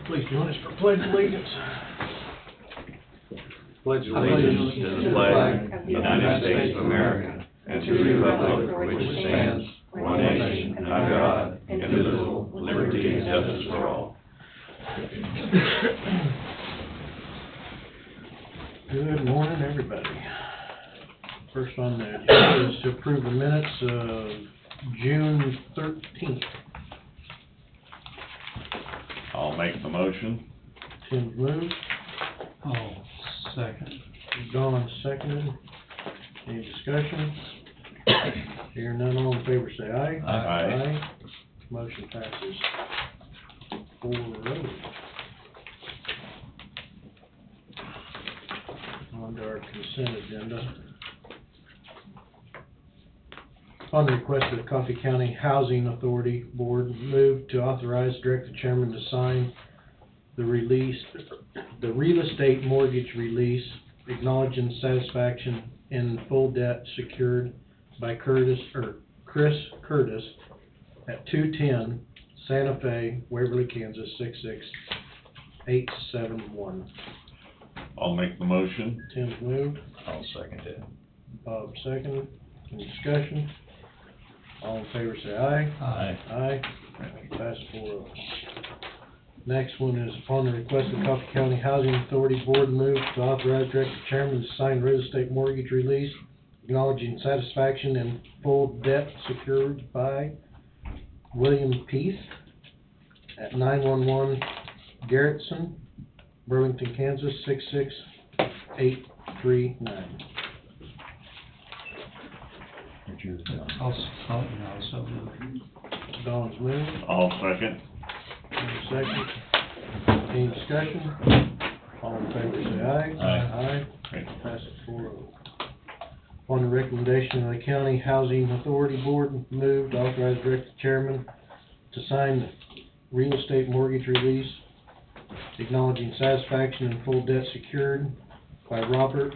Please join us for Pledge of Allegiance. Pledge allegiance to the flag of the United States of America and to the republic for which it stands, one nation, under God, indivisible, with liberty and justice for all. Good morning, everybody. First on the agenda is to approve the minutes of June 13th. I'll make the motion. Tim moved. Oh, second. Don seconded. Any discussion? Hearing none, all in favor say aye. Aye. Motion passes 4-0. On to our consent agenda. On the request of the Coffee County Housing Authority Board, move to authorize, direct the chairman to sign the real estate mortgage release, acknowledging satisfaction in full debt secured by Chris Curtis at 210 Santa Fe, Waverly, Kansas 66871. I'll make the motion. Tim's moved. I'll second it. Bob seconded. Any discussion? All in favor say aye. Aye. Aye. Pass 4-0. Next one is upon the request of the Coffee County Housing Authority Board, move to authorize, direct the chairman to sign real estate mortgage release, acknowledging satisfaction in full debt secured by William Peace at 911 Garrettson, Burlington, Kansas 66839. Also move. Don's moved. I'll second. Any second? Any discussion? All in favor say aye. Aye. Aye. Pass it 4-0. On the recommendation of the County Housing Authority Board, moved to authorize, direct the chairman to sign the real estate mortgage release, acknowledging satisfaction in full debt secured by Robert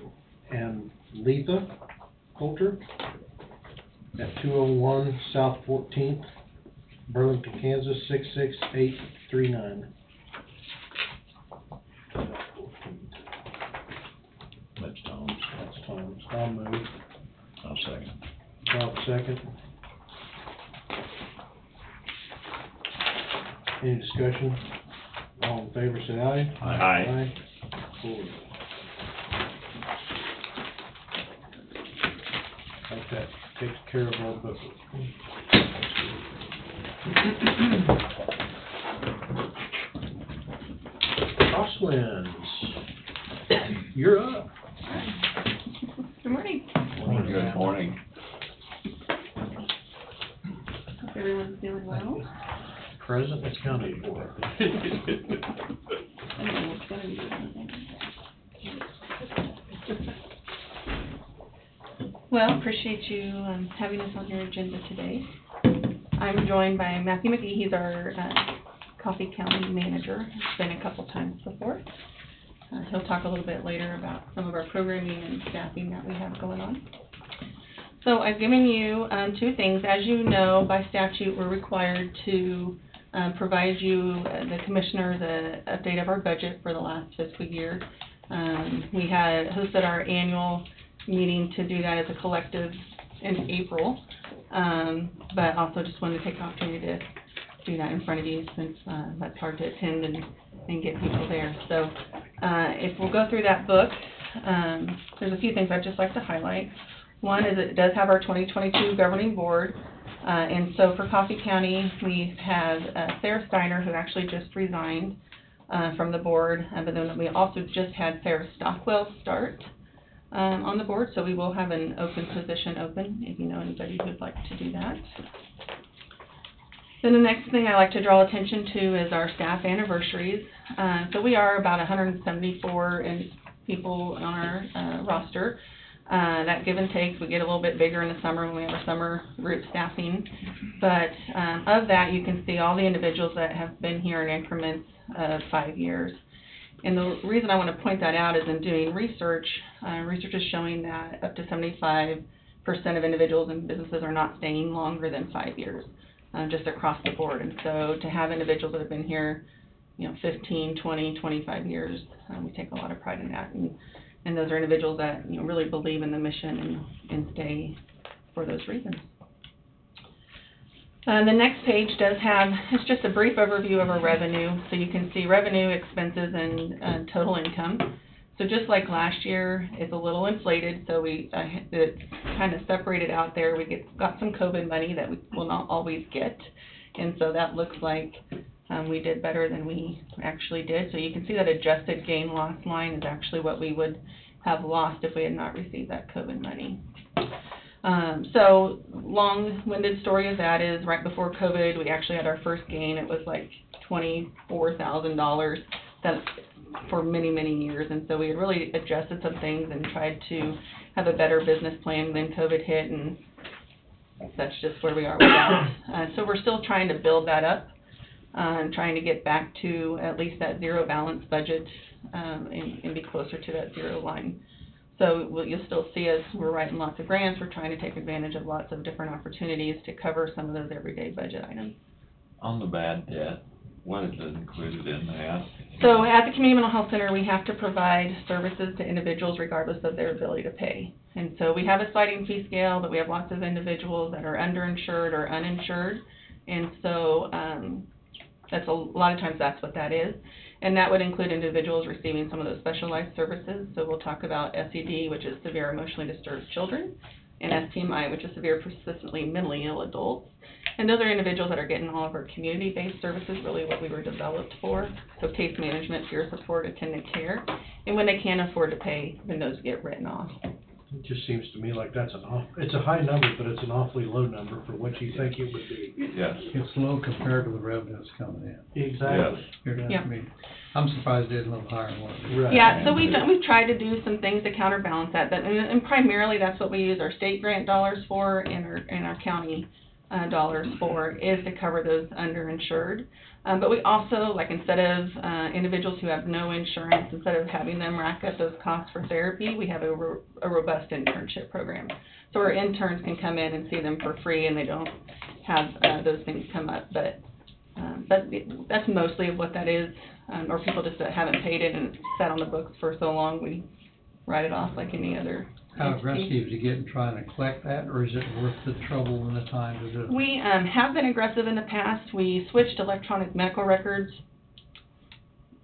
and Letha Coulter at 201 South 14th, Burlington, Kansas 66839. That's Tom's. That's Tom's. I'll move. I'll second. Bob second. Any discussion? All in favor say aye. Aye. 4. Like that takes care of our book. Crosswinds, you're up. Good morning. Good morning. Hope everyone's doing well. Present accounted for. I don't know what's going to be Well, appreciate you having us on your agenda today. I'm joined by Matthew McGee. He's our Coffee County manager. He's been a couple times before. He'll talk a little bit later about some of our programming and staffing that we have going on. So I've given you 2 things. As you know, by statute, we're required to provide you, the commissioner, the update of our budget for the last fiscal year. We had hosted our annual meeting to do that as a collective in April, but also just wanted to take the opportunity to do that in front of you since that's hard to attend and get people there. So if we'll go through that book, there's a few things I'd just like to highlight. One is it does have our 2022 governing board, and so for Coffee County, we have Sarah Steiner, who actually just resigned from the board, but then we also just had Sarah Stockwell start on the board, so we will have an open position open if you know anybody who would like to do that. Then the next thing I like to draw attention to is our staff anniversaries. So we are about 174 people on our roster. That give and take, we get a little bit bigger in the summer when we have our summer group staffing. But of that, you can see all the individuals that have been here in increments of 5 years. And the reason I want to point that out is in doing research, research is showing that up to 75% of individuals and businesses are not staying longer than 5 years, just across the board. And so to have individuals that have been here 15, 20, 25 years. We take a lot of pride in that, and those are individuals that, really believe in the mission and stay for those reasons. The next page it's just a brief overview of our revenue. So you can see revenue, expenses, and total income. So just like last year, it's a little inflated, so it's kind of separated out there. We got some COVID money that we will not always get, and so that looks like we did better than we actually did. So you can see that adjusted gain-loss line is actually what we would have lost if we had not received that COVID money. So long-winded story of that is right before COVID, we actually had our first gain. It was like $24,000 for many, many years. And so we had really adjusted some things and tried to have a better business plan. Then COVID hit, and that's just where we are with that. So we're still trying to build that up and trying to get back to at least that zero balance budget and be closer to that zero line. So you'll still see us, we're writing lots of grants, we're trying to take advantage of lots of different opportunities to cover some of those everyday budget items. On the bad debt, what is included in that? So at the Community Mental Health Center, we have to provide services to individuals regardless of their ability to pay. And so we have a sliding fee scale, but we have lots of individuals that are underinsured or uninsured. And so that's a lot of times that's what that is. And that would include individuals receiving some of those specialized services. So we'll talk about SED, which is severe emotionally disturbed children, and STMI, which is severe persistently mentally ill adults. And those are individuals that are getting all of our community-based services, really what we were developed for. So case management, peer support, attendant care. And when they can't afford to pay, then those get written off. It just seems to me like it's a high number, but it's an awfully low number for what you think it would be. Yes. It's low compared to the revenues coming in. Exactly. Yeah. I'm surprised it isn't a little higher than what it is. Right. Yeah, so we've tried to do some things to counterbalance that, and primarily that's what we use our state grant dollars for and our county dollars for, is to cover those underinsured. But we also, like, instead of individuals who have no insurance, instead of having them rack up those costs for therapy, we have a robust internship program. So our interns can come in and see them for free, and they don't have those things come up. But that's mostly what that is. Or people just that haven't paid it and it's sat on the books for so long, we write it off like any other How entity. aggressive is you getting trying to collect that, or is it worth the trouble and the time to do it? We have been aggressive in the past. We switched electronic medical records,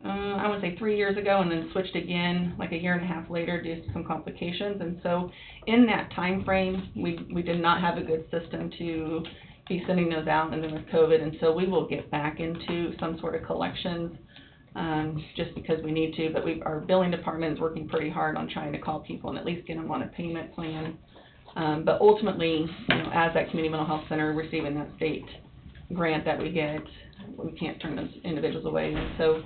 I would say 3 years ago, and then switched again like a year and a half later due to some complications. And so in that time frame, we did not have a good system to be sending those out, and then with COVID, and so we will get back into some sort of collections just because we need to. But our billing department is working pretty hard on trying to call people and at least get them on a payment plan. But ultimately, as that Community Mental Health Center receiving that state grant that we get, we can't turn those individuals away. And so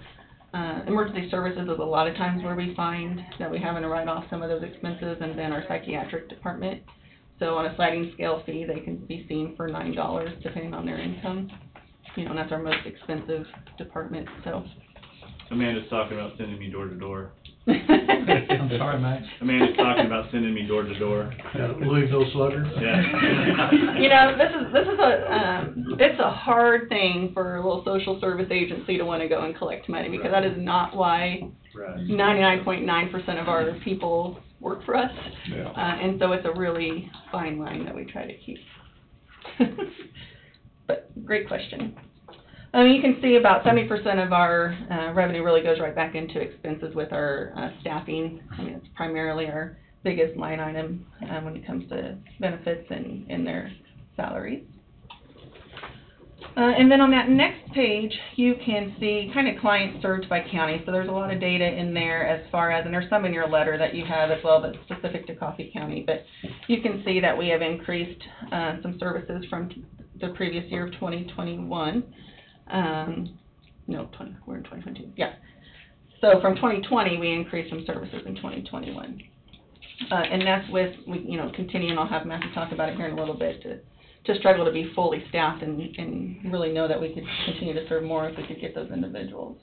emergency services is a lot of times where we find that we having to write off some of those expenses, and then our psychiatric department. So on a sliding scale fee, they can be seen for $9 depending on their income. And that's our most expensive department. So Amanda's talking about sending me door to door. I'm sorry, Max. Amanda's talking about sending me door to door. Louisville Slugger. Yeah. it's a hard thing for a little social service agency to want to go and collect money, because that is not why 99.9% of our people work for us. Yeah. And so it's a really fine line that we try to keep. But great question. You can see about 70% of our revenue really goes right back into expenses with our staffing. It's primarily our biggest line item when it comes to benefits and their salaries. And then on that next page, you can see kind of clients served by county. So there's a lot of data in there as far as, and there's some in your letter that you have as well that's specific to Coffee County. But you can see that we have increased some services from the previous year of 2021. We're in 2022. Yeah. So from 2020, we increased some services in 2021. And that's with, continuing, I'll have Matthew talk about it here in a little bit, to struggle to be fully staffed and really know that we could continue to serve more if we could get those individuals.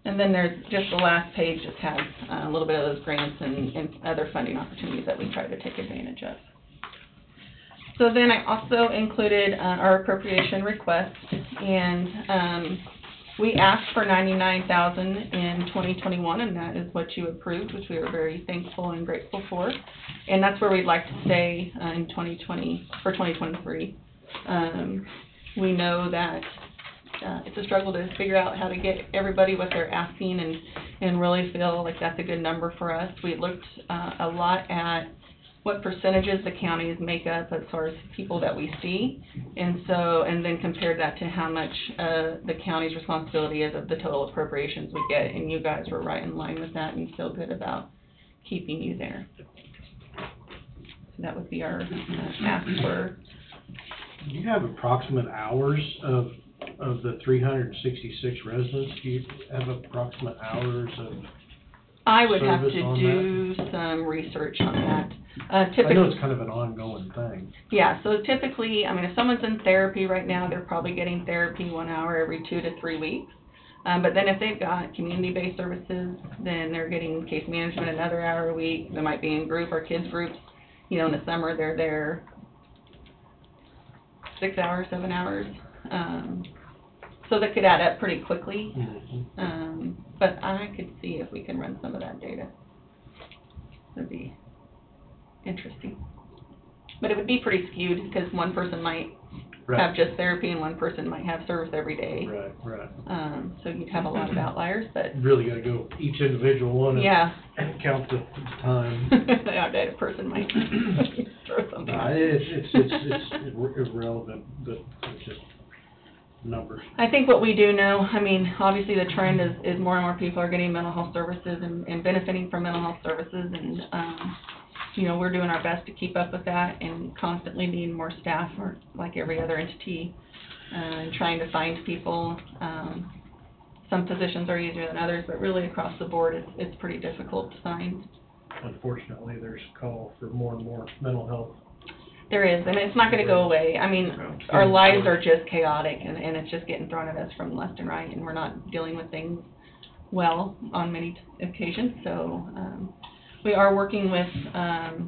And then there's just the last page just has a little bit of those grants and other funding opportunities that we try to take advantage of. So then I also included our appropriation request, and we asked for $99,000 in 2021, and that is what you approved, which we were very thankful and grateful for. And that's where we'd like to stay in 2023. We know that it's a struggle to figure out how to get everybody what they're asking, and really feel like that's a good number for us. We looked a lot at what percentages the counties make up as far as people that we see, and then compared that to how much the county's responsibility is of the total appropriations we get, and you guys were right in line with that and feel good about keeping you there. So that would be our ask for. Do you have approximate hours of the 366 residents? Do you have approximate hours of I would have service to on do some research on that. I Typically, know it's kind of an ongoing thing. yeah, so typically, I mean, if someone's in therapy right now, they're probably getting therapy 1 hour every 2 to 3 weeks. But then if they've got community-based services, then they're getting case management another hour a week. They might be in group or kids groups. You know, in the summer, they're there 6 hours, 7 hours. So that could add up pretty quickly. Mm-hmm. But I could see if we can run some of that data. It'd be interesting. But it would be pretty skewed, because one person might have just therapy and one person might have service every day. Right. So you'd have a lot of outliers, but Really got to go each individual one yeah. and count the time. That person might throw something out. It's irrelevant, but it's just numbers. I think what we do know, I mean, obviously the trend is more and more people are getting mental health services and benefiting from mental health services, and you know, we're doing our best to keep up with that and constantly need more staff, or like every other entity, and trying to find people. Some positions are easier than others, but really across the board it's pretty difficult to find. Unfortunately, there's a call for more and more mental health. There is, and it's not going to go away. I mean, our lives are just chaotic, and it's just getting thrown at us from left and right, and we're not dealing with things well on many occasions. So we are working with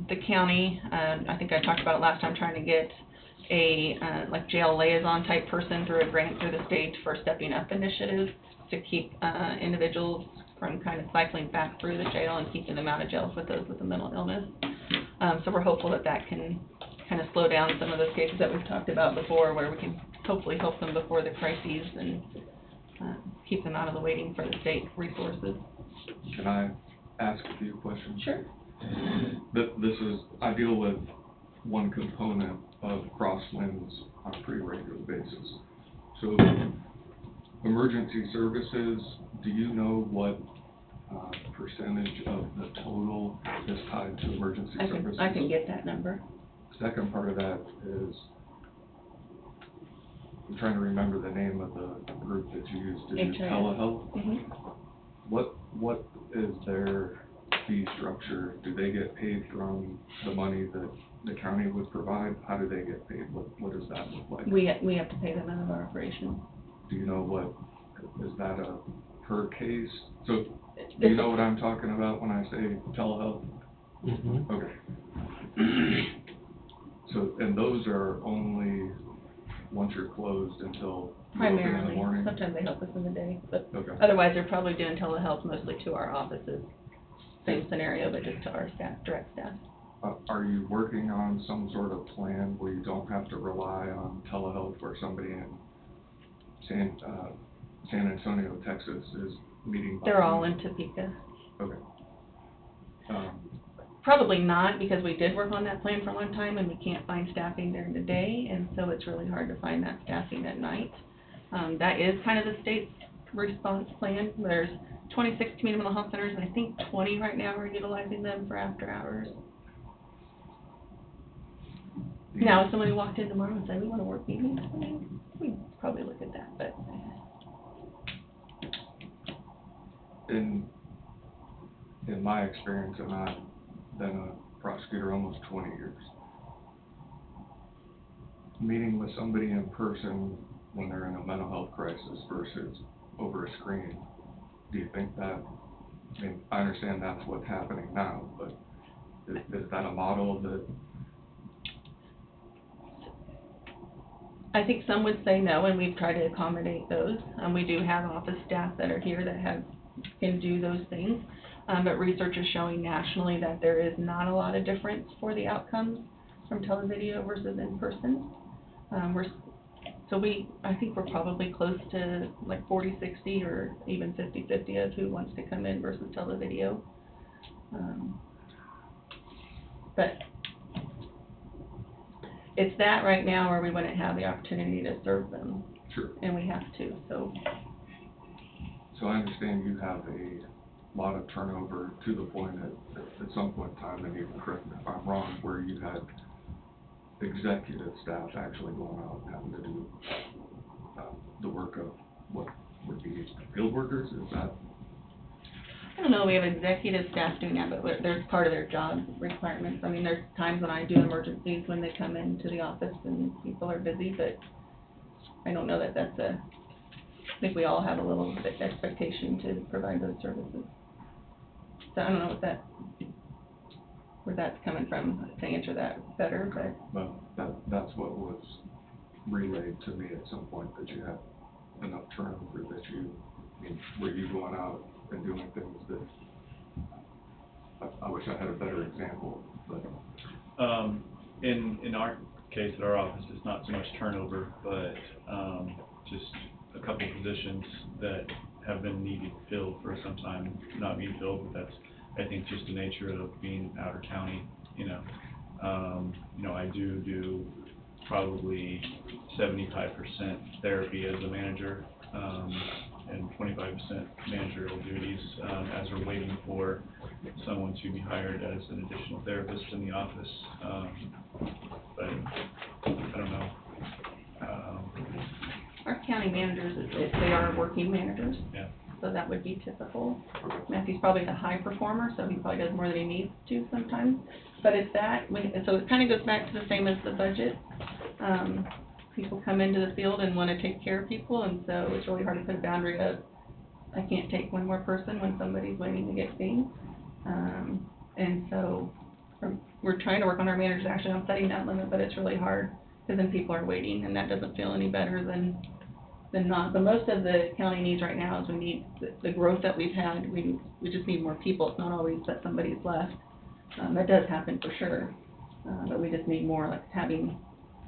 the county. I think I talked about it last time, trying to get a like jail liaison type person through a grant through the state for Stepping Up initiative to keep individuals from kind of cycling back through the jail and keeping them out of jails with those with a mental illness. So we're hopeful that can kind of slow down some of those cases that we've talked about before, where we can hopefully help them before the crises and keep them out of the waiting for the state resources. Can I ask a few questions? Sure. I deal with one component of crosswinds on a pretty regular basis. So, emergency services, do you know what percentage of the total is tied to emergency services? I can get that number. Second part of that is, I'm trying to remember the name of the group that you use to do telehealth. Mm-hmm. What is their fee structure? Do they get paid from the money that the county would provide? How do they get paid? What does that look like? We have to pay them out of our operation. Do you know is that a per case? So, do you know what I'm talking about when I say telehealth? Mm-hmm. Okay. So, and those are only once you're closed until Primarily. in the morning? Sometimes they help us in the day, but Okay. otherwise they're probably doing telehealth mostly to our offices. Same scenario, but just to our staff, direct staff. Are you working on some sort of plan where you don't have to rely on telehealth, where somebody in San Antonio, Texas is meeting? They're all in Topeka. Okay. Probably not, because we did work on that plan for a long time and we can't find staffing during the day, and so it's really hard to find that staffing at night. That is kind of the state's response plan. There's 26 community mental health centers, and I think 20 right now are utilizing them for after hours. Now, if somebody walked in tomorrow and said, we want to work evenings, we'd probably look at that, but. In my experience, and I've been a prosecutor almost 20 years, meeting with somebody in person when they're in a mental health crisis versus over a screen, do you think that, I mean, I understand that's what's happening now, but is that a model that I think some would say no, and we've tried to accommodate those. We do have office staff that are here that can do those things. But research is showing nationally that there is not a lot of difference for the outcomes from televideo versus in person. I think we're probably close to like 40-60 or even 50-50 of who wants to come in versus televideo. But it's that right now where we wouldn't have the opportunity to serve them. Sure. And we have to, so. So I understand you have a lot of turnover to the point at some point in time, and you can correct me if I'm wrong, where you had executive staff actually going out and having to do the work of what would be field workers, is that? I don't know, we have executive staff doing that, but there's part of their job requirements. I mean, there's times when I do emergencies when they come into the office and people are busy, but I don't know that that's I think we all have a little bit expectation to provide those services. So I don't know where that's coming from to answer that better, but. Well, that's what was relayed to me at some point, that you had enough turnover that were you going out and doing things that, I wish I had a better example, but. In our case at our office, it's not so much turnover, but just a couple positions that have been needed filled for some time, not being filled, but that's, I think, just the nature of being outer county, I do probably 75% therapy as a manager, and 25% managerial duties, as we're waiting for someone to be hired as an additional therapist in the office. But I don't know. Our county managers, they are working managers. Yeah. So that would be typical. Matthew's probably the high performer, so he probably does more than he needs to sometimes. But it's that, so it kind of goes back to the same as the budget. People come into the field and want to take care of people, and so it's really hard to put a boundary of, I can't take one more person when somebody's waiting to get seen. And so we're trying to work on our managers actually on setting that limit, but it's really hard because then people are waiting, and that doesn't feel any better than not. But most of the county needs right now is we need the growth that we've had. We just need more people. It's not always that somebody's left. That does happen for sure, but we just need more, like having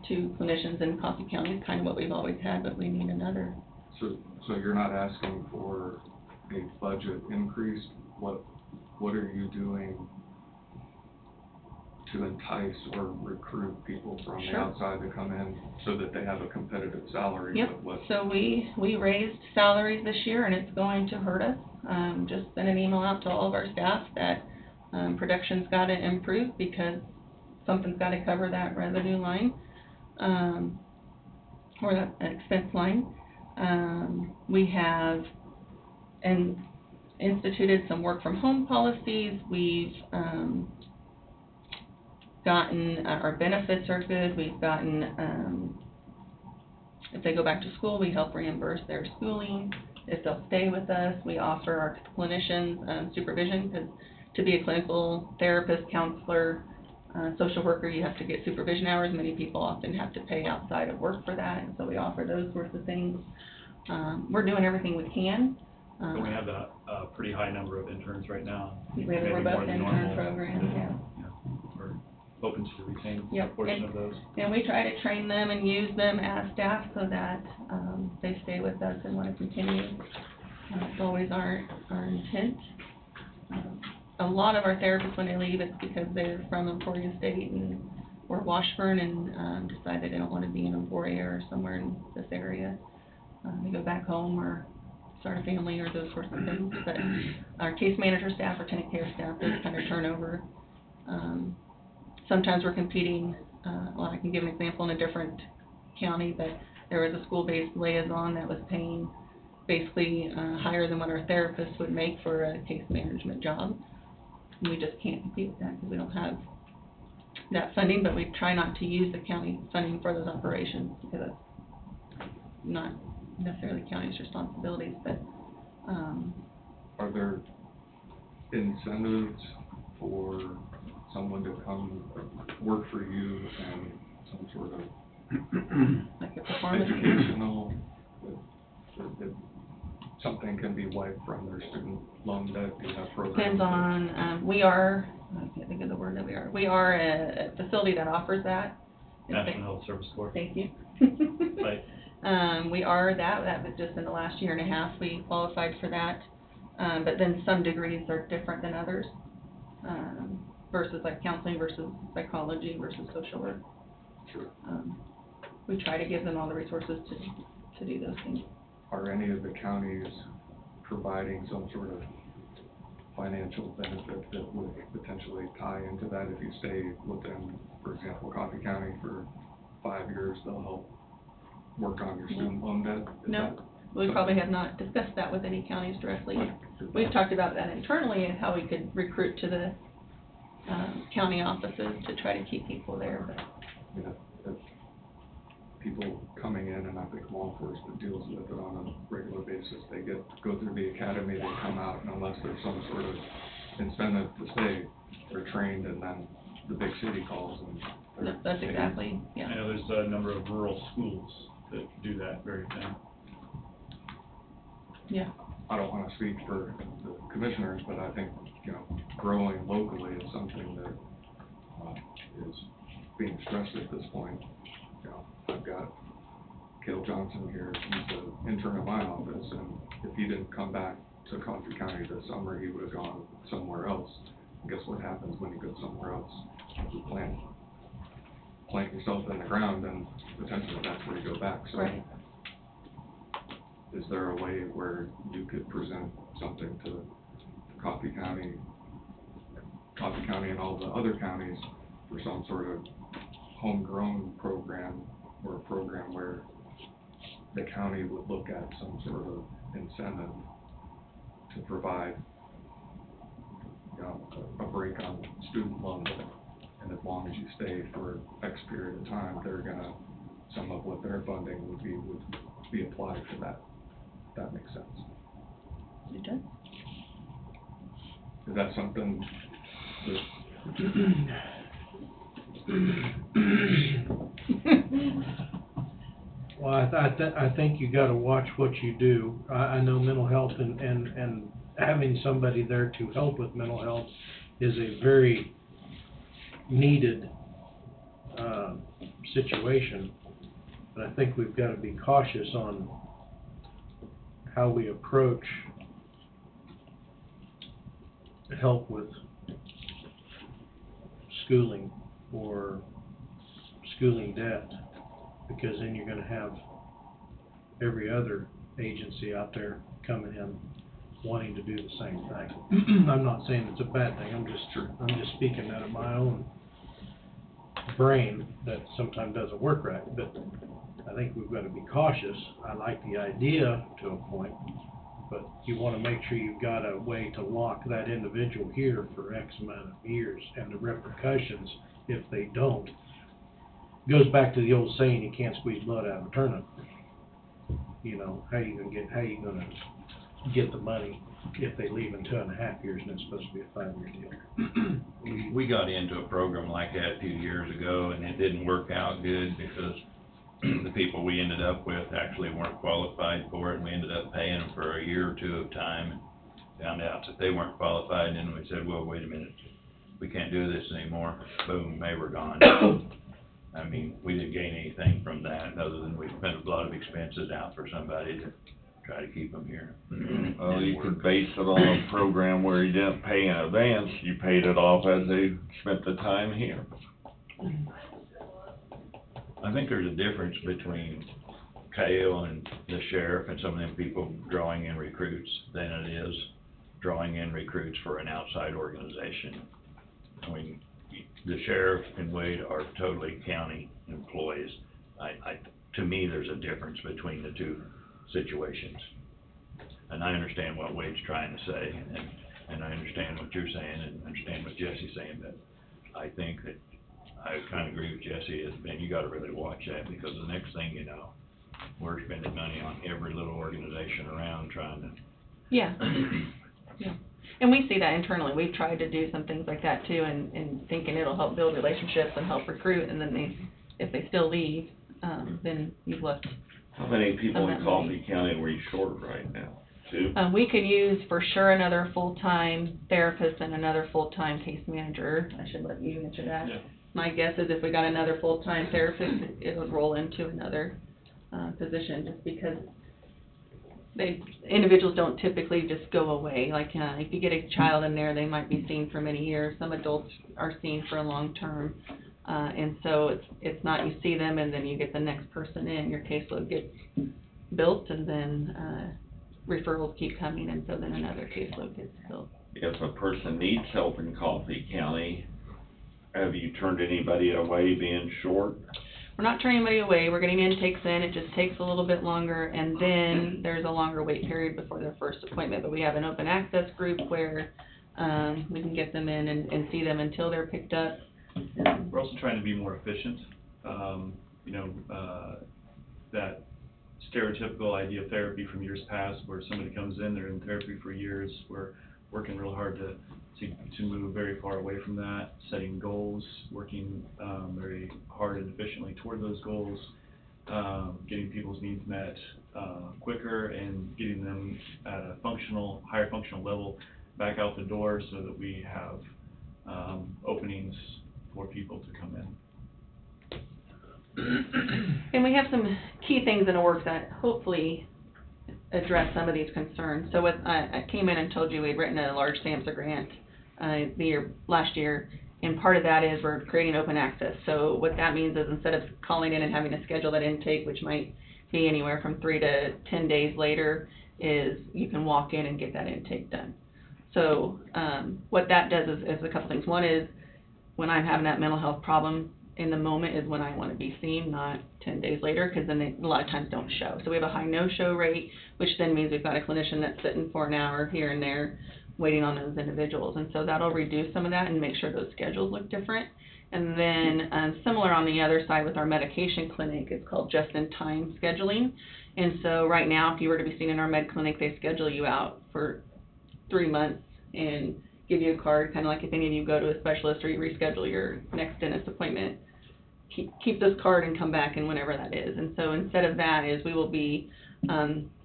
2 clinicians in Coffee County is kind of what we've always had, but we need another. So you're not asking for a budget increase? What are you doing to entice or recruit people from the outside to come in so that they have a competitive salary? Yep. So we raised salaries this year, and it's going to hurt us. Just sent an email out to all of our staff that production's got to improve because something's got to cover that revenue line, or that expense line. We have instituted some work from home policies. We've gotten, our benefits are good. We've gotten, if they go back to school, we help reimburse their schooling. If they'll stay with us, we offer our clinicians supervision, because to be a clinical therapist, counselor, social worker, you have to get supervision hours. Many people often have to pay outside of work for that, and so we offer those sorts of things. We're doing everything we can. So we have a pretty high number of interns right now. We have a maybe robust more than intern normal. program, yeah. We're hoping to retain a Yep. portion of those. And we try to train them and use them as staff so that they stay with us and want to continue. It's always our intent. A lot of our therapists, when they leave, it's because they're from Emporia State or Washburn and decide they don't want to be in Emporia or somewhere in this area. They go back home or start a family or those sorts of things. But our case manager staff, our tenant care staff, there's kind of turnover. Sometimes we're competing, well, I can give an example in a different county, but there was a school-based liaison that was paying basically higher than what our therapists would make for a case management job. And we just can't compete with that because we don't have that funding, but we try not to use the county funding for those operations because it's not necessarily the county's responsibilities, but are there incentives for someone to come work for you and some sort of like a performance. Educational, that something can be wiped from their student loan debt, do you have programs? Depends on, I can't think of the word that we are a facility that offers that. National Health Service Corps. Thank you. Right. We are that was just in the last year and a half, we qualified for that. But then some degrees are different than others, versus like counseling versus psychology versus social work. Sure. We try to give them all the resources to do those things. Are any of the counties providing some sort of financial benefit that would potentially tie into that? If you stay within, for example, Coffee County for 5 years, they'll help work on your student loan debt? Is No, that we probably have not discussed that with any counties directly. We've talked about that internally and how we could recruit to the county offices to try to keep people there, but you know, if people coming in, and I think law enforcement deals with it on a regular basis, they go through the academy, they come out, and unless there's some sort of incentive to stay, they're trained, and then the big city calls and no, that's exactly, I yeah. know there's a number of rural schools that do that very thing. Yeah, I don't want to speak for the commissioners, but I think, you know, growing locally is something that is being stressed at this point. You know, I've got Cale Johnson here, he's the intern at my office, and if he didn't come back to Coffee County this summer, he would have gone somewhere else. And guess what happens when you go somewhere else? You plant yourself in the ground, and potentially that's where you go back. So right. is there a way where you could present something to Coffee County and all the other counties for some sort of homegrown program, or a program where the county would look at some sort of incentive to provide, you know, a break on student loan debt? And as long as you stay for X period of time, some of what their funding would be applied to that. That makes sense. It does. Is that something Well, I think you gotta watch what you do. I know mental health and having somebody there to help with mental health is a very needed, situation. But I think we've gotta be cautious on how we approach help with schooling or schooling debt, because then you're gonna have every other agency out there coming in wanting to do the same thing. I'm not saying it's a bad thing, I'm just speaking out of my own brain that sometimes doesn't work right, but I think we've got to be cautious. I like the idea to a point, but you want to make sure you've got a way to lock that individual here for X amount of years, and the repercussions if they don't. Goes back to the old saying, you can't squeeze blood out of a turnip. You know, how you gonna get the money if they leave in 2.5 years and it's supposed to be a 5-year deal? We got into a program like that a few years ago, and it didn't work out good because the people we ended up with actually weren't qualified for it, and we ended up paying them for a year or two of time, and found out that they weren't qualified, and then we said, well, wait a minute, we can't do this anymore. Boom, they were gone. I mean, we didn't gain anything from that, other than we spent a lot of expenses out for somebody to try to keep them here. Well, you could base it on a program where you didn't pay in advance, you paid it off as they spent the time here. I think there's a difference between Kale and the sheriff and some of them people drawing in recruits than it is drawing in recruits for an outside organization. I mean, the sheriff and Wade are totally county employees. To me, there's a difference between the two situations. And I understand what Wade's trying to say, and I understand what you're saying, and I understand what Jesse's saying, but I think that I kind of agree with Jesse, is, man, you gotta really watch that, because the next thing you know, we're spending money on every little organization around trying to. Yeah. Yeah. And we see that internally. We've tried to do some things like that too, and thinking it'll help build relationships and help recruit, and then if they still leave, then you've left. How many people in Amendment. Coffee County were you short right now? 2? We could use for sure another full-time therapist and another full-time case manager. I should let you answer that. Yeah. My guess is if we got another full-time therapist, it would roll into another, position, just because individuals don't typically just go away. Like, if you get a child in there, they might be seen for many years. Some adults are seen for a long term. And so it's not you see them and then you get the next person in. Your caseload gets built and then, referrals keep coming, and so then another caseload gets built. If a person needs help in Coffee County, have you turned anybody away being short? We're not turning anybody away. We're getting intakes in. It just takes a little bit longer, and then there's a longer wait period before their first appointment. But we have an open access group where we can get them in and see them until they're picked up. We're also trying to be more efficient. That stereotypical idea of therapy from years past, where somebody comes in, they're in therapy for years. We're working real hard to move very far away from that, setting goals, working very hard and efficiently toward those goals, getting people's needs met quicker, and getting them at a higher functional level back out the door, so that we have openings for people to come in. And we have some key things in the works that hopefully address some of these concerns. So I came in and told you we'd written a large SAMHSA grant last year, and part of that is we're creating open access. So what that means is instead of calling in and having to schedule that intake, which might be anywhere from 3 to 10 days later, is you can walk in and get that intake done. So what that does is a couple things. One is when I'm having that mental health problem, in the moment is when I want to be seen, not 10 days later, because then they a lot of times don't show. So we have a high no-show rate, which then means we've got a clinician that's sitting for an hour here and there waiting on those individuals. And so that'll reduce some of that and make sure those schedules look different. And then similar on the other side with our medication clinic, it's called just-in-time scheduling. And so right now, if you were to be seen in our med clinic, they schedule you out for 3 months and give you a card, kind of like if any of you go to a specialist or you reschedule your next dentist appointment, keep this card and come back and whenever that is. And so instead of that is we will be,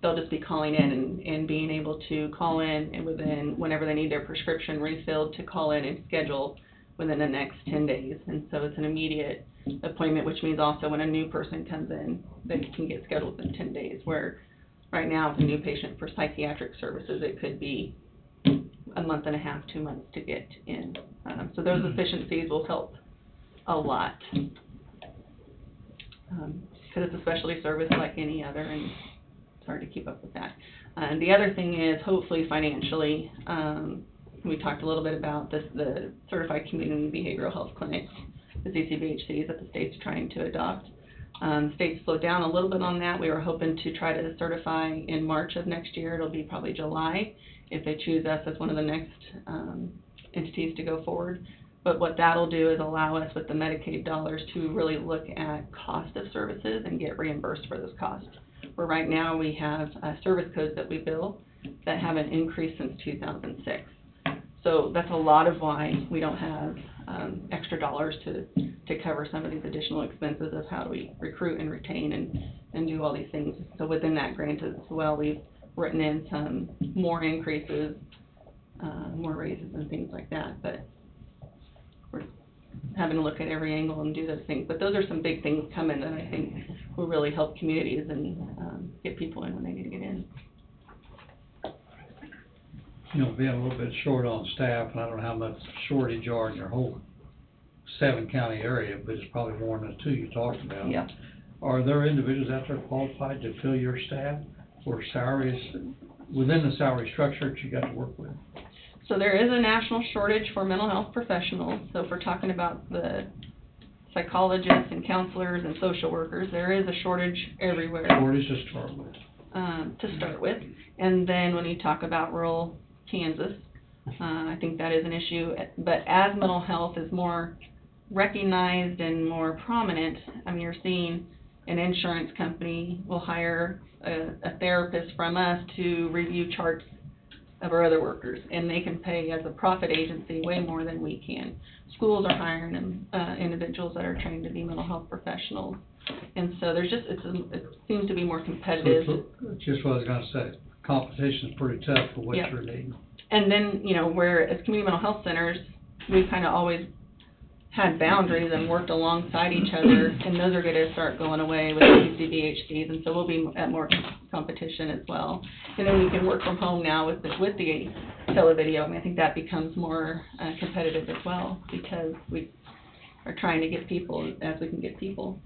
they'll just be calling in and being able to call in and whenever they need their prescription refilled, to call in and schedule within the next 10 days. And so it's an immediate appointment, which means also when a new person comes in, they can get scheduled within 10 days, where right now with a new patient for psychiatric services, it could be a month and a half, 2 months to get in. So those efficiencies will help a lot. Because it's a specialty service like any other, and it's hard to keep up with that. And the other thing is, hopefully financially, we talked a little bit about this, the Certified Community Behavioral Health Clinics, the CCBHCs that the state's trying to adopt. The state slowed down a little bit on that. We were hoping to try to certify in March of next year. It'll be probably July if they choose us as one of the next entities to go forward. But what that'll do is allow us with the Medicaid dollars to really look at cost of services and get reimbursed for those costs. Where right now we have service codes that we bill that haven't increased since 2006. So that's a lot of why we don't have extra dollars to cover some of these additional expenses of how do we recruit and retain and do all these things. So within that grant as well, we've written in some more increases, more raises and things like that. But we're having to look at every angle and do those things. But those are some big things coming that I think will really help communities and get people in when they need to get in. You know, being a little bit short on staff, and I don't know how much shortage you are in your whole 7-county area, but it's probably more than the 2 you talked about. Yeah. Are there individuals out there qualified to fill your staff, or salaries, within the salary structure that you got to work with? So there is a national shortage for mental health professionals. So if we're talking about the psychologists and counselors and social workers, there is a shortage everywhere. Shortage to start with. And then when you talk about rural Kansas, I think that is an issue. But as mental health is more recognized and more prominent, I mean, you're seeing an insurance company will hire a therapist from us to review charts of our other workers, and they can pay as a profit agency way more than we can. Schools are hiring individuals that are trained to be mental health professionals, and so there's just, it seems to be more competitive. That's just what I was gonna say, competition's pretty tough for what Yep. you're needing. And then, you know, where as community mental health centers, we've kind of always had boundaries and worked alongside each other, and those are gonna start going away with CCBHDs, and so we'll be at more competition as well. And then we can work from home now with the televideo. I mean, I think that becomes more competitive as well, because we are trying to get people as we can get people,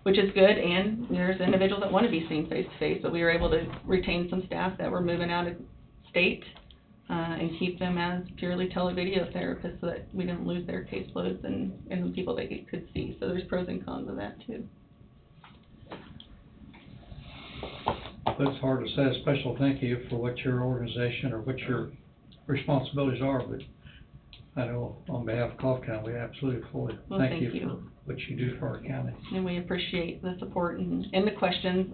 which is good. And there's individuals that want to be seen face to face, but we were able to retain some staff that were moving out of state, and keep them as purely televideo therapists so that we didn't lose their caseloads and the people they could see. So there's pros and cons of that too. But it's hard to say a special thank you for what your organization or what your responsibilities are, but I know on behalf of Coffee County, we absolutely fully Well, thank thank you you. for what you do for our county. And we appreciate the support and the questions.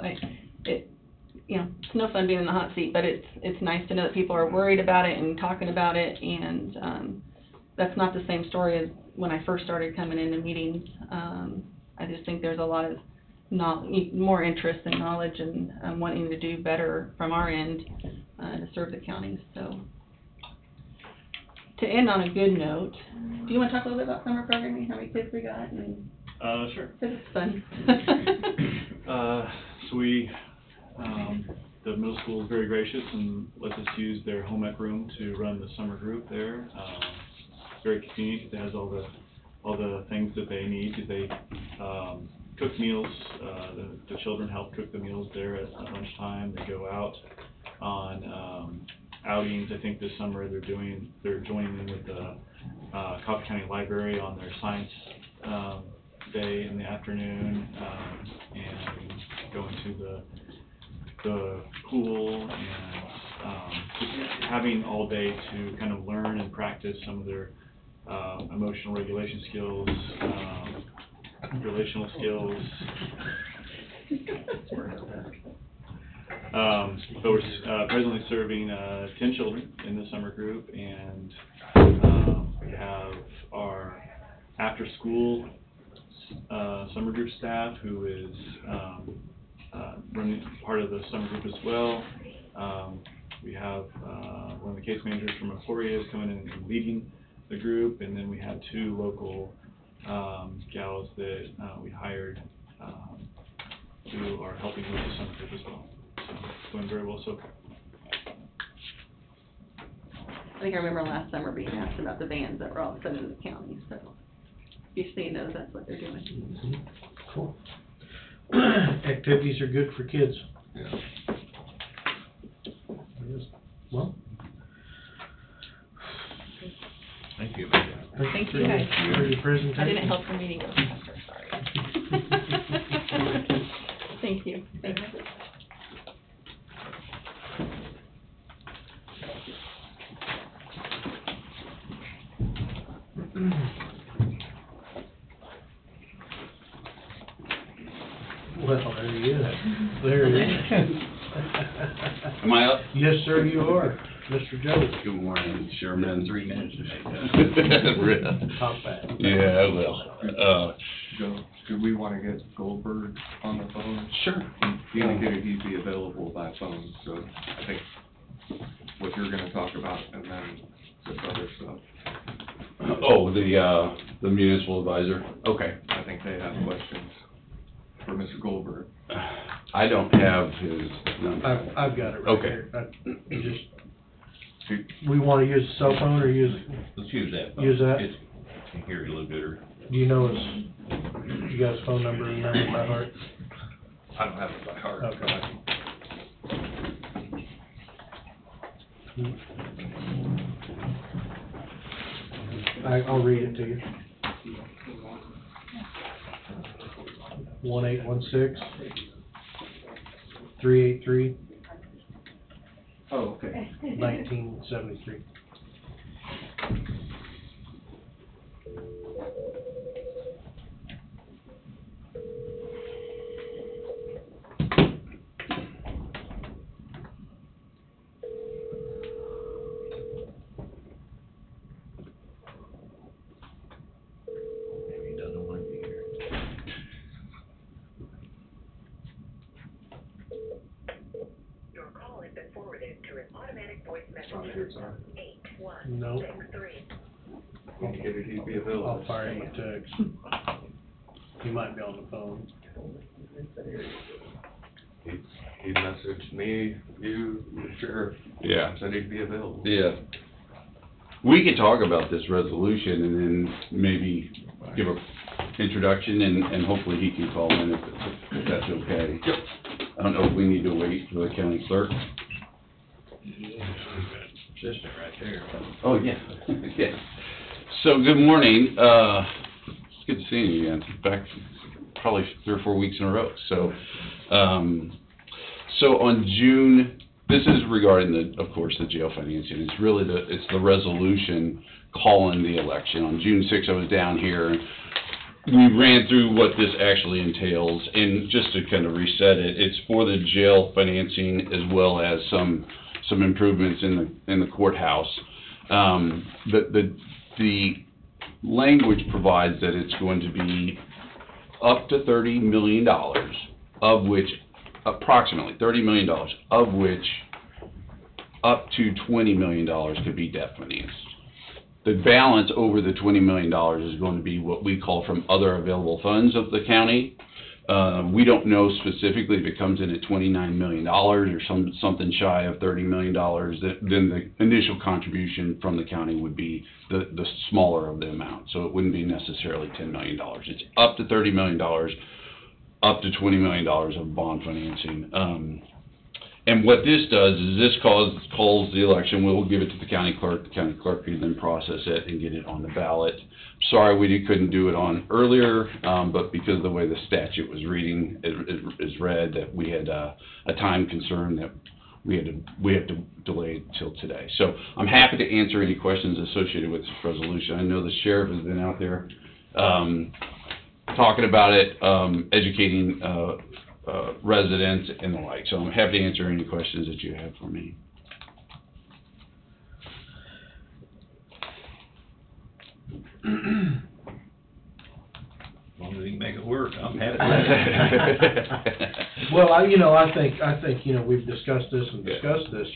You know, it's no fun being in the hot seat, but it's nice to know that people are worried about it and talking about it, and that's not the same story as when I first started coming into meetings. I just think there's a lot of more interest and knowledge and wanting to do better from our end to serve the county. So to end on a good note, do you want to talk a little bit about summer programming, how many kids we got? And Sure. this is fun. So the middle school is very gracious and lets us use their home ec room to run the summer group there. Very convenient. It has all the things that they need. They cook meals. The children help cook the meals there at lunchtime. They go out on outings. I think this summer they're joining in with the Coffee County Library on their science day in the afternoon, and going to the pool, and just having all day to kind of learn and practice some of their emotional regulation skills, relational skills. But we're presently serving 10 children in the summer group, and we have our after-school summer group staff who is running part of the summer group as well. We have one of the case managers from Euphoria is coming in and leading the group, and then we have 2 local gals that we hired who are helping with the summer group as well. So it's going very well so far. I think I remember last summer being asked about the vans that were all sent in the county, so if you're seeing those, that's what they're doing. Mm-hmm. Cool. Activities are good for kids. Yeah. Yes. Well, Thank you. Thank you, guys. for your presentation. I didn't help the meeting go faster, sorry. Thank you. Thank you. Well, there he is. There he is. Am I up? Yes, sir, you are, Mr. Joe. Good morning, Sherman. 3 minutes to make Really? Top back. Yeah, well, Joe, do we want to get Goldberg on the phone? sure. He indicated he'd be available by phone, so I think what you're gonna talk about, and then this other stuff. Oh, the municipal advisor, okay. I think they have questions for Mr. Goldberg. I don't have his number. I've got it right Okay. here. We wanna use a cell phone or Let's use that. Use that? It's, I can hear you a little better. do you know you got his phone number and number by heart? I don't have it by heart. Okay. I'll read it to you. 1-816-383-1973. Oh, okay. It's not here, sorry. No, Indicated he'd be available. I'll fire him a text. He might be on the phone. He messaged me, you, the sheriff, Yeah, said he'd be available. yeah. We could talk about this resolution and then maybe give a introduction and hopefully he can call in if that's okay. Yep. I don't know if we need to wait for the county clerk. Assistant right there. Oh, yeah, yeah. So, good morning, it's good to see you again, back probably 3 or 4 weeks in a row. So, so on June, this is regarding the, of course, the jail financing. It's really it's the resolution calling the election. On June 6th, I was down here, and we ran through what this actually entails, and just to kind of reset it, it's for the jail financing as well as some improvements in the courthouse. The language provides that it's going to be up to $30 million, of which approximately $30 million, of which up to $20 million could be debt financed. The balance over the $20 million is going to be what we call from other available funds of the county. We don't know specifically if it comes in at $29 million or something shy of $30 million, then the initial contribution from the county would be the smaller of the amount. So it wouldn't be necessarily $10 million. It's up to $30 million, up to $20 million of bond financing. And what this does is this calls the election. We'll give it to the county clerk. The county clerk can then process it and get it on the ballot. Sorry we couldn't do it on earlier, but because of the way the statute was reading is read, that we had a time concern that we have to delay it till today. So I'm happy to answer any questions associated with this resolution. I know the sheriff has been out there talking about it, educating residents and the like. So I'm happy to answer any questions that you have for me. As long as we can make it work, I'm happy with it. Well, I think, we've discussed this and discussed this,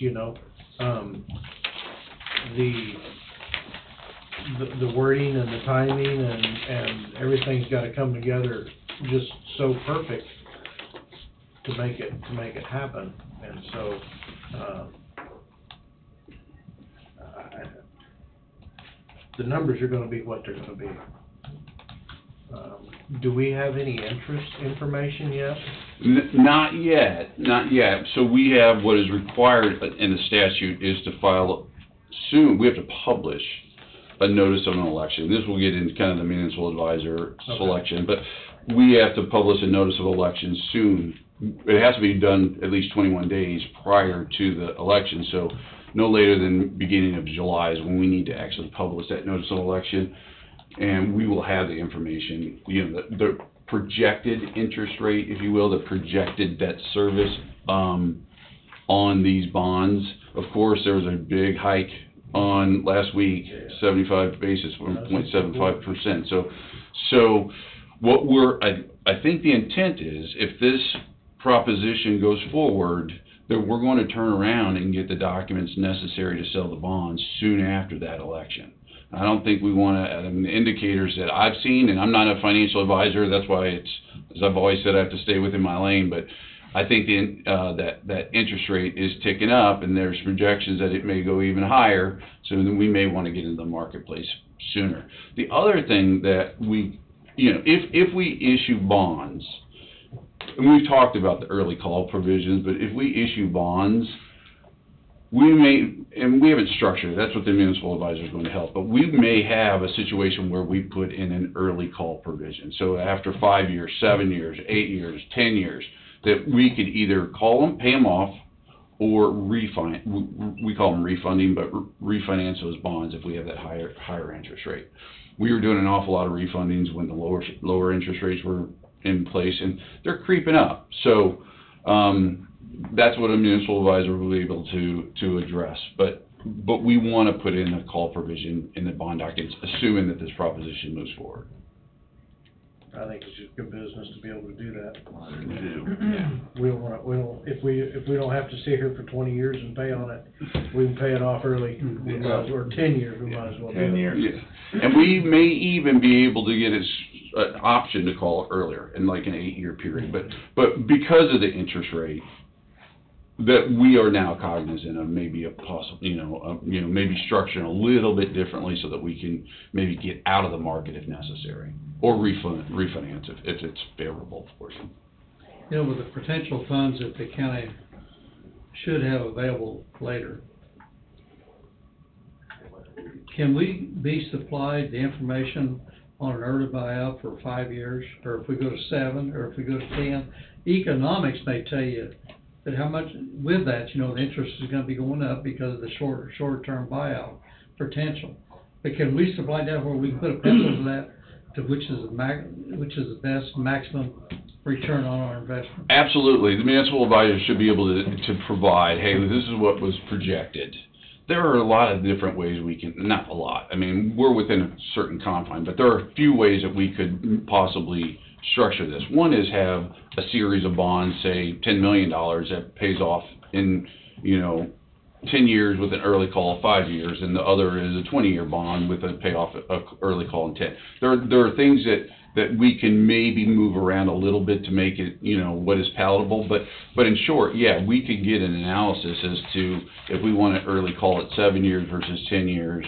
the wording and the timing and everything's gotta come together just so perfect to make it happen. And so, the numbers are gonna be what they're gonna be. Do we have any information yet? Not yet. So we have what is required in the statute is to file soon. We have to publish a notice of an election. This will get into kind of the municipal advisor selection, but we have to publish a notice of election soon. It has to be done at least 21 days prior to the election, so no later than beginning of July is when we need to actually publish that notice of election, and we will have the information, the projected interest rate, if you will, the projected debt service on these bonds. Of course, there was a big hike on last week, 75 basis, 1.75%. So what I think the intent is, if this proposition goes forward, that we're going to turn around and get the documents necessary to sell the bonds soon after that election. I don't think we want to, the indicators that I've seen, and I'm not a financial advisor, that's why it's, as I've always said, I have to stay within my lane, but I think that interest rate is ticking up, and there's projections that it may go even higher, so then we may want to get into the marketplace sooner. The other thing that we, if we issue bonds, and we've talked about the early call provisions, but if we issue bonds, we may, and we haven't structured it, that's what the municipal advisor is going to help, but we may have a situation where we put in an early call provision. So after 5 years, 7 years, 8 years, 10 years, that we could either call them, pay them off, or refinance. We call them refunding, but refinance those bonds if we have that higher interest rate. We were doing an awful lot of refundings when the lower interest rates were in place, and they're creeping up. So that's what a municipal advisor will be able to address. But we want to put in a call provision in the bond documents, assuming that this proposition moves forward. I think it's just good business to be able to do that. Yeah. We don't, if we don't have to sit here for 20 years and pay on it, we can pay it off early. We might as well, or 10 years, we might as well do it. 10 years. Yeah. And we may even be able to get an option to call it earlier in like an 8-year period, but because of the interest rate, that we are now cognizant of maybe a possible, maybe structuring a little bit differently so that we can maybe get out of the market if necessary, or refinance if it's favorable, of course. You know, with the potential funds that the county should have available later, can we be supplied the information on an early buyout for 5 years, or if we go to 7, or if we go to 10? Economics may tell you that how much, with that, the interest is gonna be going up because of the shorter-term buyout potential. But can we supply that where we can put a pencil to that, to which is the best maximum return on our investment? Absolutely. The municipal advisor should be able to provide, hey, this is what was projected. There are a lot of different ways we can, not a lot, I mean, we're within a certain confine, but there are a few ways that we could possibly structure this. One is have a series of bonds, say $10 million that pays off in, 10 years with an early call of 5 years, and the other is a 20-year bond with a payoff of early call in 10. There are things that we can maybe move around a little bit to make it, what is palatable, but in short, yeah, we could get an analysis as to if we want to early call at 7 years versus 10 years,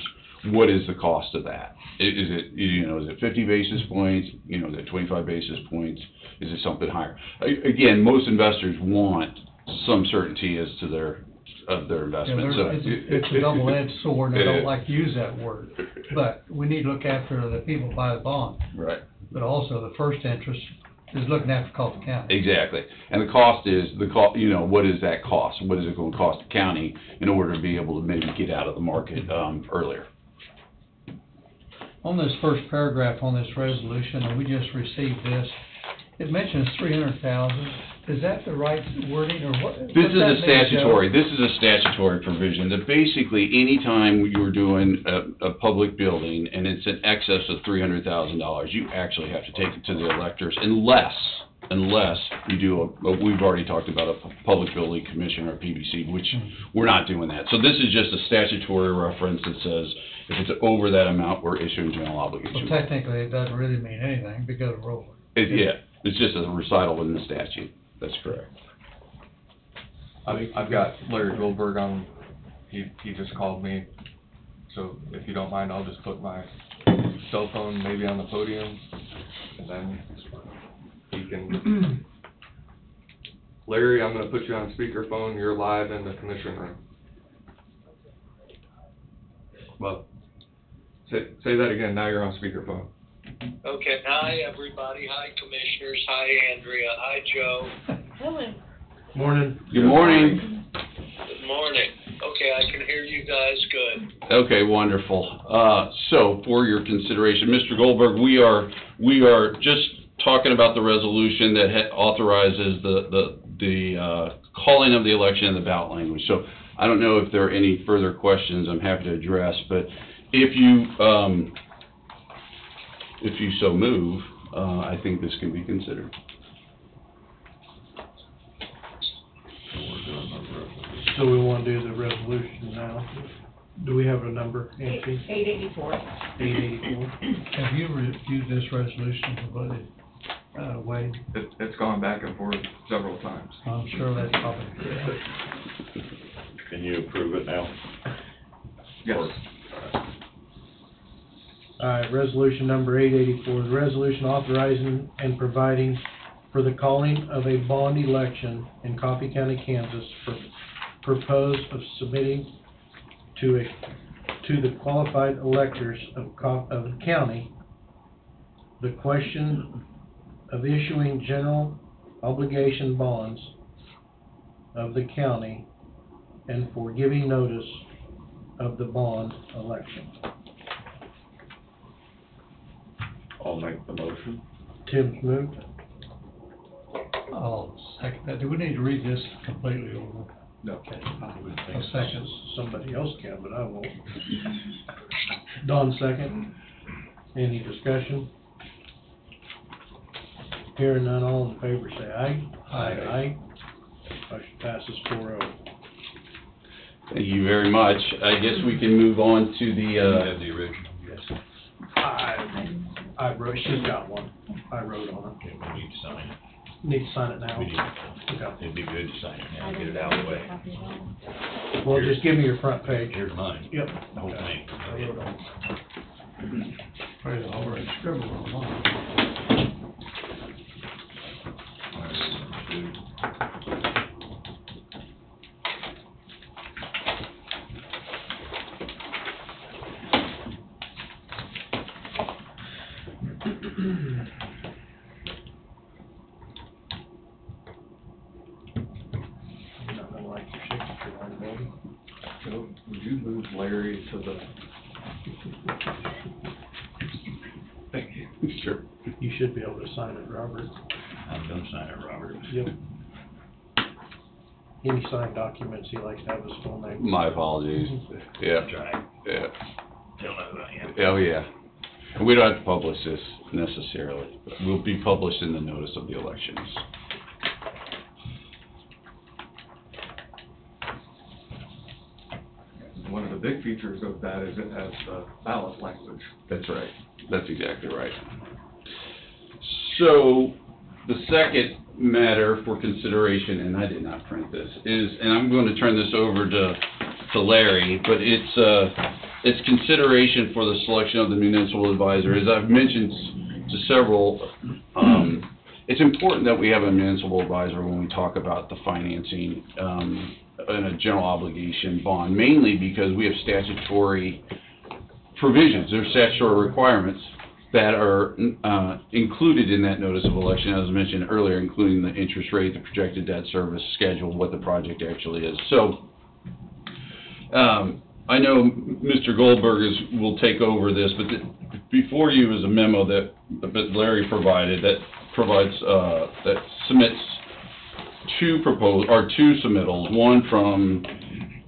what is the cost of that? Is it 50 basis points? Is it 25 basis points? Is it something higher? Again, most investors want some certainty as to their investment. It's a double-edged sword, and I don't like to use that word, but we need to look after the people who buy the bond. Right. But also the first interest is looking after Coffee County. Exactly. And the cost is, what is that cost? What is it going to cost the county in order to be able to maybe get out of the market earlier? On this first paragraph on this resolution, and we just received this, it mentions 300,000. Is that the right wording, or what? This is a statutory provision that basically anytime you're doing a public building and it's in excess of $300,000, you actually have to take it to the electors unless you do we've already talked about a public building commission or PBC, which we're not doing that. So this is just a statutory reference that says if it's over that amount, we're issuing general obligation. Well, technically, it doesn't really mean anything because of roll. It's just a recital in the statute. That's correct. I've got Larry Goldberg on, he just called me, so if you don't mind, I'll just put my cell phone maybe on the podium, and then he can, Larry, I'm gonna put you on speakerphone, you're live in the commission room. Well, say that again, now you're on speakerphone. Okay, hi everybody, hi commissioners, hi Andrea, hi Joe. Hello. Good morning. Good morning. Okay, I can hear you guys good. Okay, wonderful. So for your consideration, Mr. Goldberg, we are just talking about the resolution that authorizes the calling of the election and the ballot language. So I don't know if there are any further questions I'm happy to address, but if you so move, I think this can be considered. So we want to do the resolution now. Do we have a number, Nancy? 884. 884. Have you reviewed this resolution completely, Wade? It's gone back and forth several times. I'm sure that's probably. Can you approve it now? Yes. All right, resolution number 884, the resolution authorizing and providing for the calling of a bond election in Coffee County, Kansas, proposed of submitting to the qualified electors of the county the question of issuing general obligation bonds of the county and for giving notice of the bond election. I'll make the motion. Tim's moved. I'll second that. Do we need to read this completely over? No. Okay, a second. Somebody else can, but I won't. Don second. Any discussion? Hearing none, all in favor say aye. Aye. Aye. Motion passes 4-0. Thank you very much. I guess we can move on to the, You have the original, yes. I wrote, she's got one. I wrote on Okay, we need to sign it. it. Need to sign it now? We need, Okay. it'd be good to sign it now, get it out of the way. Well, just give me your front page. Here's mine, Yep. the whole thing. I wrote on it. Praise the Lord, scribble on mine. I'm not gonna like your signature on it, baby. So, would you move Larry to the, thank you. sure. You should be able to sign it, Robert. I'm gonna sign it, Robert. Yep. Any signed documents, he likes to have his full name. My apologies. Yeah, That's right, yeah. he'll know who I am. Oh, yeah. And we don't have to publish this necessarily, but we'll be published in the notice of the elections. One of the big features of that is it has ballot language. That's right. That's exactly right. So, the second matter for consideration, and I did not print this, is, and I'm going to turn this over to Larry, but it's consideration for the selection of the municipal advisor. As I've mentioned to several, it's important that we have a municipal advisor when we talk about the financing in a general obligation bond, mainly because we have statutory provisions, there's statutory requirements that are included in that notice of election, as I mentioned earlier, including the interest rate, the projected debt service schedule, what the project actually is. So, I know Mr. Goldberg will take over this, but before you is a memo that Larry provided that provides, that submits two submittals, one from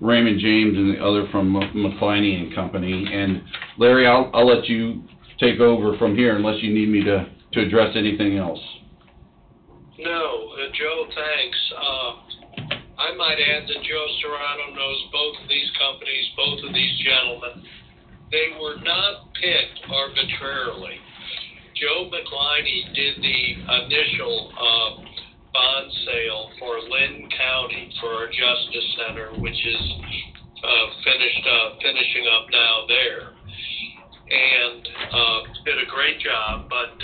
Raymond James and the other from McCliney and Company. And Larry, I'll let you take over from here unless you need me to address anything else. No, Joe, thanks. I might add that Joe Serrano knows both of these companies, both of these gentlemen. They were not picked arbitrarily. Joe McCliney did the initial bond sale for Lynn County for our Justice Center, which is finishing up now there, and did a great job. But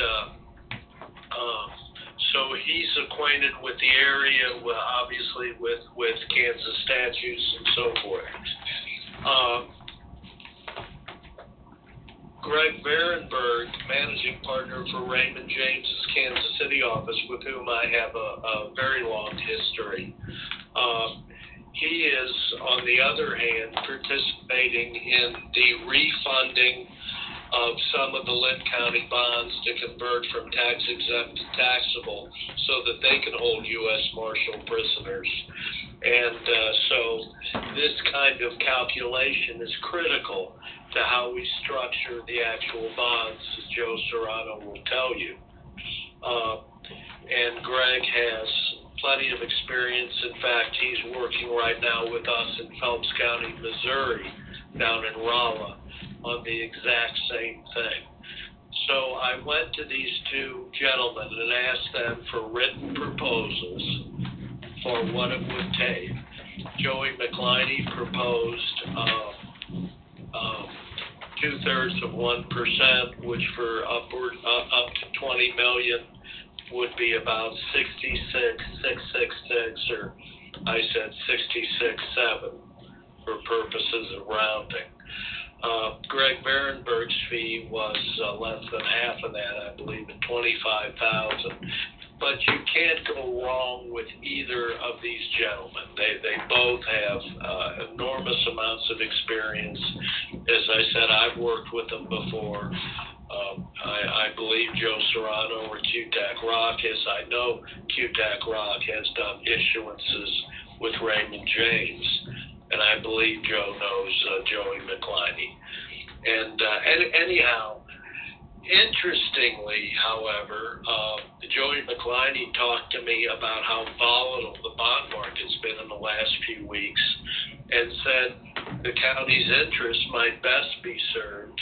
so he's acquainted with the area, obviously with Kansas statutes and so forth. Greg Varenberg, managing partner for Raymond James's Kansas City office, with whom I have a very long history. He is, on the other hand, participating in the refunding of some of the Lynn County bonds to convert from tax-exempt to taxable so that they can hold U.S. Marshal prisoners. And so this kind of calculation is critical to how we structure the actual bonds, as Joe Serrano will tell you. And Greg has plenty of experience. In fact, he's working right now with us in Phelps County, Missouri, down in Rolla, on the exact same thing. So I went to these two gentlemen and asked them for written proposals for what it would take. Joey McCliney proposed 2/3 of 1%, which for up to 20 million would be about 66,666, or I said 66,7 for purposes of rounding. Greg Varenberg's fee was less than half of that, I believe, at 25,000. But you can't go wrong with either of these gentlemen. They both have enormous amounts of experience. As I said, I've worked with them before. I believe Joe Serrano or QTAC Rock, as I know QTAC Rock has done issuances with Raymond James, and I believe Joe knows Joey McCliney. And anyhow, Interestingly, however, Joey McCliney talked to me about how volatile the bond market's been in the last few weeks, and said the county's interest might best be served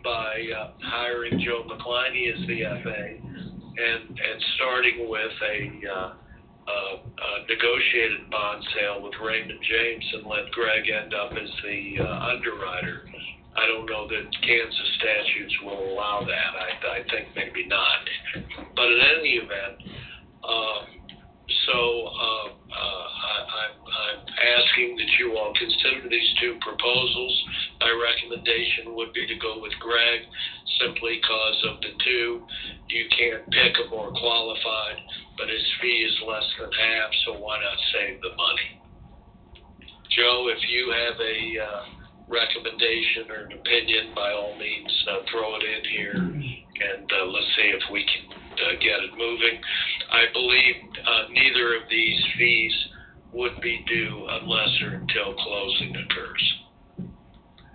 by hiring Joe McCliney as the FA and starting with a negotiated bond sale with Raymond James and let Greg end up as the underwriter. I don't know that Kansas statutes will allow that. I think maybe not. But in any event, I'm asking that you all consider these two proposals. My recommendation would be to go with Greg, simply because of the two. You can't pick a more qualified, but his fee is less than half, so why not save the money? Joe, if you have a recommendation or an opinion, by all means, throw it in here, and let's see if we can get it moving. I believe neither of these fees would be due unless or until closing occurs.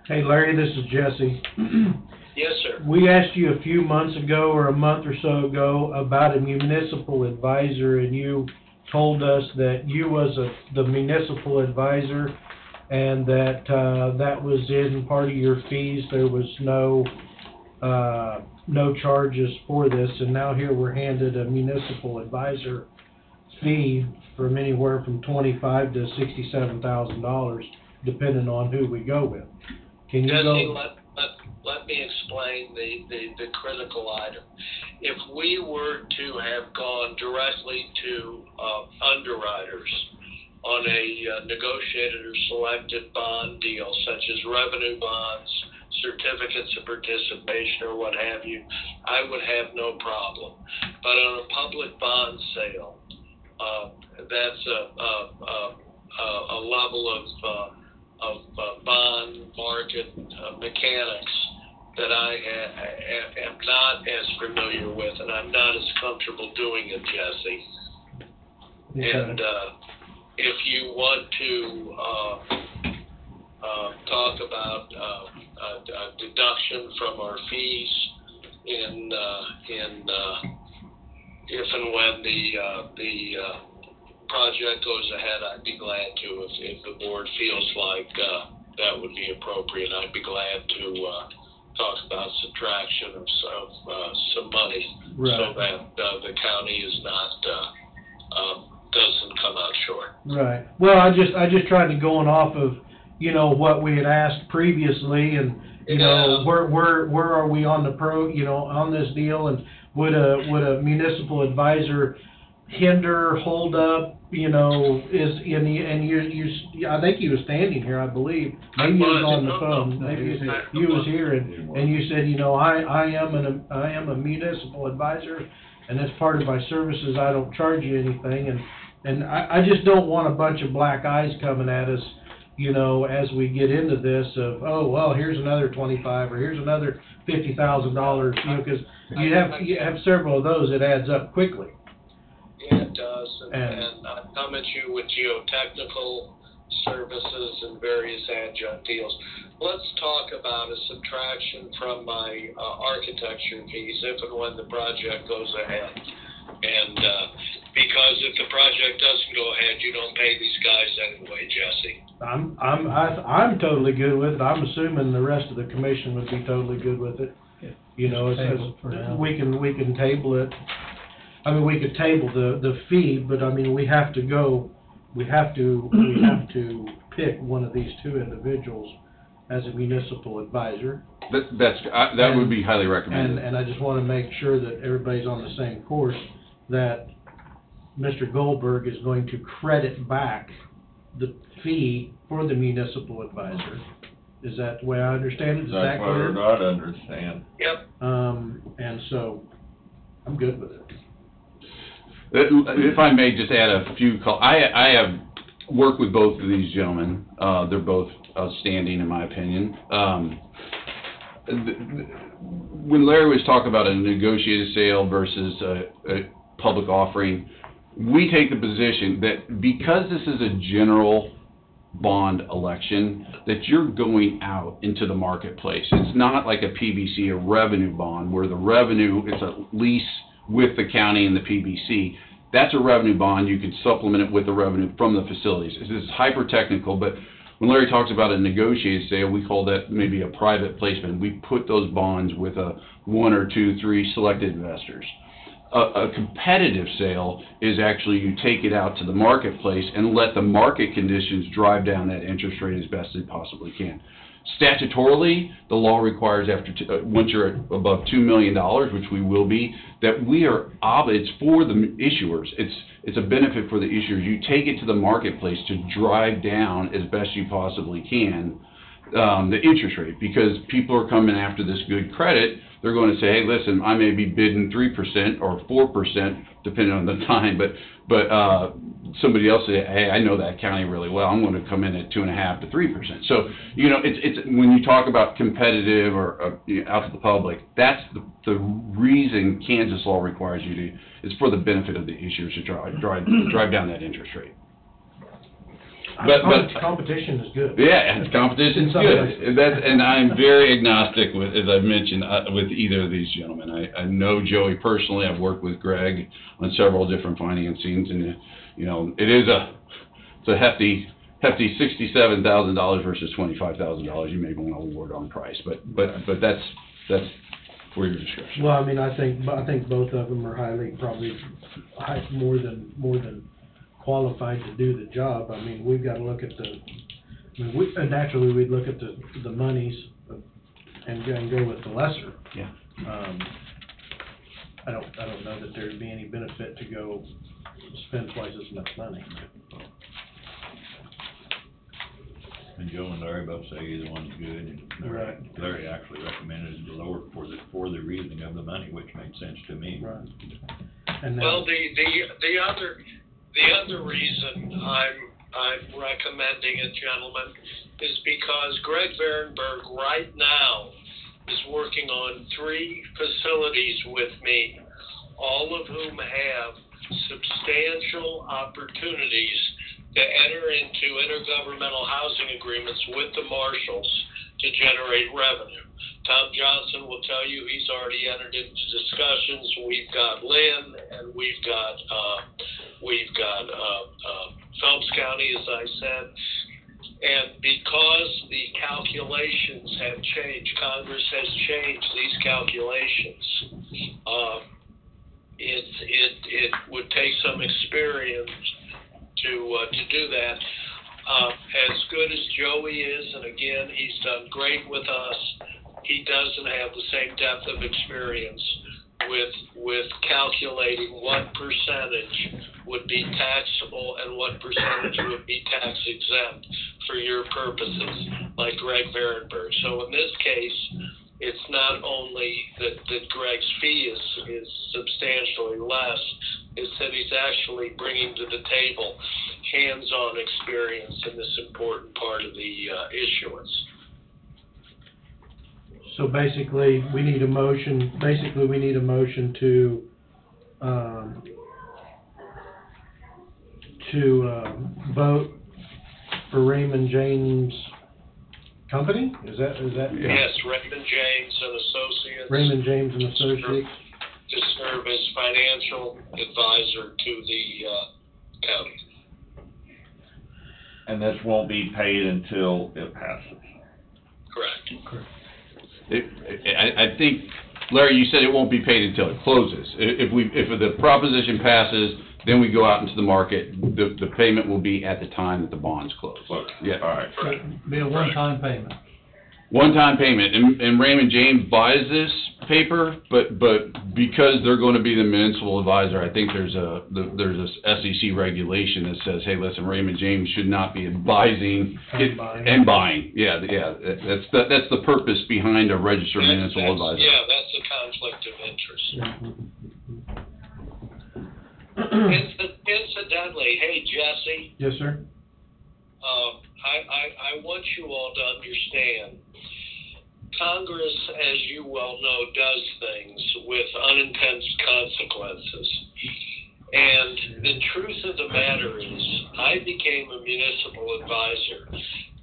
Hey Larry, this is Jesse. Yes, sir. We asked you a few months ago or a month or so ago about a municipal advisor, and you told us that you was the municipal advisor, and that that was in part of your fees. There was no charges for this, and now here we're handed a municipal advisor fee from anywhere from $25,000 to $67,000, depending on who we go with. Can you go? Let me explain the critical item. If we were to have gone directly to underwriters on a negotiated or selected bond deal, such as revenue bonds, certificates of participation, or what have you, I would have no problem. But on a public bond sale, that's a level of bond market mechanics that I am not as familiar with, and I'm not as comfortable doing it, Jesse. Okay. And if you want to talk about a deduction from our fees in if and when the project goes ahead, I'd be glad to. If the board feels like that would be appropriate, I'd be glad to talk about subtraction of some money, Right. so that the county is not doesn't come out short. Right. Well, I just tried to go off of, what we had asked previously, and know, where are we on the on this deal, and would a municipal advisor hinder, hold up, is in the, and you I think he was standing here, I believe. Maybe he was on the phone. Maybe he was here, and you said, I am a municipal advisor, and as part of my services, I don't charge you anything, and I just don't want a bunch of black eyes coming at us, as we get into this of, oh, well, here's another $25, or here's another $50,000, because you have several of those, it adds up quickly. Yeah, it does, and I come at you with geotechnical services and various adjunct deals. Let's talk about a subtraction from my architecture fees if and when the project goes ahead. And because if the project doesn't go ahead, you don't pay these guys anyway, Jesse. I'm totally good with it. I'm assuming the rest of the commission would be totally good with it. We can table it. I mean, we could table the fee, but I mean, we have to pick one of these two individuals as a municipal advisor. That would be highly recommended. And I just want to make sure that everybody's on the same course, that Mr. Goldberg is going to credit back the fee for the municipal advisor. Is that the way I understand it? Is that clear? That's what I would understand. Yep. And so, I'm good with it. If I may just add a few, I have worked with both of these gentlemen. They're both outstanding in my opinion. When Larry was talking about a negotiated sale versus a public offering, we take the position that because this is a general bond election, that you're going out into the marketplace. It's not like a PBC, a revenue bond, where the revenue is a lease with the county and the PBC. That's a revenue bond. You can supplement it with the revenue from the facilities. This is hyper technical, but when Larry talks about a negotiated sale, we call that maybe a private placement. We put those bonds with a 1 or 2, 3 selected investors. A competitive sale is actually you take it out to the marketplace and let the market conditions drive down that interest rate as best they possibly can. Statutorily, the law requires once you're at above $2 million, which we will be, that we are it's for the issuers. It's a benefit for the issuers. You take it to the marketplace to drive down as best you possibly can the interest rate, because people are coming after this good credit. They're going to say, hey, listen, I may be bidding 3% or 4%, depending on the time, but somebody else say, hey, I know that county really well. I'm going to come in at 2.5% to 3%. So, it's when you talk about competitive or out to the public, that's the reason Kansas law requires you to. It's for the benefit of the issuers to drive down that interest rate. But competition is good. Yeah, competition's good. And I'm very agnostic with, as I've mentioned, with either of these gentlemen. I know Joey personally. I've worked with Greg on several different financings, and it's a hefty $67,000 versus $25,000. You may want to award on price, but that's for your discretion. Well, I mean, I think both of them are probably more than qualified to do the job. I mean, we've got to look at naturally we'd look at the monies and go with the lesser. Yeah. I don't know that there'd be any benefit to go spend twice as much money. And Joe and Larry both say either one's good, and Right. Larry actually recommended the lower for the reasoning of the money, which made sense to me. Right. And then, Well, the other reason I'm recommending it, gentlemen, is because Greg Varenberg right now is working on 3 facilities with me, all of whom have substantial opportunities to enter into intergovernmental housing agreements with the marshals to generate revenue. Tom Johnson will tell you he's already entered into discussions. We've got Lynn, and we've got Phelps County, as I said. And because the calculations have changed, Congress has changed these calculations. It would take some experience to do that. As good as Joey is, and again, he's done great with us, he doesn't have the same depth of experience with calculating what percentage would be taxable and what percentage would be tax exempt for your purposes, like Greg Varenberg. So in this case, it's not only that Greg's fee is substantially less, it's that he's actually bringing to the table hands-on experience in this important part of the issuance. so basically, we need a motion to vote for Raymond James Company? Is that? Yeah. Yes, Raymond James and Associates. Raymond James and Associates. To serve as financial advisor to the county. And this won't be paid until it passes. Correct. I think, Larry, you said it won't be paid until it closes. If the proposition passes, then we go out into the market. The payment will be at the time that the bonds close. Okay. Yeah. All right. Be a one-time payment. One-time payment, and Raymond James buys this paper, but because they're going to be the municipal advisor, I think there's a SEC regulation that says, hey, listen, Raymond James should not be advising and buying. Yeah, that's the purpose behind a registered municipal advisor. Yeah, that's a conflict of interest. Incidentally, hey, Jesse. Yes, sir. I want you all to understand, Congress, as you well know, does things with unintended consequences. And the truth of the matter is, I became a municipal advisor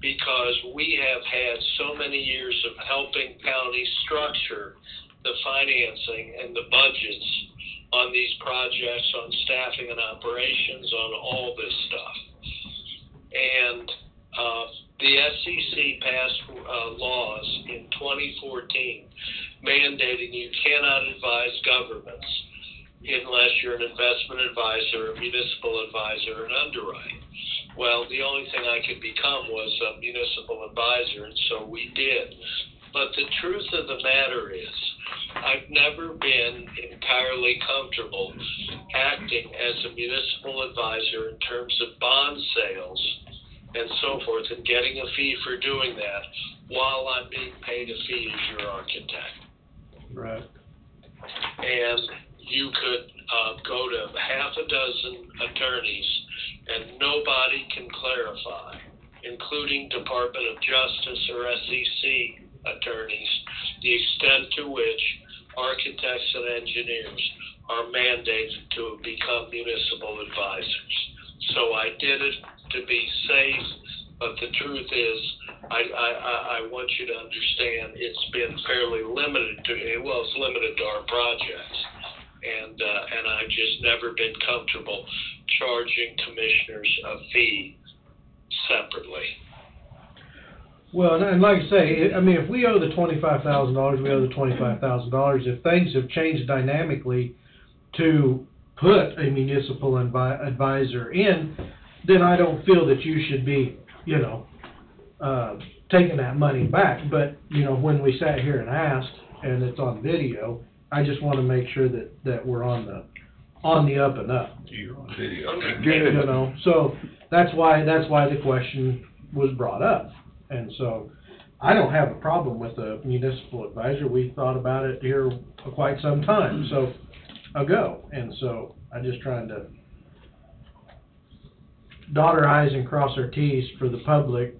because we have had so many years of helping counties structure the financing and the budgets on these projects, on staffing and operations, on all this stuff. And the SEC passed laws in 2014 mandating you cannot advise governments unless you're an investment advisor, a municipal advisor, and underwriter. Well, the only thing I could become was a municipal advisor, and so we did. But the truth of the matter is, I've never been entirely comfortable acting as a municipal advisor in terms of bond sales and so forth, and getting a fee for doing that while I'm being paid a fee as your architect. Right. And you could go to half a dozen attorneys and nobody can clarify, including Department of Justice or SEC attorneys, the extent to which architects and engineers are mandated to become municipal advisors. So I did it to be safe, but the truth is, I want you to understand it's been fairly limited to, well, it's limited to our projects. And I've just never been comfortable charging commissioners a fee separately. Well, and like I say, I mean, if we owe the $25,000, we owe the $25,000. If things have changed dynamically to put a municipal advisor in, then I don't feel that you should be, you know, taking that money back. But, you know, when we sat here and asked, and it's on video, I just want to make sure that we're on the up and up. You're on video. You know, so that's why the question was brought up. And so I don't have a problem with a municipal advisor. We thought about it here for quite some time ago. And so I'm just trying to dot our I's and cross our T's for the public,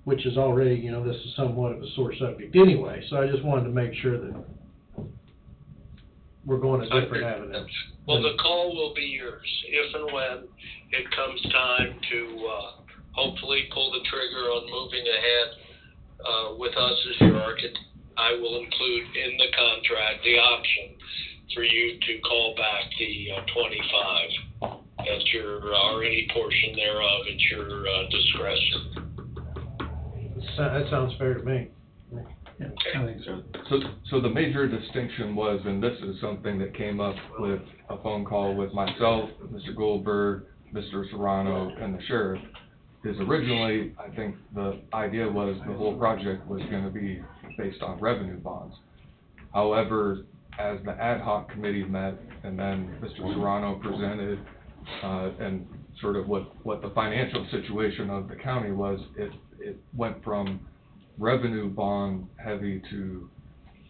which is already, you know, this is somewhat of a sore subject anyway. So I just wanted to make sure that we're going a different avenue. Well, the call will be yours if and when it comes time to hopefully pull the trigger on moving ahead with us as your architect. I will include in the contract the option for you to call back the 25 at your, or any portion thereof at your discretion. That sounds fair to me. Yeah, I think so. So the major distinction was, and this is something that came up with a phone call with myself, Mr. Goldberg, Mr. Serrano, and the sheriff, is originally, I think the idea was the whole project was going to be based on revenue bonds. However, as the ad hoc committee met, and then Mr. Serrano presented, and sort of what the financial situation of the county was, it went from revenue bond heavy to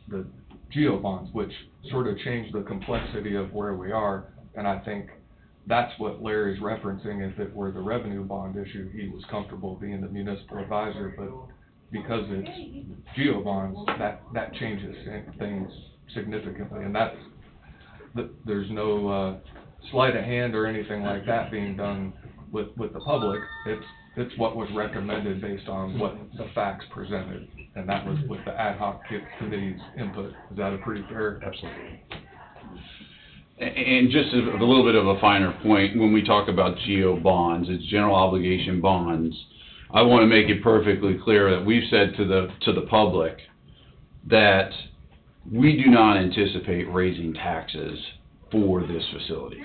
the geo bonds, which sort of changed the complexity of where we are. And I think that's what Larry's referencing. If it were the revenue bond issue, he was comfortable being the municipal advisor, but because it's geo bonds, that changes things significantly. And that's, there's no sleight of hand or anything like that being done with the public. It's what was recommended based on what the facts presented, and that was with the ad hoc committee's input. Is that a pretty fair? Absolutely. And just a little bit of a finer point, when we talk about GO bonds, it's general obligation bonds. I want to make it perfectly clear that we've said to the public that we do not anticipate raising taxes for this facility.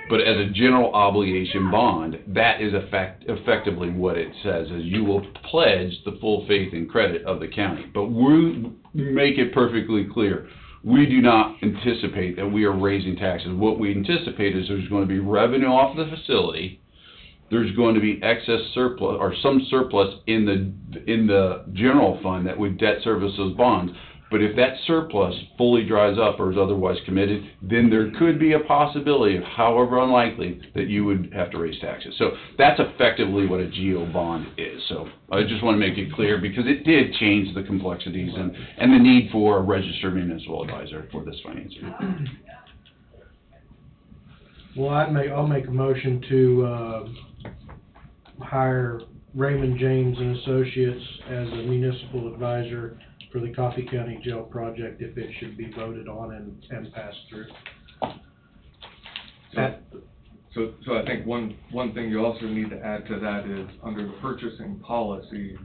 But as a general obligation bond, that is effectively what it says, is you will pledge the full faith and credit of the county. But we make it perfectly clear, we do not anticipate that we are raising taxes. What we anticipate is there's going to be revenue off the facility, there's going to be excess surplus, or some surplus in the general fund that would debt service those bonds. But if that surplus fully dries up or is otherwise committed, then there could be a possibility, of however unlikely, that you would have to raise taxes. So that's effectively what a GO bond is. So I just want to make it clear, because it did change the complexities and the need for a registered municipal advisor for this financing. Well, I'll make a motion to, hire Raymond James and Associates as a municipal advisor for the Coffee County Jail project if it should be voted on and passed through. So I think one thing you also need to add to that is, under the purchasing policy,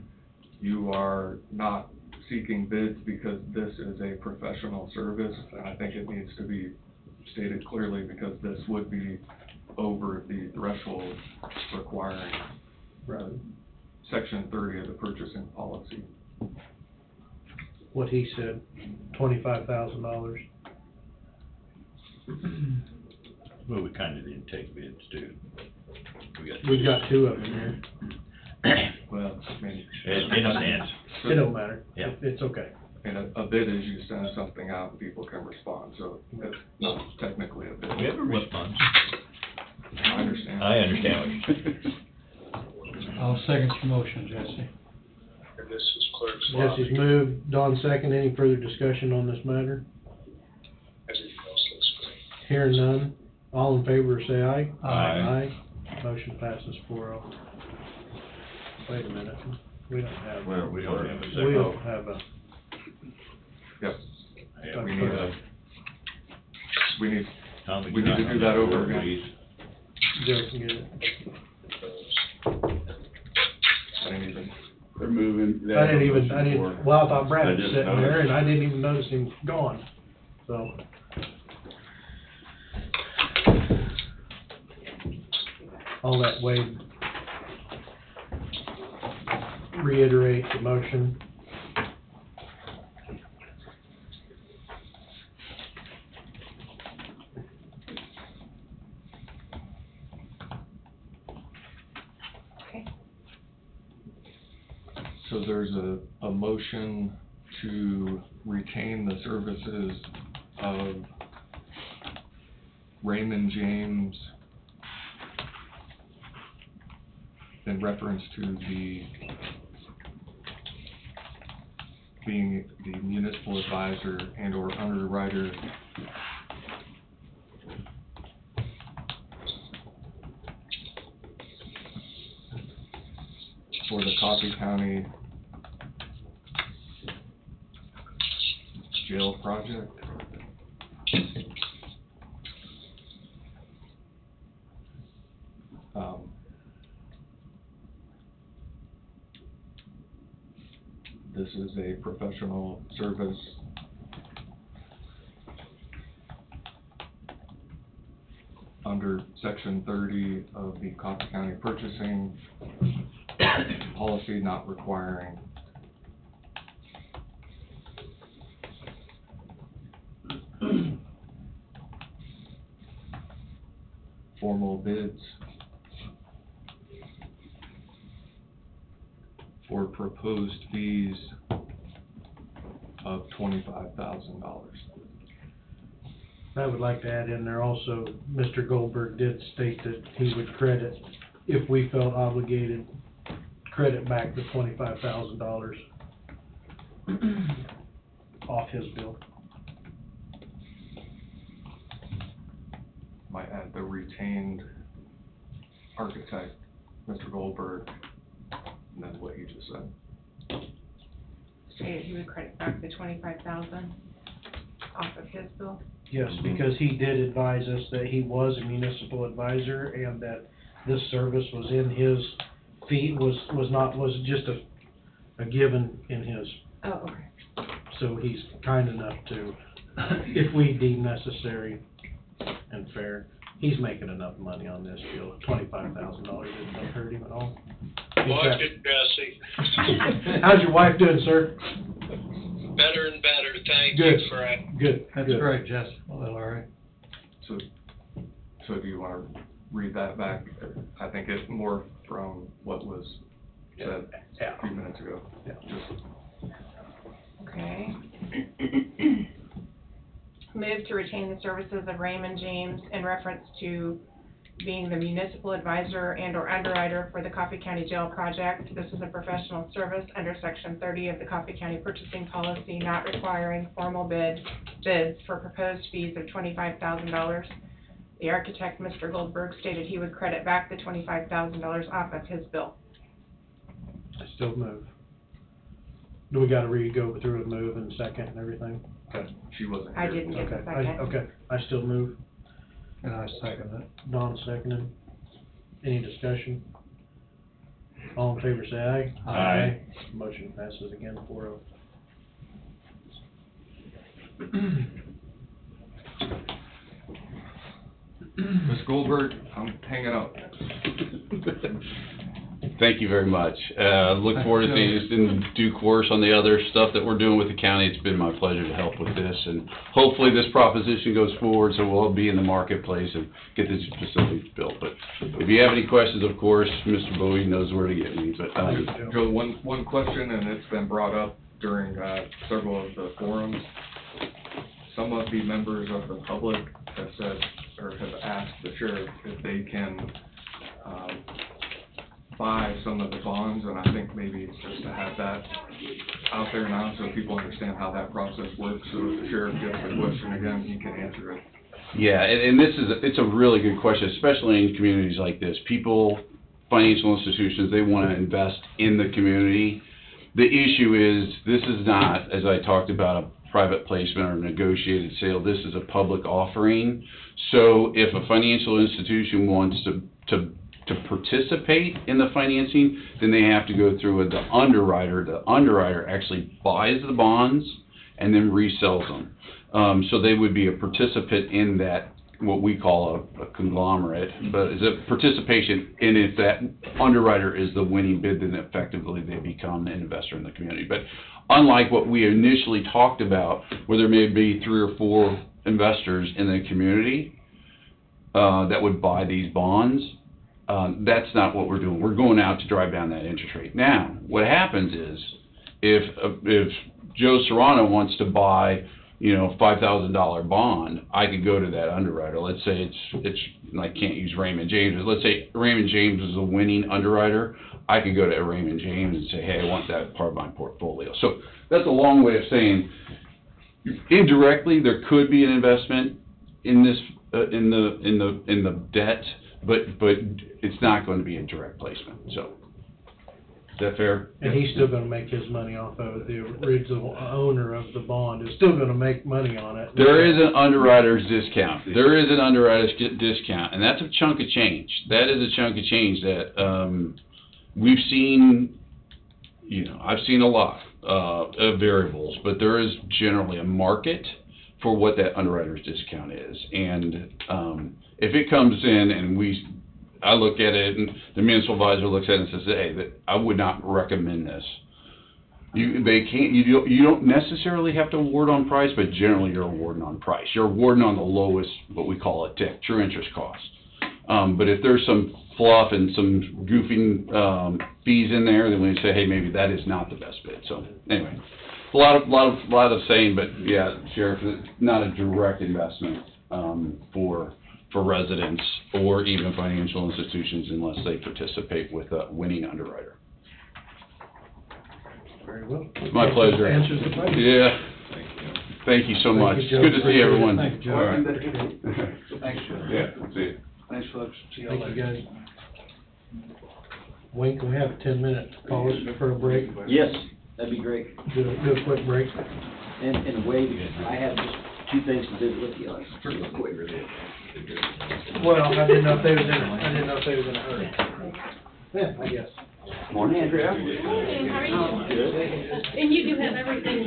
you are not seeking bids because this is a professional service, and I think it needs to be stated clearly because this would be over the threshold requiring Section 30 of the purchasing policy. What he said, $25,000. Well, we kinda didn't take bids too. We've got two of them here. Well, I mean, In a sense. It don't matter. Yeah. It's okay. and a bid is you send something out and people can respond, so it's not technically a bid. We have a response. I understand. I understand what you're saying. I'll second your motion, Jesse. And this is clerk's lobby. Jesse's moved, Don second. Any further discussion on this matter? Everything else looks great. Hearing none, all in favor say aye. Aye. Aye. Motion passes 4-0. Wait a minute, we don't have, Well, we don't have a we second. don't have a, Yep, Yeah, we need Tommy, we need to do that over again. please. Joe can get it. I didn't even, They're moving. I didn't, well, I thought Brad I was just sitting there noticed. and I didn't even notice him gone, so. All that Wade reiterate the motion. so there's a motion to retain the services of Raymond James in reference to being the municipal advisor and or underwriter for the Coffee County Jail project. This is a professional service under Section 30 of the Coffee County purchasing policy, not requiring formal bids for proposed fees of $25,000. I would like to add in there also, Mr. Goldberg did state that he would credit, if we felt obligated, credit back the $25,000 off his bill. Might add the retained architect, Mr. Goldberg, and then what you just said. Say he would credit back the 25,000 off of his bill. Yes, because he did advise us that he was a municipal advisor and that this service was in his fee, was just a given in his. Oh, okay. So he's kind enough to, if we deem necessary and fair, he's making enough money on this deal. $25,000 isn't hurt him at all. Watch it, Jesse. How's your wife doing, sir? Better and better, thank Good. you, Frank. Good. That's good. great, Jess. Well, all right. So do you want to read that back? I think it's more from what was said Yeah. a few minutes ago. Yeah. Just Okay. Move to retain the services of Raymond James in reference to being the municipal advisor and or underwriter for the Coffee County Jail project. This is a professional service under Section 30 of the Coffee County purchasing policy, not requiring formal bids for proposed fees of $25,000. The architect, Mr. Goldberg, stated he would credit back the $25,000 off of his bill. I still move. Do we gotta go through a move and second and everything? Okay. She wasn't I here. didn't get Okay, the second. okay, I still move. And I second it. Don seconded. Any discussion? All in favor say aye. Aye. Motion passes again 4-0. Ms. Goldberg, I'm hanging up. Thank you very much. Look forward to seeing you in due course on the other stuff that we're doing with the county. It's been my pleasure to help with this, and hopefully this proposition goes forward so we'll be in the marketplace and get this facility built. But if you have any questions, of course, Mr. Bowie knows where to get me. But Joe, one question, and it's been brought up during several of the forums. Some of the members of the public have said, or have asked the sheriff if they can buy some of the bonds, and I think maybe it's just to have that out there now so people understand how that process works, so if the sheriff gets the question again, he can answer it. yeah, and it's a really good question, especially in communities like this. People, financial institutions, they want to invest in the community. The issue is, this is not, as I talked about, a private placement or negotiated sale. This is a public offering. So if a financial institution wants to participate in the financing, then they have to go through with the underwriter. The underwriter actually buys the bonds and then resells them. So they would be a participant in that, what we call a conglomerate, but it's a participation in if that underwriter is the winning bid, then effectively they become an investor in the community. But unlike what we initially talked about, where there may be 3 or 4 investors in the community that would buy these bonds, that's not what we're doing. We're going out to drive down that interest rate. Now, what happens is, if Joe Serrano wants to buy, $5,000 bond, I could go to that underwriter. Let's say it's I can't use Raymond James. Let's say Raymond James is a winning underwriter. I could go to Raymond James and say, hey, I want that part of my portfolio. So that's a long way of saying, indirectly, there could be an investment in this in the debt, but it's not going to be a direct placement. So is that fair? And he's still gonna make his money off of it. The original owner of the bond is still gonna make money on it. There is an underwriter's discount. There is an underwriter's discount, and that's a chunk of change. That is a chunk of change that we've seen. I've seen a lot of variables, but there is generally a market for what that underwriter's discount is. And if it comes in and I look at it and the municipal advisor looks at it and says, hey, that I would not recommend this. You don't necessarily have to award on price, but generally you're awarding on price. You're awarding on the lowest, what we call a TIC, true interest cost. But if there's some fluff and some goofing fees in there, then we say, hey, maybe that is not the best bid. So anyway, a lot of saying, but yeah, Sheriff, it's not a direct investment for residents or even financial institutions unless they participate with a winning underwriter. Very well. It's my pleasure. Answers the question. Yeah. Thank you so much. Thank you, It's Joe. good to see everyone. Thank you, Joe. All right. Thanks, Joe. Yeah, see you. Thanks, folks. See you Thank later. you, guys. Wayne, can we have a 10-minute pause for a break? Yes, that'd be great. Do a quick break. And Wade, I have just 2 things to visit with you on, real quick. Well, I didn't know if they was in a hurry. Yeah, I guess. Morning, Andrea. Morning, how are you? Good. And you do have everything,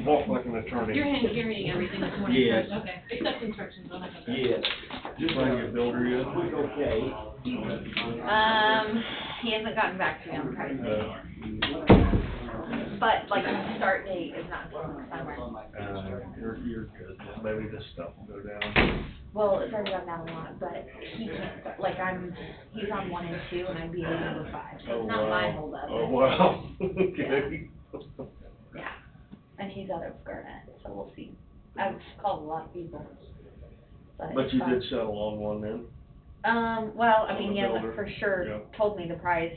Walk like an attorney. you're carrying everything this morning, Yes. correct? Okay, except instructions, I'll have that. Yes. Just find your builder yet? Okay. He hasn't gotten back to me on price. But like the start date is not until next summer. You're good. Maybe this stuff will go down. Well, it's already gone down a lot, but he can't start, he's on 1 and 2 and I'm being number 5, so it's not my hold up. Oh, wow. Okay. Yeah, and he's out of Garnet, so we'll see. I've called a lot of people. But you did settle on one then? Well, I On mean, the he hasn't builder? for sure Yeah. told me the price.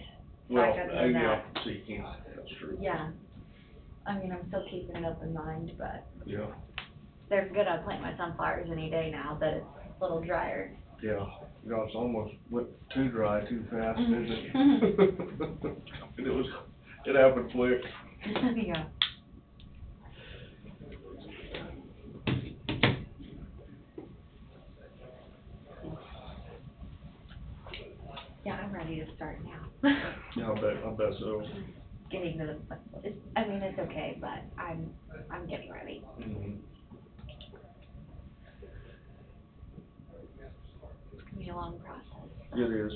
So I Well, gotta know yeah, that. so you can't, that's true. Yeah. I mean, I'm still keeping an open mind, but Yeah. they're gonna plant my sunflowers any day now that it's little drier. Yeah, it's almost went too dry, too fast, didn't it? And it happened quick. Yeah. Yeah, I'm ready to start now. Yeah, I bet so. Getting to the, it's okay, but I'm getting ready. Mhm. It's gonna be a long process. It is.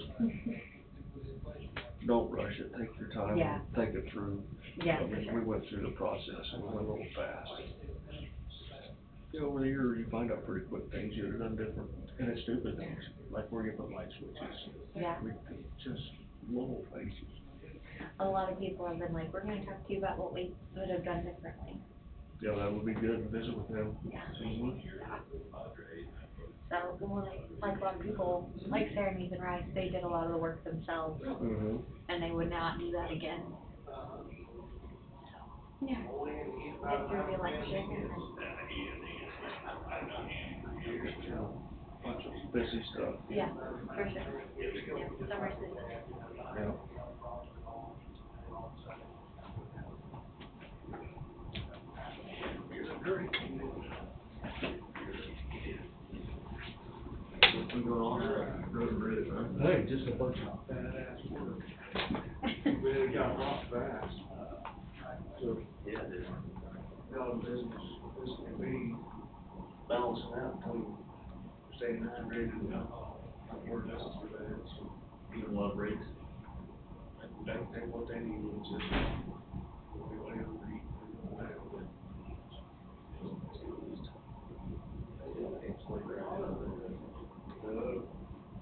Don't rush it, take your time, Yeah. and think it through. Yeah, I for mean, sure. we went through the process and we went a little fast. You know, over the years, you find out pretty quick things you'd have done different, and it's stupid things, like where you put light switches. Yeah. Just little things. A lot of people have been like, we're gonna talk to you about what we would have done differently. Yeah, that would be good to visit with them. Yeah. Mhm. So, like a lot of people, like Sarah and Ethan Rice, they did a lot of the work themselves, Mhm. and they would not do that again. Yeah. Get through the election and then. Bunch of busy stuff. Yeah, for sure. Yeah, summer season. Yeah. What's been going on there? Road and bridge, huh? Hey, just a bunch of badass work. We got off fast. So, Yeah, dude. now the business can be balancing out between staying hydrated and more business for that. So, Even a lot of breaks. they what they need is just, whatever we eat, whatever.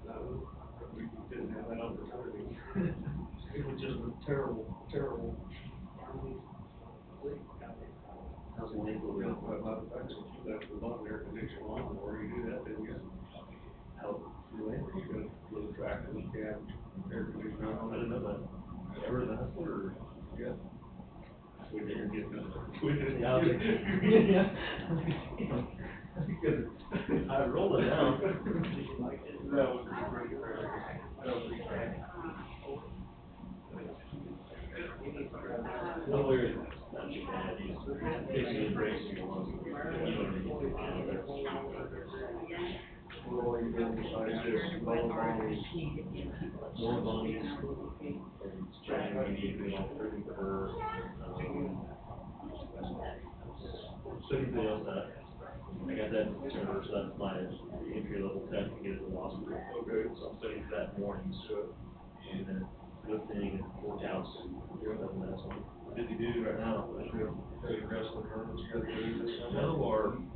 No, we didn't have that opportunity. It was just a terrible, terrible. How's the wind Well, going? matter of fact, since you left the bottom air conditioner on, or you do that, then you help the wind, you go to the tractor, you have air conditioner on. I didn't know that. Ever that, or? Yeah. We didn't get that. We didn't. Yeah, I'll take it. Yeah. I roll it down. That was pretty crazy. That was pretty crazy. No worries. Fixing the brakes, you want to, We're only doing besides this, lower volumes, more volumes, and trying to keep it all pretty for, anything else that, I got that server, so that's my entry level tech to get it to law school. Okay. So I'm studying for that morning, so, and then lifting and workouts, and that's what I'm busy doing right now. the wrestling tournaments you gotta do this summer. No,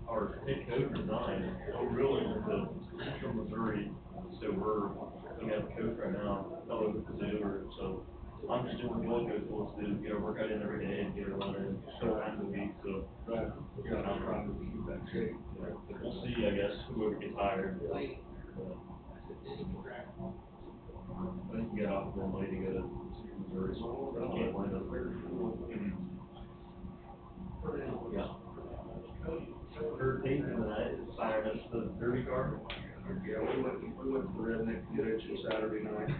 our head coach resigned. Oh, really? He's from Missouri, so we have a coach right now, fellow with the zoo, so I'm just doing what the coach wants to do, get our workout in every day and get her running several times a week, so. Right, you gotta try to keep that shape. We'll see, I guess, whoever gets hired. I think you get off more money to go to Missouri, so you can't wind up there. Yeah. Her team tonight is firing us the dirty car. Yeah, we went to the Redneck Convention Saturday night.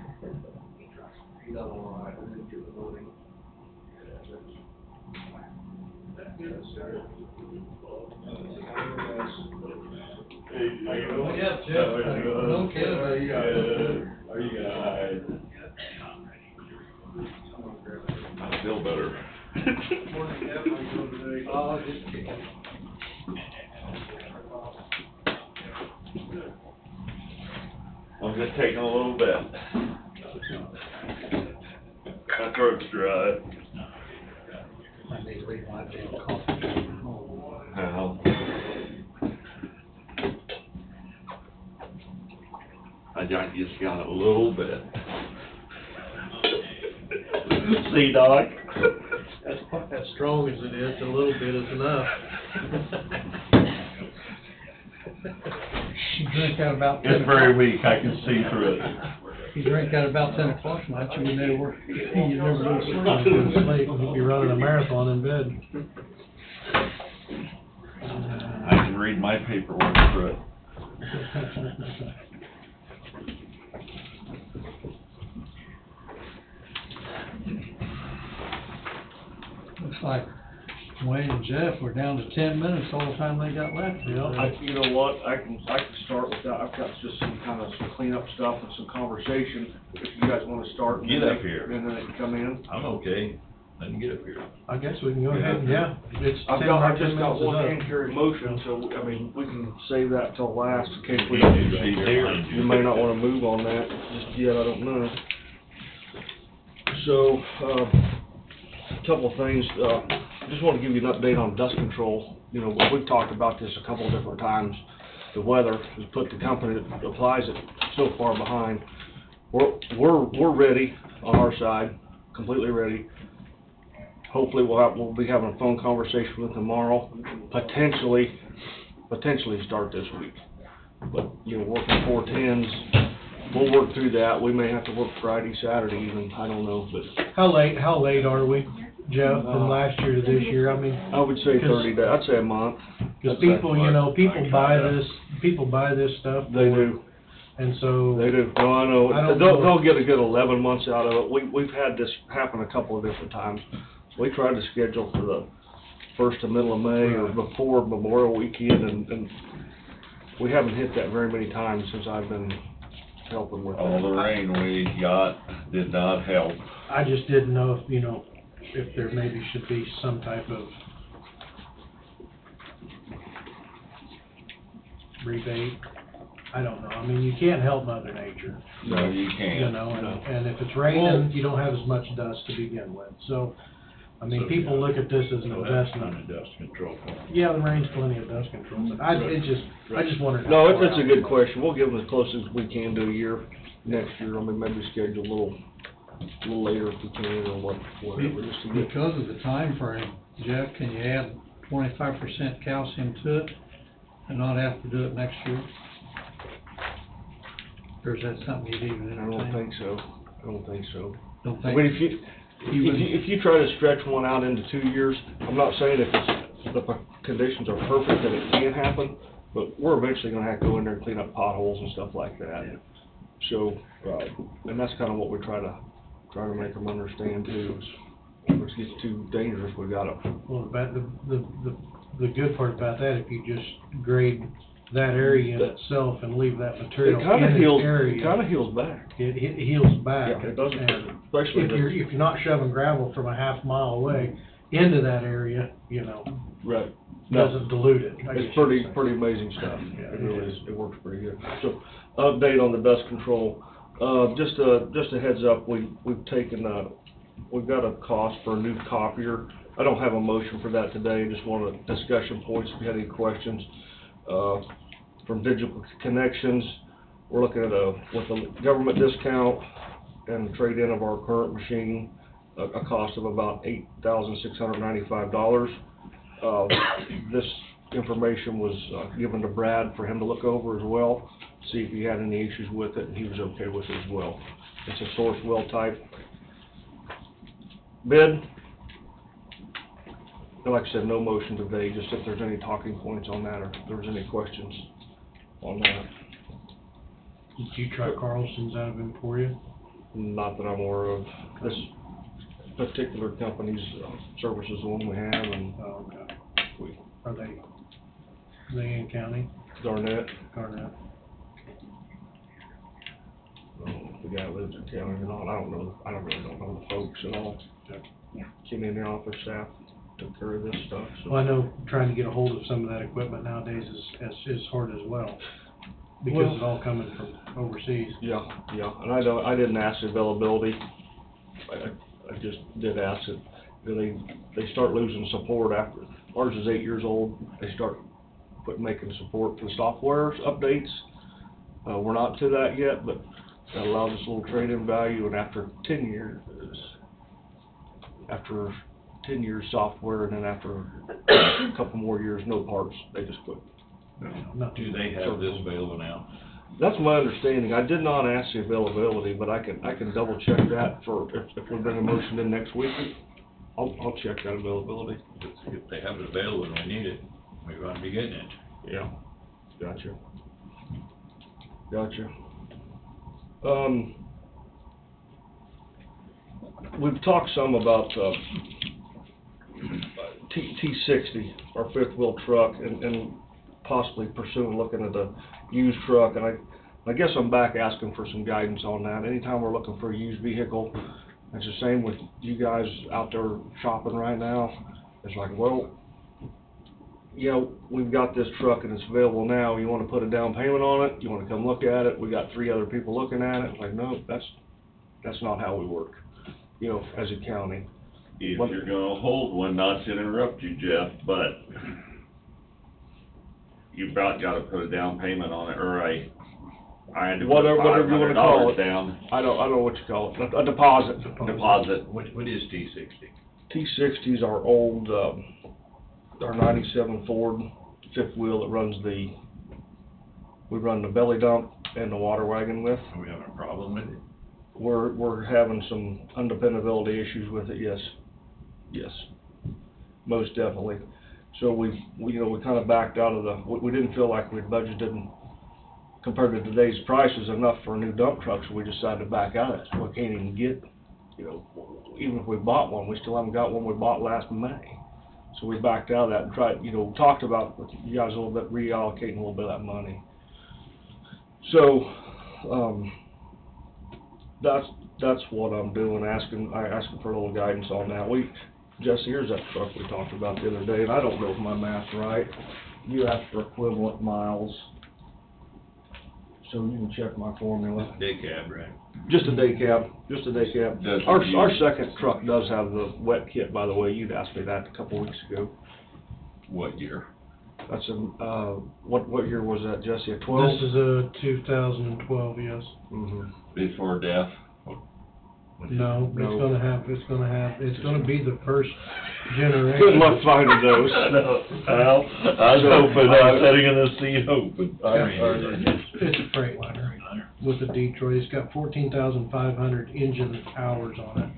He done all right, we didn't get the money. Hey, how you doing? Yeah, Jeff. No kidding. How you guys? How you guys? I feel better. Morning, Jeff, how you doing today? Oh, just kidding. I'm just taking a little bit. My throat's dry. I need to leave my damn coffee. How? I just got a little bit. See, Doc? As strong as it is, a little bit is enough. You drink that about 10 It's very weak, I can see through it. You drink that about 10 o'clock tonight, you would never, you never go to sleep. I couldn't sleep, he'd be running a marathon in bed. I can read my paperwork through it. Looks like Wayne and Jeff were down to 10 minutes all the time they got left. Yeah. You know what, I can start with that, I've got just some kind of some cleanup stuff and some conversation, if you guys wanna start. and Get then up they- here. And then they can come in. I'm okay, let me get up here. I guess we can go ahead, yeah, it's I've 10 got, or I've 10 just got minutes is one up. hand carry motion, so, I mean, we can save that till last, in case we, you may not wanna move on that just yet, I don't know. So, couple of things, just wanna give you an update on dust control. You know, we've talked about this a couple of different times. The weather has put the company that applies it so far behind. We're ready on our side, completely ready. Hopefully we'll be having a phone conversation with them tomorrow, potentially start this week. But, you know, working 410s, we'll work through that. We may have to work Friday, Saturday even, I don't know, but. How late are we, Jeff, from last year to this year? I mean, I would say 30 days, I'd say a month. because people, you know, people buy this stuff. They do. And so. They do, no, I know, I don't know. they'll get a good 11 months out of it. We've had this happen a couple of different times. We tried to schedule for the first to middle of May or before Memorial Weekend, and we haven't hit that very many times since I've been helping with All the that. rain we got did not help. I just didn't know if, you know, if there maybe should be some type of rebate. I don't know. I mean, you can't help Mother Nature. No, you can't. You know, and if it's raining, you don't have as much dust to begin with. So, I mean, people look at this as an investment. Dust control. Yeah, the rain's plenty of dust control, but I just wondered. No, how far it's a out good it was. question. We'll give them as close as we can to a year next year. I mean, maybe schedule a little later if we can or whatever. Just to get. Because of the time frame, Jeff, can you add 25% calcium to it and not have to do it next year? Or is that something you'd even I entertain? don't think so. Don't I think? mean, if you try to stretch one out into 2 years, I'm not saying if the conditions are perfect that it can't happen, but we're eventually gonna have to go in there and clean up potholes and stuff like that. So, and that's kinda what we try to make them understand too, is if it gets too dangerous, we gotta. Well, the good part about that, if you just grade that area in itself and leave that material It kinda in the heals, area. it kinda heals back. It heals back. Yeah, it does. And Especially if you're not shoving gravel from a half mile away into that area, you know, Right. doesn't dilute it. I guess It's you could say. pretty amazing stuff. Yeah, It it really is. is. It works pretty good. So, update on the dust control. Just a heads up, we've got a cost for a new copier. I don't have a motion for that today, just wanted discussion points if you had any questions. From Digital Connections, we're looking at with a government discount and trade-in of our current machine, a cost of about $8,695. This information was given to Brad for him to look over as well, see if he had any issues with it, and he was okay with it as well. It's a source well type bid. And like I said, no motion today, just if there's any talking points on that or if there's any questions on that. Did you try Carlson's out of Emporia? Not that I'm aware of. This particular company's service is the one we have, and Oh, okay. Are they in county? Garnett, Garnett? the guy lives in town or not, I really don't know the folks at all. Yeah. Came in the office staff, took care of this stuff, so. Well, I know trying to get a hold of some of that equipment nowadays is hard as well, because Well- it's all coming from overseas. Yeah, and I didn't ask the availability, I just did ask it, they start losing support after, ours is 8 years old, they start making support for the software updates. We're not to that yet, but that allows us a little trade-in value, and after 10 years software, and then after a couple more years, no parts, they just quit. Do they have this available now? That's my understanding. I did not ask the availability, but I can double check that for, if we bring a motion in next week, I'll check that availability. If they have it available and we need it, we ought to be getting it. Yeah, gotcha. Gotcha. We've talked some about, T60, our fifth wheel truck, and possibly pursuing looking at a used truck, and I guess I'm back asking for some guidance on that. Anytime we're looking for a used vehicle, it's the same with you guys out there shopping right now. It's like, well, you know, we've got this truck and it's available now. You want to put a down payment on it? You want to come look at it? We got 3 other people looking at it. Like, no, that's not how we work, you know, as a county. If you're gonna hold one, not to interrupt you, Jeff, but you about gotta put a down payment on it, or I had to put Whatever you wanna call it. $500 down. I don't know what you call it. A deposit. Deposit. What is T60? T60's our old, our 97 Ford fifth wheel that we run the belly dump and the water wagon with. Are we having a problem with it? We're having some undependability issues with it, yes. Yes, most definitely. So we kind of backed out of we didn't feel like we'd budgeted compared to today's prices enough for a new dump truck, so we decided to back out of it. We can't even get, you know, even if we bought one, we still haven't got one we bought last May. So we backed out of that and tried, you know, talked about with you guys a little bit, reallocating a little bit of that money. So, that's what I'm doing, asking for a little guidance on that. Jesse, here's that truck we talked about the other day, and I don't know if my math's right. You asked for equivalent miles, so you can check my formula. Day cab, right? Just a day cab. Our second truck does have the wet kit, by the way. You'd asked me that a couple weeks ago. What year? That's what year was that, Jesse? A 12? This is a 2012, yes. Mm-hmm. Before death? No, it's gonna be the first generation. Good luck finding those. Well, I was hoping, I was sitting in the seat hoping. It's a Freightliner with a Detroit. It's got 14,500 engine hours on it.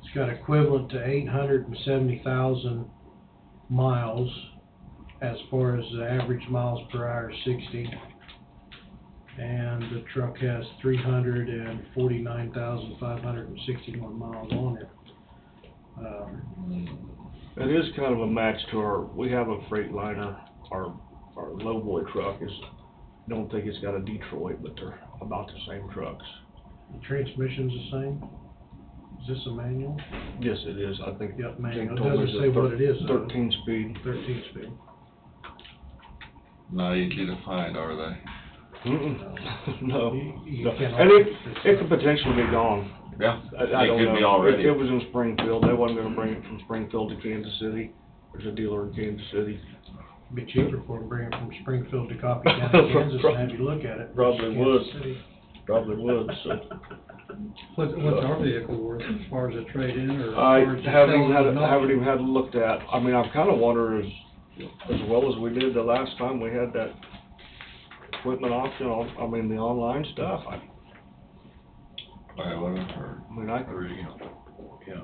It's got equivalent to 870,000 miles as far as the average miles per hour, 60. And the truck has 349,561 miles on it. It is kind of a match to we have a Freightliner, our lowboy truck don't think it's got a Detroit, but they're about the same trucks. The transmission's the same? Is this a manual? Yes, it is, I think. Yep, manual. It doesn't say what it is. 13 speed. 13 speed. Not easy to find, are they? No. You cannot. And it could potentially be gone. Yeah, I don't it could know. be already. It was in Springfield. They wasn't gonna bring it from Springfield to Kansas City. There's a dealer in Kansas City. It'd be cheaper for them to bring it from Springfield to Coffee County, Kansas, and have you look at it. Probably would. Probably would, so. What's our vehicle worth as far as a trade-in or? I haven't even had it looked at. I mean, I'm kinda wondering as well as we did the last time we had that equipment auction, the online stuff, I wouldn't have heard. Or, you know, yeah.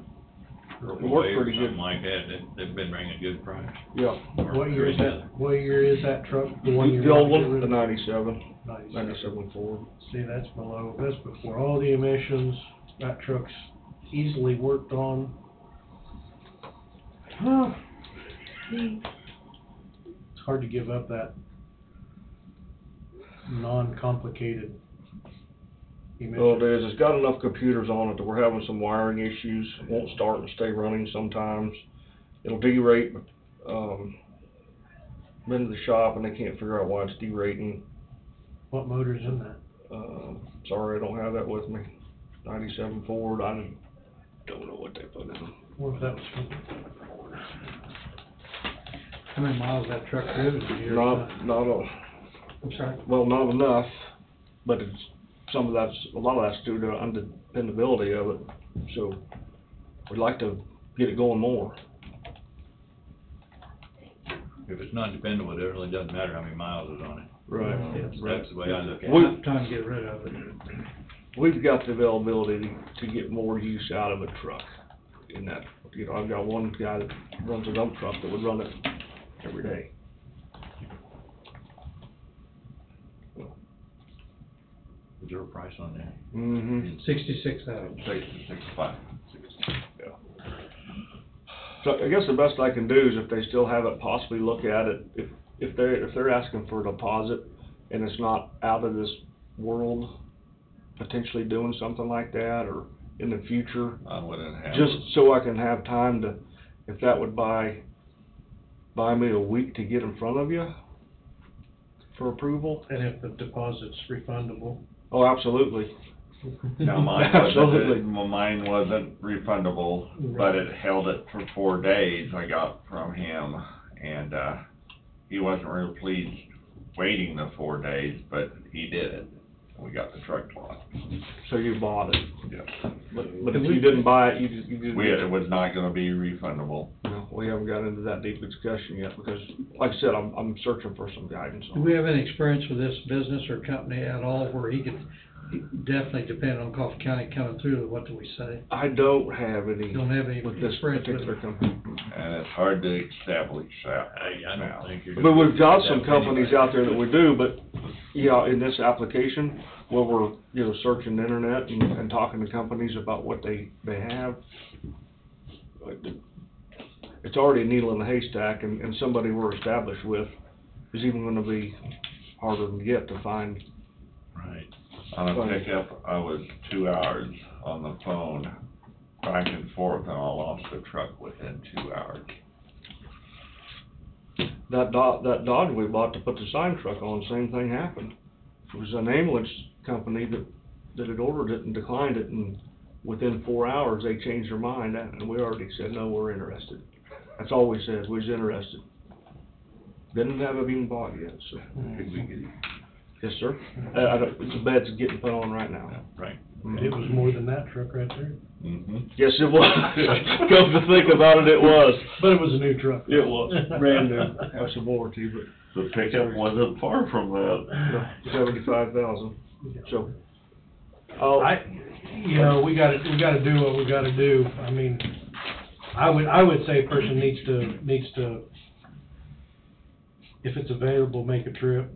It worked pretty good. Something like that, they've been bringing a good price. Yeah. What year is that truck? The old one, the 97 Ford. See, that's before all the emissions. That truck's easily worked on. It's hard to give up that non-complicated emission. Well, it is. It's got enough computers on it that we're having some wiring issues. It won't start and stay running sometimes. It'll derate. Been to the shop and they can't figure out why it's derating. What motor's in that? Sorry, I don't have that with me. 97 Ford. I don't know what they put in. What if that was How many miles that truck driven a year? I'm sorry? Well, not enough, but a lot of that's due to undependability of it, so we'd like to get it going more. If it's not dependable, it really doesn't matter how many miles is on it. Right. That's the way I look at It's it. time to get rid of it. We've got the availability to get more use out of a truck in that, I've got one guy that runs a dump truck that would run it every day. price on that? Mm-hmm. 66,000. 65. So I guess the best I can do is if they still have it, possibly look at it, if they're asking for a deposit and it's not out of this world, potentially doing something like that, or in the future, I wouldn't have. just so I can have time to, if that would buy me a week to get in front of you for approval. And if the deposit's refundable. Oh, absolutely. Now, Absolutely. mine wasn't refundable, but it held it for 4 days I got from him, and, he wasn't real pleased waiting the 4 days, but he did it. We got the truck bought. So you bought it. Yeah. But if you didn't buy it, you didn't. It was not gonna be refundable. No, we haven't got into that deep discussion yet, because, like I said, I'm searching for some guidance Do on we it. have any experience with this business or company at all where he could definitely depend on Coffee County coming through? What do we say? I don't have any Don't have any with this experience with particular it. company. And it's hard to establish that I now. don't think you're. But we've got some that companies anyway. out there that we do, but, yeah, in this application, where we're, searching the internet and talking to companies about what they have, it's already a needle in a haystack, and somebody we're established with is even gonna be harder to get to find. Right. On a pickup, I was 2 hours on the phone, back and forth, and I lost the truck within 2 hours. That Dodge we bought to put the sign truck on, same thing happened. It was an ambulance company that had ordered it and declined it, and within 4 hours, they changed their mind, and we already said, no, we're interested. That's all we said, we was interested. Didn't have it even bought yet, so. Could we get it? Yes, sir. The bed's getting put on right now. Right. It was more than that truck right there. Mm-hmm. Yes, it was. Come to think about it, it was. But it was a new truck. It was, brand new, have some warranty, but. The pickup wasn't far from that. 75,000, so. We gotta do what we gotta do. I mean, I would say a person needs to, if it's available, make a trip.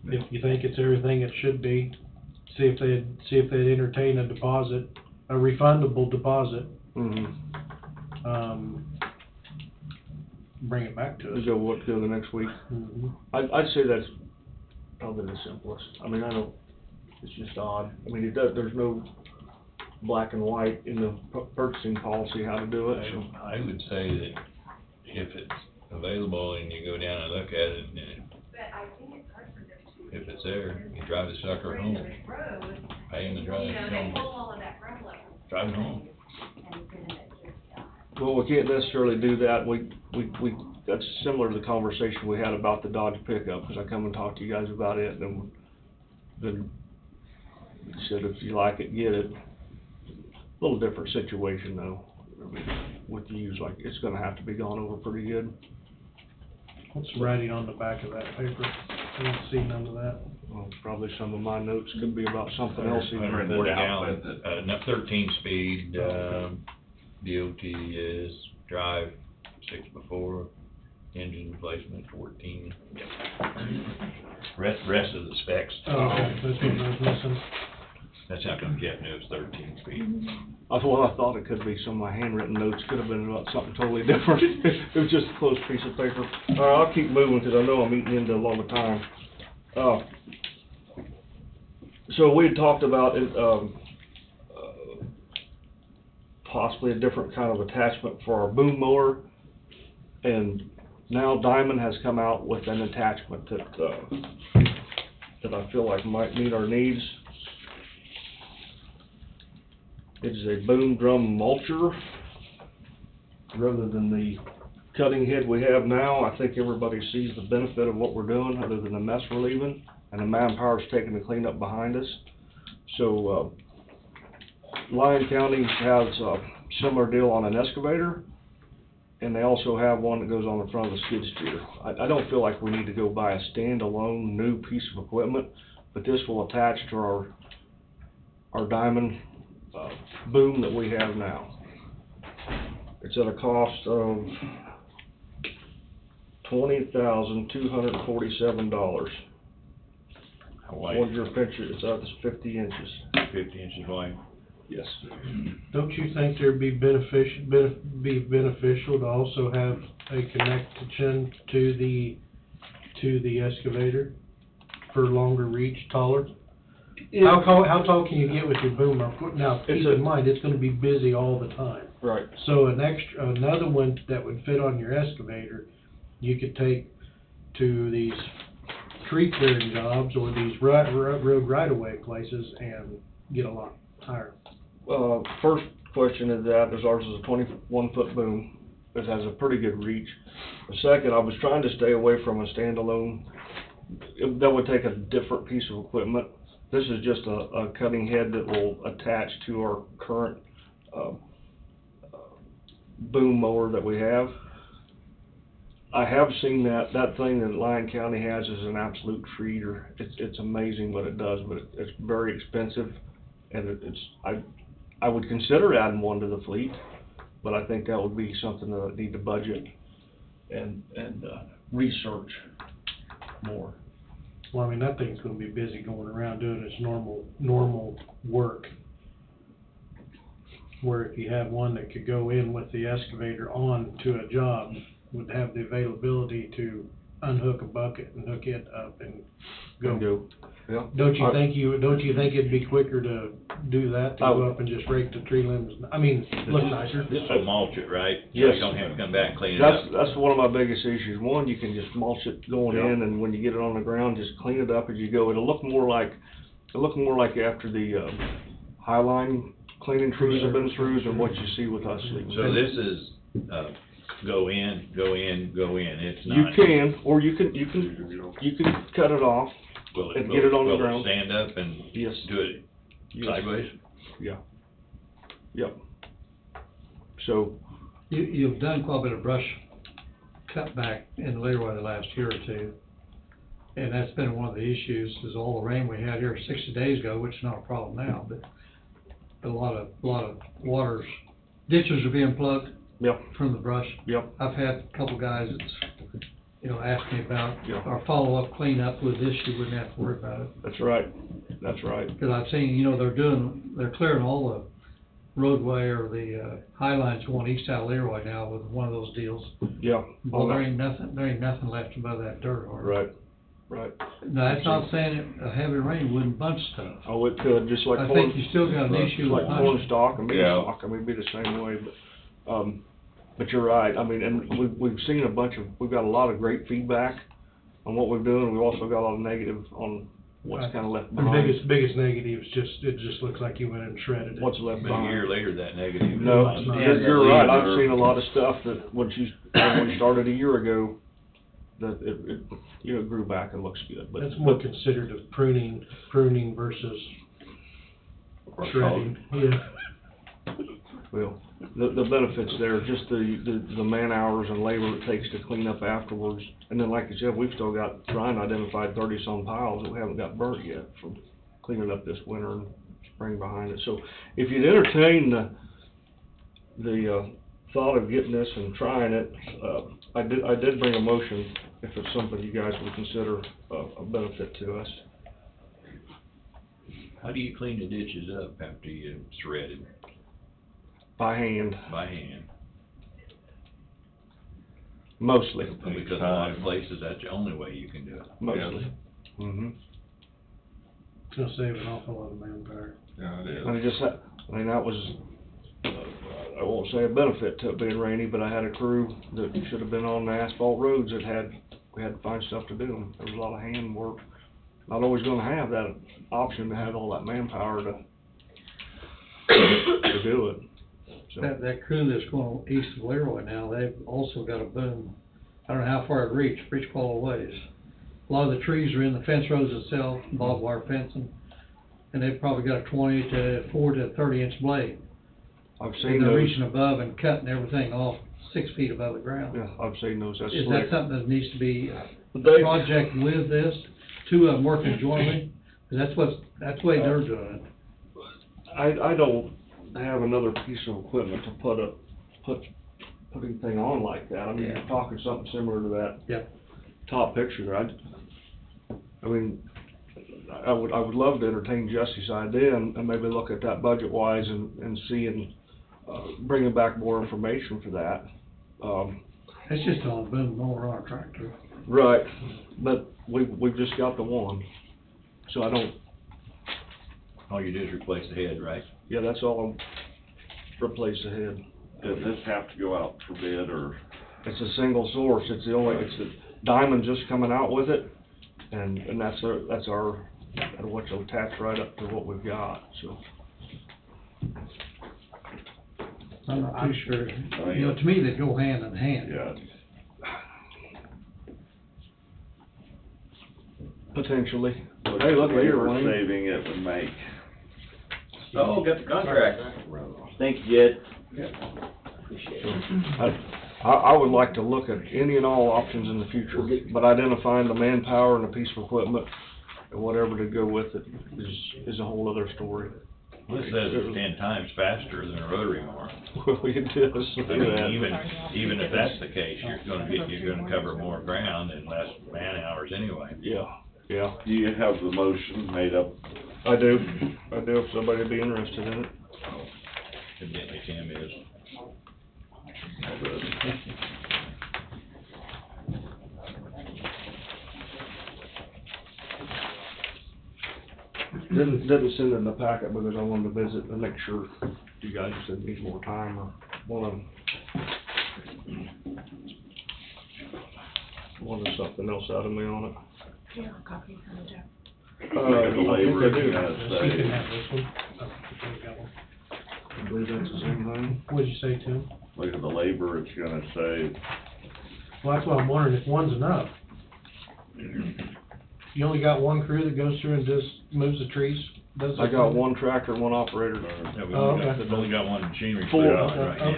If you think it's everything it should be, see if they'd entertain a deposit, a refundable deposit. Mm-hmm. Bring it back to us. Go the next week. Mhm. I'd say that's probably the simplest. I mean, I know it's just odd. I mean, there's no black and white in the purchasing policy how to do it, so. I would say that if it's available and you go down and look at it, and if it's there, you drive the sucker home. Pay him to drive it home. Drive it home. Well, we can't necessarily do that. That's similar to the conversation we had about the Dodge pickup, because I come and talk to you guys about it, and then you said if you like it, get it. A little different situation though. I mean, with used, like, it's gonna have to be gone over pretty good. What's writing on the back of that paper? I don't see none of that. Well, probably some of my notes could be about something else. 140 gallon, 13 speed, DOT is drive 6x4, engine replacement 14. Rest of the specs. Oh, that's what I was missing. That's how come Jeff knew it was 13 speed. Well, I thought it could be some of my handwritten notes, could have been about something totally different. It was just a close piece of paper. All right, I'll keep moving, because I know I'm eating into a lot of time. So we had talked about it, possibly a different kind of attachment for our boom mower, and now Diamond has come out with an attachment that I feel like might meet our needs. It is a boom drum mulcher, rather than the cutting head we have now. I think everybody sees the benefit of what we're doing, other than the mess we're leaving, and the manpower's taking the cleanup behind us. So, Lyon County has a similar deal on an excavator, and they also have one that goes on the front of the skid steer. I don't feel like we need to go buy a standalone new piece of equipment, but this will attach to our Diamond boom that we have now. It's at a cost of $20,247. How wide? One of your picture, it's 50 inches. 50 inches wide? Yes. Don't you think there'd be beneficial to also have a connection to the excavator for longer reach, taller? How tall can you get with your boomer? Now, keep in mind, it's gonna be busy all the time. Right. So another one that would fit on your excavator, you could take to these tree clearing jobs or these road right-of-way places and get a lot higher. First question is that ours is a 21-foot boom. It has a pretty good reach. The second, I was trying to stay away from a standalone. That would take a different piece of equipment. This is just a cutting head that will attach to our current boom mower that we have. I have seen that thing that Lyon County has is an absolute treater. It's amazing what it does, but it's very expensive, and I would consider adding one to the fleet, but I think that would be something that I need to budget and research more. Well, I mean, that thing's gonna be busy going around doing its normal work. Where if you had one that could go in with the excavator on to a job, would have the availability to unhook a bucket and hook it up and go. Yeah. Don't you think it'd be quicker to do that, to go up and just rake the tree limbs? I mean, look nicer. This will mulch it, right? Yes. So you don't have to come back and clean it up. That's one of my biggest issues. One, you can just mulch it going in, and when you get it on the ground, just clean it up as you go. It'll look more like after the Highline cleaning crews have been through than what you see with us. So this is, go in, it's not. You can, or you can cut it off and get it on the ground. Will it stand up and Yes. do it sideways? Yeah. Yep. So. You've done quite a bit of brush cutback in Leroy the last year or two. And that's been one of the issues, is all the rain we had here 60 days ago, which is not a problem now, but a lot of waters, ditches are being plugged. Yep. From the brush. Yep. I've had a couple guys that's, asked me about our follow-up cleanup with this, you wouldn't have to worry about it. That's right. Because I've seen, they're clearing all the roadway or the Highlines going east out of Leroy now with one of those deals. Yeah. Well, there ain't nothing left above that dirt, hardly. Right. Now, that's not saying a heavy rain wouldn't bunch stuff. Oh, it could, just like I corn. think you still got an issue with like bunching. corn stalk and bean stalk. I mean, it'd be the same way, but you're right. I mean, and we've seen we've got a lot of great feedback on what we're doing. We've also got a lot of negative on what's kind of left behind. The biggest negative is it just looks like you went and shredded it. What's left But behind. A year later, that negative. No, is you're right. I've seen a lot of stuff that when we started a year ago, that it grew back and looks good. But that's more considered a pruning versus shredding. Yeah. Well, the benefits there, just the man hours and labor it takes to clean up afterwards. And then, like you said, we've still got, Ryan identified 30-some piles that we haven't got burnt yet from cleaning up this winter and spring behind it. So if you'd entertain the thought of getting this and trying it, I did bring a motion if it's something you guys would consider a benefit to us. How do you clean the ditches up after you shred it? By hand. By hand. Mostly. Because a lot of places, that's the only way you can do it. Mostly. Mm-hmm. It's gonna save an awful lot of manpower. Yeah, it is. And that was, I won't say a benefit to it being rainy, but I had a crew that should have been on the asphalt roads we had to find stuff to do. There was a lot of hand work. Not always gonna have that option to have all that manpower to do it. So. That crew that's going east of Leroy now, they've also got a boom. I don't know how far it reached quite a ways. A lot of the trees are in the fence rows itself, barbed wire fencing, and they've probably got a 4 to 30 inch blade. I've seen and they're those. reaching above and cutting everything off 6 feet above the ground. Yeah, I've seen those. That's Is slick. that something that needs to be a project with this, two of them working jointly? 'Cause that's the way they're doing it. I don't have another piece of equipment to put anything on like that. I mean, you're talking something similar to that top picture. I mean, I would love to entertain Jesse's idea and maybe look at that budget-wise and see and, bringing back more information for that. It's just on boom mower on a tractor. Right, but we've just got the one, so I don't, All you do is replace the head, right? yeah, that's all, replace the head. Does this have to go out for bid, or? It's a single source, it's the Diamond just coming out with it, and that's our, what's attached right up to what we've got, so. I'm not too sure. You know, to me, they go hand in hand. Yeah. Potentially. Hey, look, later, Labor Wayne. saving it would make. Oh, got the contract. Thank you, Jed. Appreciate it. I would like to look at any and all options in the future, but identifying the manpower and the piece of equipment and whatever to go with it is a whole other story. Well, it says it's 10 times faster than a rotary mower. Well, it does. I mean, even if that's the case, you're gonna cover more ground in less man hours anyway. Yeah, yeah. Do you have the motion made up? I do, if somebody would be interested in it. Evidently Tim is. Didn't send it in the packet because I wanted to visit and make sure you guys didn't need more time or wanted something else out of me on it. Yeah, copy from the Jeff. The labor I think I is do. gonna You can say, have this one. Oh, you got one. I believe that's the same thing. What'd you say, Tim? look at the labor, it's gonna say, Well, that's what I'm wondering, if one's enough. You only got one crew that goes through and just moves the trees? Does I it? got one tractor and one operator. Yeah, we've Oh, only got, okay. we've only got one machinery Four. put out right Okay.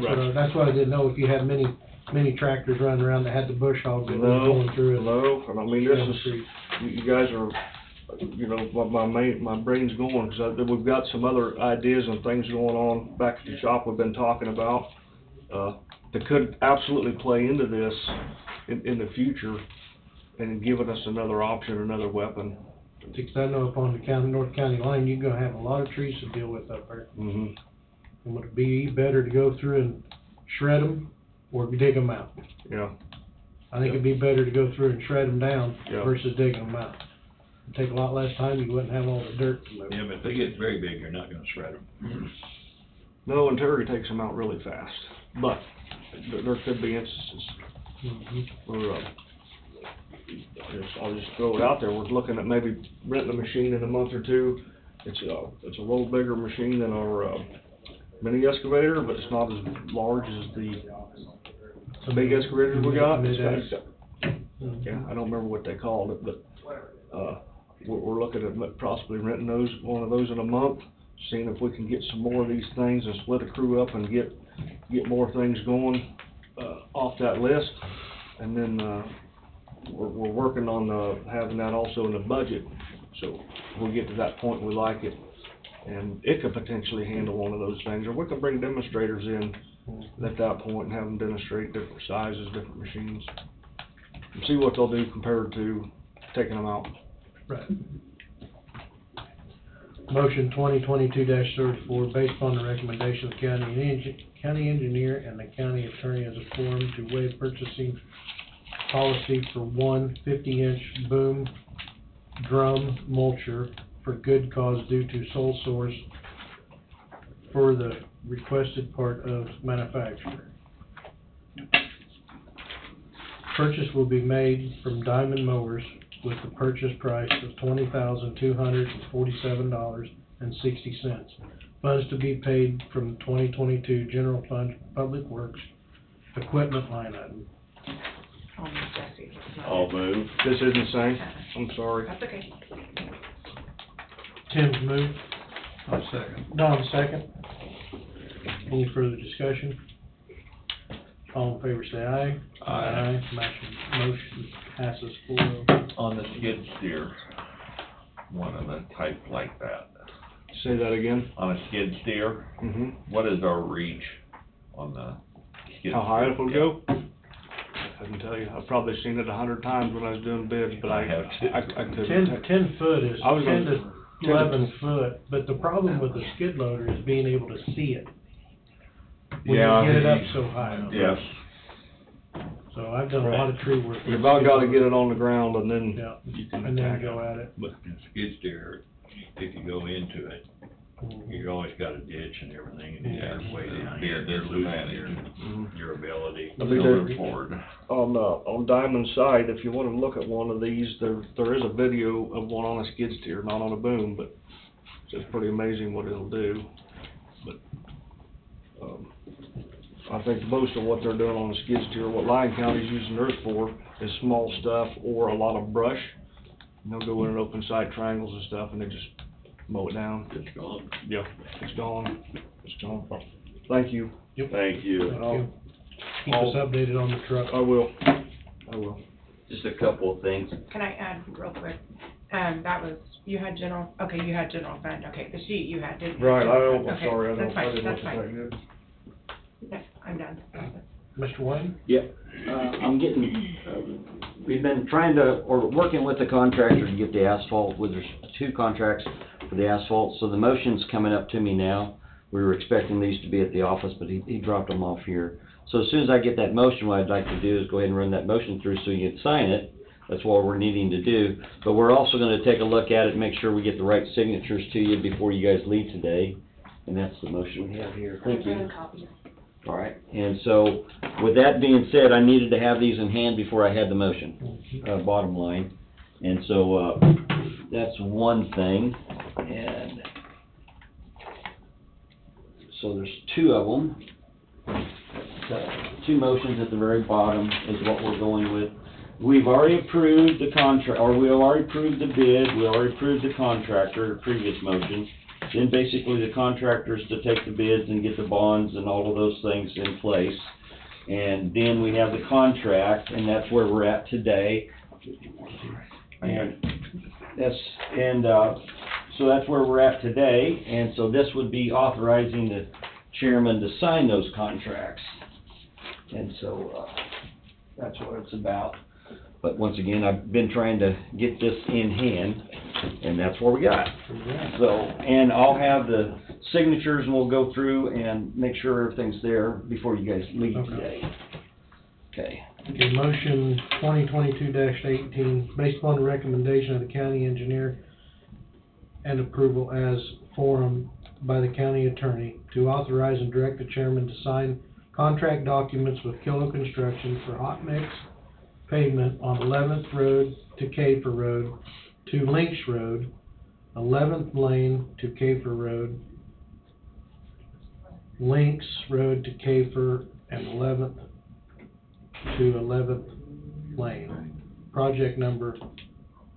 now. That's what I didn't know, if you had many tractors running around that had the bush hogs that were No, going through it. no, and I mean, this down the is, street. you guys are, you know, my brain's going, cause we've got some other ideas and things going on back at the shop we've been talking about, that could absolutely play into this in the future and giving us another option, another weapon. Because I know up on the North County line, you're gonna have a lot of trees to deal with up there. Mm-hmm. And would it be better to go through and shred them or dig them out? Yeah. I think it'd be better to go through and shred them down Yeah. versus digging them out. It'd take a lot less time, you wouldn't have all the dirt to move. Yeah, but if they get very big, you're not gonna shred them. No, and Terry takes them out really fast, but there could be instances where, I'll just throw it out there, we're looking at maybe renting a machine in a month or two. It's a little bigger machine than our, mini excavator, but it's not as large as the big excavators we got. Yeah, I don't remember what they called it, but, we're looking at possibly renting one of those in a month, seeing if we can get some more of these things and split a crew up and get more things going, off that list. And then, we're working on, having that also in the budget, so we'll get to that point, we like it. And it could potentially handle one of those things, or we could bring demonstrators in at that point and have them demonstrate different sizes, different machines. And see what they'll do compared to taking them out. Right. Motion 2022-34, based upon the recommendation of the county engineer and the county attorney as a forum to waive purchasing policy for one 50-inch boom drum mulcher for good cause due to sole source for the requested part of manufacturer. Purchase will be made from Diamond Mowers with the purchase price of $20,247.60. Funds to be paid from 2022 General Fund Public Works Equipment line item. I'll move. This isn't the same, I'm sorry. That's okay. Tim's moved. I'll second. Don second. Any further discussion? All in favor say aye. Aye. Motion passes 4-0. On the skid steer, one of the type like that. Say that again? On a skid steer, Mm-hmm. what is our reach on the skid steer? How high it will go? couldn't tell you. I've probably seen it 100 times when I was doing bids, but I couldn't. 10 foot is I was 10 gonna- to 11 foot, but the problem with the skid loader is being able to see it. When Yeah, you get it up so high. Yes. So I've done a lot of tree work. with You about skid gotta loader. get it on the ground and then Yeah, you can and then attack go it. at it. But in skid steer, if you go into it, you always got a ditch and everything, and Yeah. you're way down Be a here, you're disadvantage. losing your ability. I mean, Moving forward. On Diamond's site, if you wanna look at one of these, there is a video of one on a skid steer, not on a boom, but it's just pretty amazing what it'll do. But, I think most of what they're doing on the skid steer, what Lyon County's using theirs for, is small stuff or a lot of brush. And they'll go in and open side triangles and stuff, and they just mow it down. It's gone. Yeah, it's gone, it's gone. Thank you. Thank you. Thank you. Keep us updated on the truck. I will. Just a couple of things. Can I add real quick? That was, you had general, okay, you had general fund, okay, the sheet you had, didn't you? Right, I'm Okay, sorry, that's fine, didn't that's look at that fine. good. Yes, I'm done. Mr. Wayne? Yep, I'm getting, we've been trying to, or working with the contractor to get the asphalt, there's 2 contracts for the asphalt, so the motion's coming up to me now. We were expecting these to be at the office, but he dropped them off here. So as soon as I get that motion, what I'd like to do is go ahead and run that motion through so you can sign it. That's what we're needing to do, but we're also gonna take a look at it and make sure we get the right signatures to you before you guys leave today. And that's the motion we have here. Thank you. All right, and so, with that being said, I needed to have these in hand before I had the motion, bottom line. And so, that's one thing, and so there's 2 of them. The 2 motions at the very bottom is what we're going with. We've already approved the contract, or we already approved the bid, we already approved the contractor, previous motion. Then basically the contractors to take the bids and get the bonds and all of those things in place. And then we have the contract, and that's where we're at today. And so that's where we're at today, and so this would be authorizing the chairman to sign those contracts. And so, that's what it's about. But once again, I've been trying to get this in hand, and that's what we got. So, and I'll have the signatures, and we'll go through and make sure everything's there before you guys leave today. Okay. Okay, motion 2022-18, based upon the recommendation of the county engineer and approval as formed by the county attorney, to authorize and direct the chairman to sign contract documents with Kilo Construction for hot mix pavement on 11th Road to Kafer Road to Lynx Road, 11th Lane to Kafer Road, Lynx Road to Kafer, and 11th to 11th Lane. Project number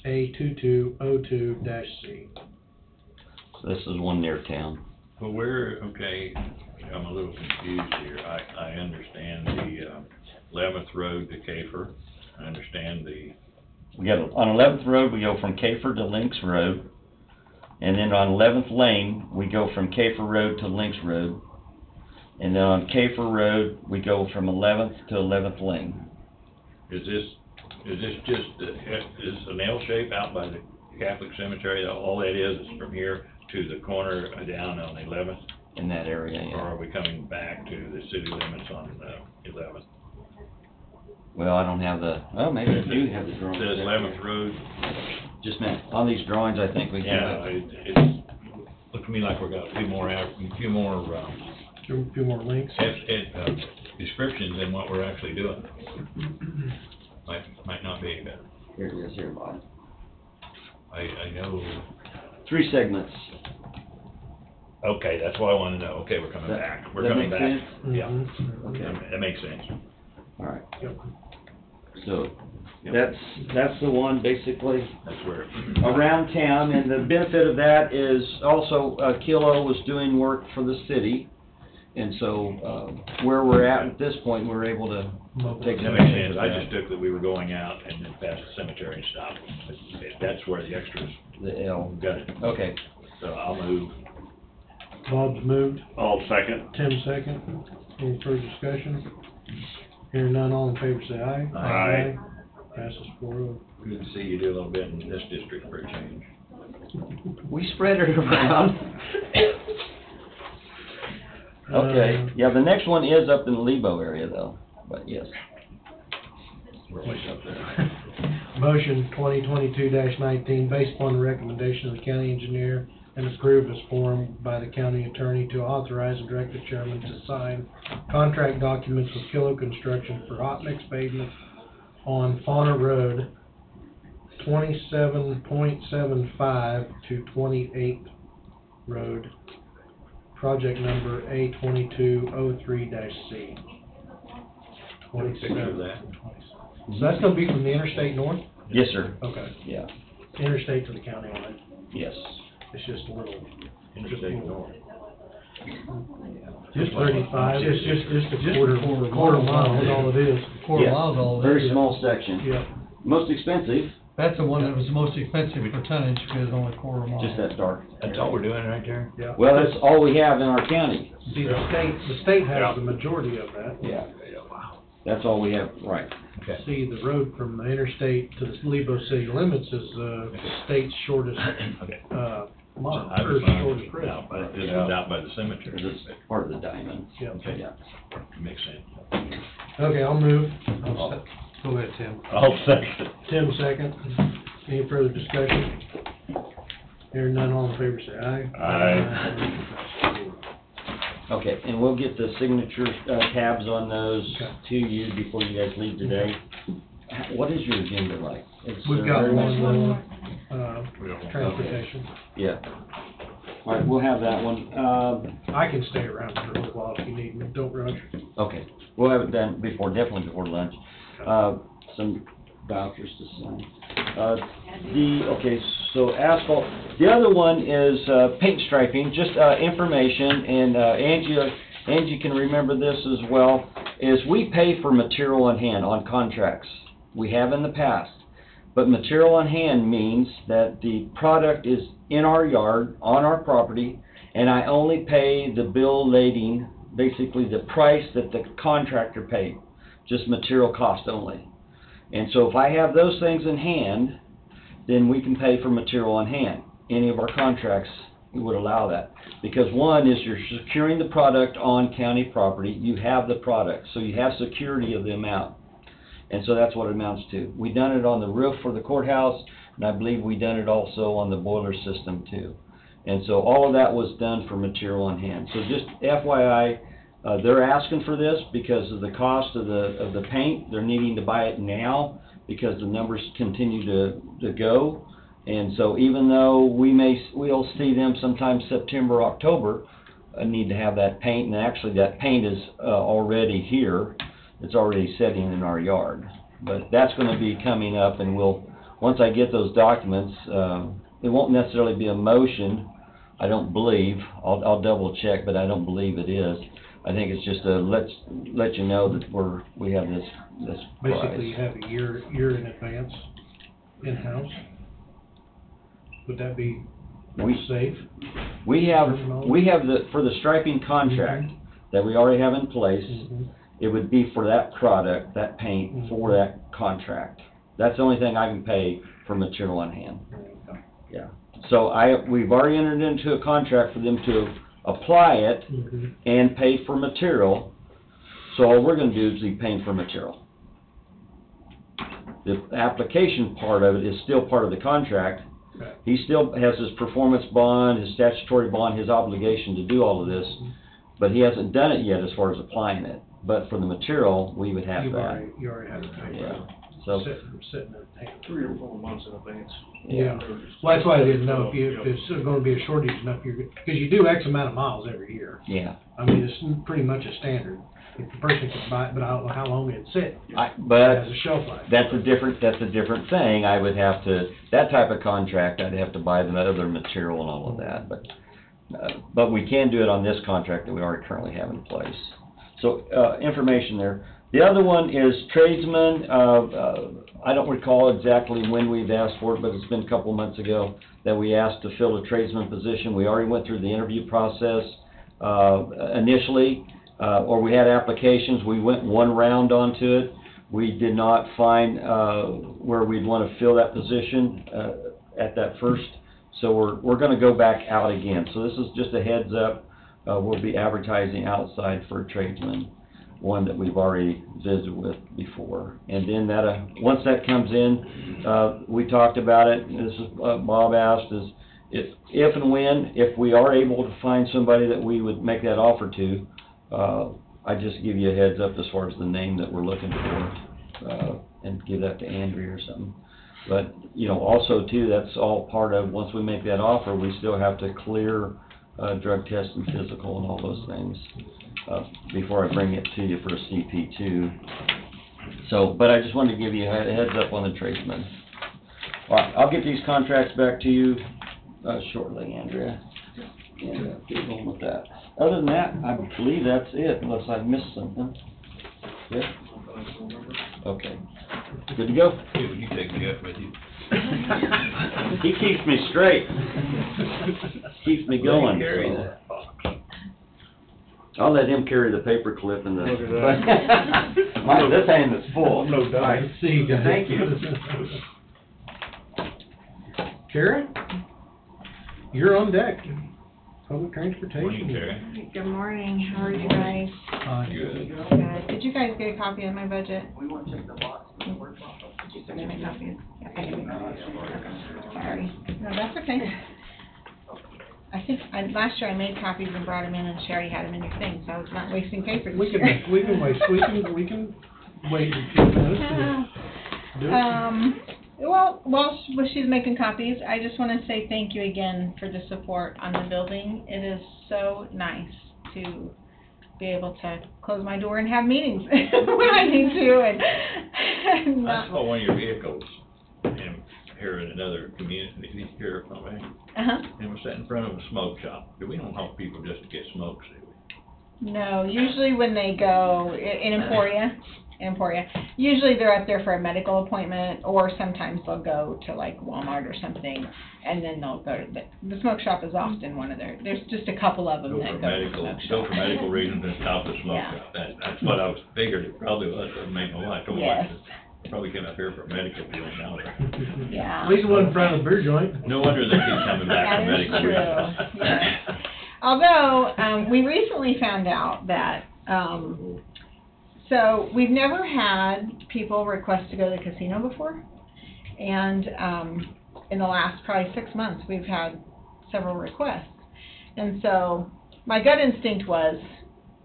A2202-C. So this is one near town. Well, okay, I'm a little confused here. I understand the 11th Road to Kafer. I understand We got, on 11th Road, we go from Kafer to Lynx Road. And then on 11th Lane, we go from Kafer Road to Lynx Road. And then on Kafer Road, we go from 11th to 11th Lane. Is this just, is an L shape out by the Catholic cemetery? All that is from here to the corner down on 11th? In that area, yeah. Or are we coming back to the city limits on 11th? Well, I don't have maybe I do have the drawings. The 11th Road? Just a minute, on these drawings, I think we do. Yeah, it looked to me like we got a few more links. Descriptions than what we're actually doing. Might not be, but. Here it is, here, Bob. I know. 3 segments. Okay, that's what I want to know. Okay, we're coming back. We're coming back. Sense? Yeah. Okay. That makes sense. All right. Yep. So, that's the one, basically, That's where. around town, and the benefit of that is also, Kilo was doing work for the city, and so, where we're at this point, we're able to take That some makes advantage sense. of I that. just took that we were going out and then past the cemetery and stopped. That's where the extras. The L. Got it. Okay. So I'll move. Bob's moved, All second. Tim second. Any further discussion? Hearing none, all in favor say aye. Aye. Passes 4-0. Good to see you do a little bit in this district for a change. We spread it around. Okay, yeah, the next one is up in the Lebo area though, but yes. We're way up there. Motion 2022-19, based upon the recommendation of the county engineer and approved as formed by the county attorney to authorize and direct the chairman to sign contract documents with Kilo Construction for hot mix pavement on Fauna Road, 27.75 to 28th Road, project number A2203-C. Picture of that. So that's gonna be from the interstate north? Yes, sir. Okay. Yeah, Interstate to the county line. yes. It's just a little. Interstate north. Just 35, it's just a Just quarter mile, that's all it is. Quarter Yeah, mile's all it very is. small section. Yeah. Most expensive, That's the one that was the most expensive for tonnage, because it's only a quarter mile. just that dark. That's all we're doing right there? Yeah. Well, that's all we have in our county. See, the state Yeah. has the majority of that. Yeah, Wow. that's all we have, right. Okay. See, the road from the interstate to the Lebo city limits is, the state's shortest, Okay. mile, I or was shortest bridge. out, but this was out by the cemetery. Because it's part of the diamond. Yeah. Okay. Yeah. Makes sense. Okay, I'll move. Go ahead, Tim. I'll second. Tim second. Any further discussion? Hearing none, all in favor say aye. Aye. Okay, and we'll get the signature tabs on those Okay. to you before you guys leave today. What is your agenda like? It's, We've got very much- one, transportation. Yeah. All right, we'll have that one. I can stay around for a little while if you need me, don't rush. Okay, we'll have it done definitely before lunch. Some vouchers to sign. So asphalt, the other one is, paint striping, just, information, and, Angie can remember this as well, is we pay for material on hand on contracts. We have in the past. But material on hand means that the product is in our yard, on our property, and I only pay the bill lading, basically the price that the contractor paid, just material cost only. And so if I have those things in hand, then we can pay for material on hand. Any of our contracts would allow that. Because one is you're securing the product on county property, you have the product, so you have security of the amount. And so that's what it amounts to. We done it on the roof for the courthouse, and I believe we done it also on the boiler system too. And so all of that was done for material on hand. So just FYI, they're asking for this because of the cost of the paint. They're needing to buy it now because the numbers continue to go. And so even though we'll see them sometime September, October, need to have that paint, and actually that paint is already here. It's already sitting in our yard. But that's gonna be coming up, and once I get those documents, it won't necessarily be a motion, I don't believe. I'll double check, but I don't believe it is. I think it's just let you know that we have this price. Basically, you have a year in advance in-house. Would that be safe? We have for the striping contract that we already have in place, it would be for that product, that paint, for that contract. That's the only thing I can pay for material on hand. Yeah. So we've already entered into a contract for them to apply it and pay for material. So all we're gonna do is be paying for material. The application part of it is still part of the contract. Okay. He still has his performance bond, his statutory bond, his obligation to do all of this, but he hasn't done it yet as far as applying it. But for the material, we would have that. You already have it paid. Yeah. So, Sitting in hand. 3 or 4 months in advance. Yeah, well, that's why I didn't know if it's gonna be a shortage enough, because you do X amount of miles every year. yeah. I mean, it's pretty much a standard. If the person can buy it, but I don't know how long it'd sit. But It has a shelf life. that's a different thing. I would have to, that type of contract, I'd have to buy the other material and all of that, but we can do it on this contract that we already currently have in place. So, information there. The other one is tradesmen. I don't recall exactly when we've asked for it, but it's been a couple months ago that we asked to fill a tradesman position. We already went through the interview process, initially. or we had applications, we went one round onto it. We did not find, where we'd wanna fill that position, at that first, so we're gonna go back out again. So this is just a heads up, we'll be advertising outside for a tradesman, one that we've already visited with before. And then that, once that comes in, we talked about it, this is, Bob asked, is if and when, if we are able to find somebody that we would make that offer to, I just give you a heads up as far as the name that we're looking for, and give that to Andrea or something. But, you know, also too, that's all part of, once we make that offer, we still have to clear, drug test and physical and all those things, before I bring it to you for a CP2. So, but I just wanted to give you a heads up on the tradesman. All right, I'll get these contracts back to you, shortly, Andrea, and get going with that. Other than that, I believe that's it, unless I missed something. Yeah? Okay. Good to go? Hey, will you take Jeff with you? He keeps me straight. Keeps me going. Carry So. that box. I'll let him carry the paper clip and the... Look at that. This hand is full. No doubt. All right. See you guys. Thank you. Karen, you're on deck. Public transportation. Morning, Terry. Good morning, how are you guys? Good. Good. Did you guys get a copy of my budget? We want to check the box. Did you send me copies? Yeah, I didn't. Okay. Sorry. No, that's okay. I think, last year I made copies and brought them in, and Sherry had them in your thing, so I was not wasting paper this We year. can wait, we can wait a few minutes and do it. Well, she's making copies, I just want to say thank you again for the support on the building. It is so nice to be able to close my door and have meetings when I need to, and I saw one of your vehicles here in another community here from me. It was sitting in front of a smoke shop. We don't help people just to get smokes, do we? No, usually when they go in Emporia, usually they're up there for a medical appointment, or sometimes they'll go to like Walmart or something, and then they'll go to the smoke shop is often one of there's just a couple of them that go to the smoke shop. Go for medical reasons and stop the smoke Yeah. shop. That's what I was figured it probably was. It made my wife. Yes. Probably came up here for a medical deal now. Yeah. At least it wasn't in front of the beer joint. No wonder they keep coming back for That is medical true. reasons. Yes. Although, we recently found out that, so we've never had people request to go to the casino before. And, in the last probably 6 months, we've had several requests. And so my gut instinct was,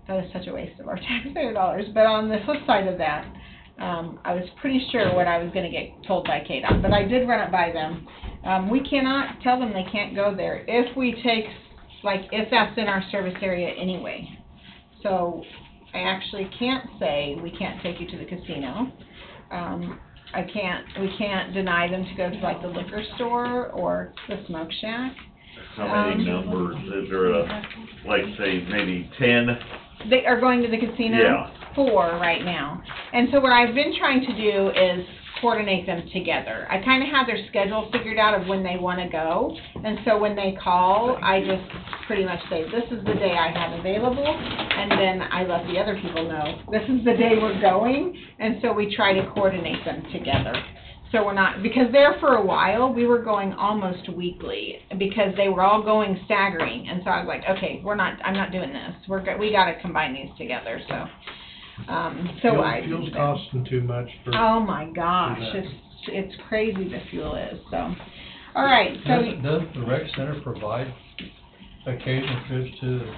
that is such a waste of our taxpayer dollars. But on the flip side of that, I was pretty sure what I was going to get told by KDOT, but I did run it by them. We cannot tell them they can't go there if we take, if that's in our service area anyway. So I actually can't say we can't take you to the casino. We can't deny them to go to the liquor store or the smoke shack. How many numbers, is there say maybe 10? They are going to the casino? Yeah. 4 right now. And so what I've been trying to do is coordinate them together. I kind of have their schedule figured out of when they want to go. And so when they call, I just pretty much say, this is the day I have available. And then I let the other people know, this is the day we're going. And so we try to coordinate them together. So we're not, because there for a while, we were going almost weekly because they were all going staggering. And so I was like, okay, I'm not doing this. We got to combine these together. So, Fuel's costing too much for. Oh my gosh, it's crazy the fuel is, so. All right, so. Does the rec center provide occasional trips to the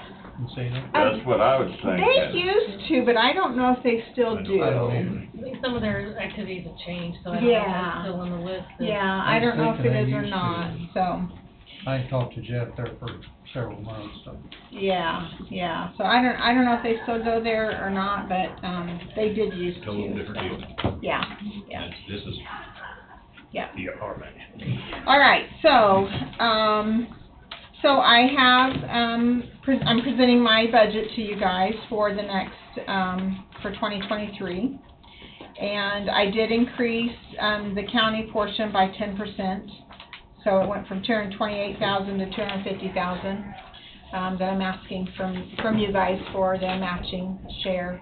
casino? That's what I was thinking. They used to, but I don't know if they still do. I don't either. I think some of their activities have changed, so I don't know if it's still on the list. Yeah, I don't know if it is or not, so. I talked to Jeff there for several months, so. Yeah, so I don't know if they still go there or not, but, they did used to. Total different deal. Yeah. This is. Yeah. our man. All right, so, so I have, I'm presenting my budget to you guys for the next, for 2023. And I did increase, the county portion by 10%. So it went from $228,000 to $250,000. that I'm asking from you guys for the matching share.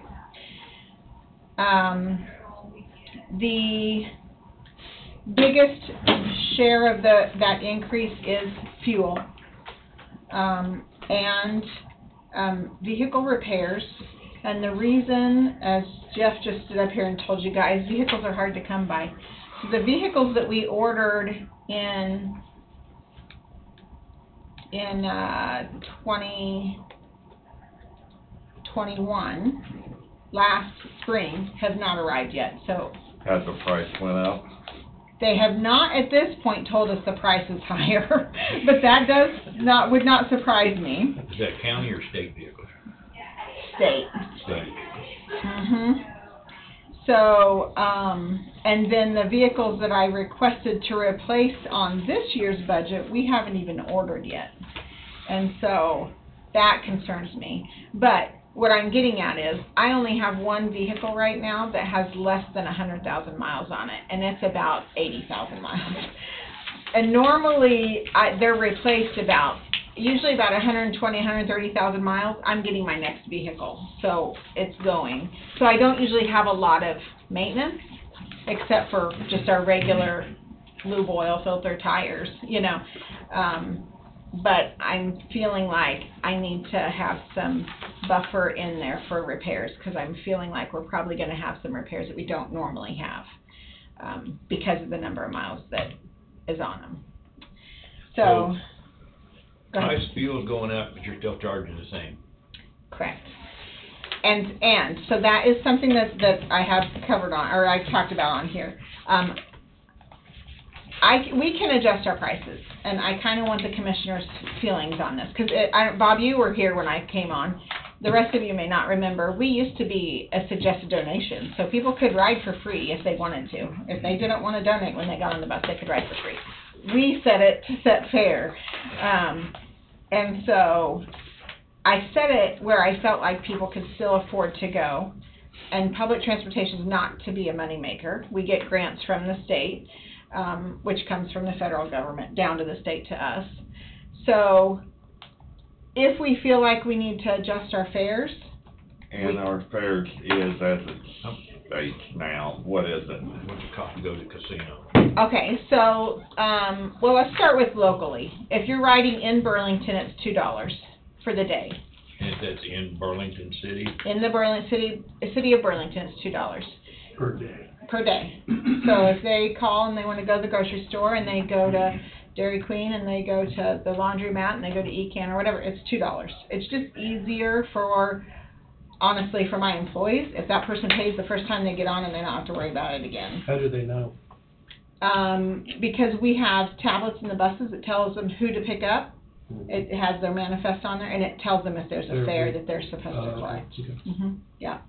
The biggest share of that increase is fuel, and vehicle repairs. And the reason, as Jeff just stood up here and told you guys, vehicles are hard to come by. The vehicles that we ordered in 2021, last spring, have not arrived yet. So Has the price went up? they have not at this point told us the price is higher, but that would not surprise me. Is that county or state vehicles? State. State. So, and then the vehicles that I requested to replace on this year's budget, we haven't even ordered yet. And so that concerns me. But what I'm getting at is I only have one vehicle right now that has less than 100,000 miles on it, and it's about 80,000 miles. And normally they're replaced usually about 120, 130,000 miles. I'm getting my next vehicle, so it's going. So I don't usually have a lot of maintenance, except for just our regular lube oil, filter, tires, but I'm feeling like I need to have some buffer in there for repairs, because I'm feeling like we're probably going to have some repairs that we don't normally have, because of the number of miles that is on them. So Price of fuel is going up, but you're still charging the same. Correct. And so that is something that I have covered on, or I talked about on here. We can adjust our prices, and I kind of want the commissioner's feelings on this, because Bob, you were here when I came on. The rest of you may not remember. We used to be a suggested donation, so people could ride for free if they wanted to. If they didn't want to donate when they got on the bus, they could ride for free. We set it to set fair, and so I set it where I felt like people could still afford to go, and public transportation is not to be a moneymaker. We get grants from the state, which comes from the federal government down to the state to us. So if we feel like we need to adjust our fares. And our fares is as it states now, what is it? What's your cost to go to the casino? Okay, so, well, let's start with locally. If you're riding in Burlington, it's $2 for the day. And that's in Burlington City? In the city of Burlington, it's $2. Per day. Per day. So if they call and they want to go to the grocery store, and they go to Dairy Queen, and they go to the laundromat, and they go to ECAN or whatever, it's $2. It's just easier honestly, for my employees, if that person pays the first time they get on, and they don't have to worry about it again. How do they know? Because we have tablets in the buses that tells them who to pick up. It has their manifest on there, and it tells them if there's a fare that they're supposed to fly. Okay. Yeah.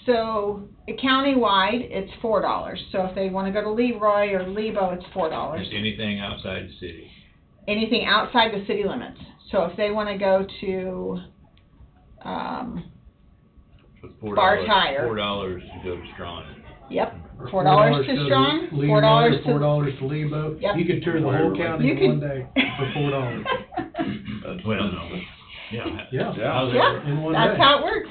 So countywide, it's $4. So if they want to go to Leroy or Lebo, it's $4. Is anything outside the city? Anything outside the city limits. So if they want to go to Bar Tire. $4 to go to Strong. Yep. $4 to Strong. $4 to Lebo. Yep. You could tour the whole county in one day for $4. Well, no. Yeah. In one That's day. how it works.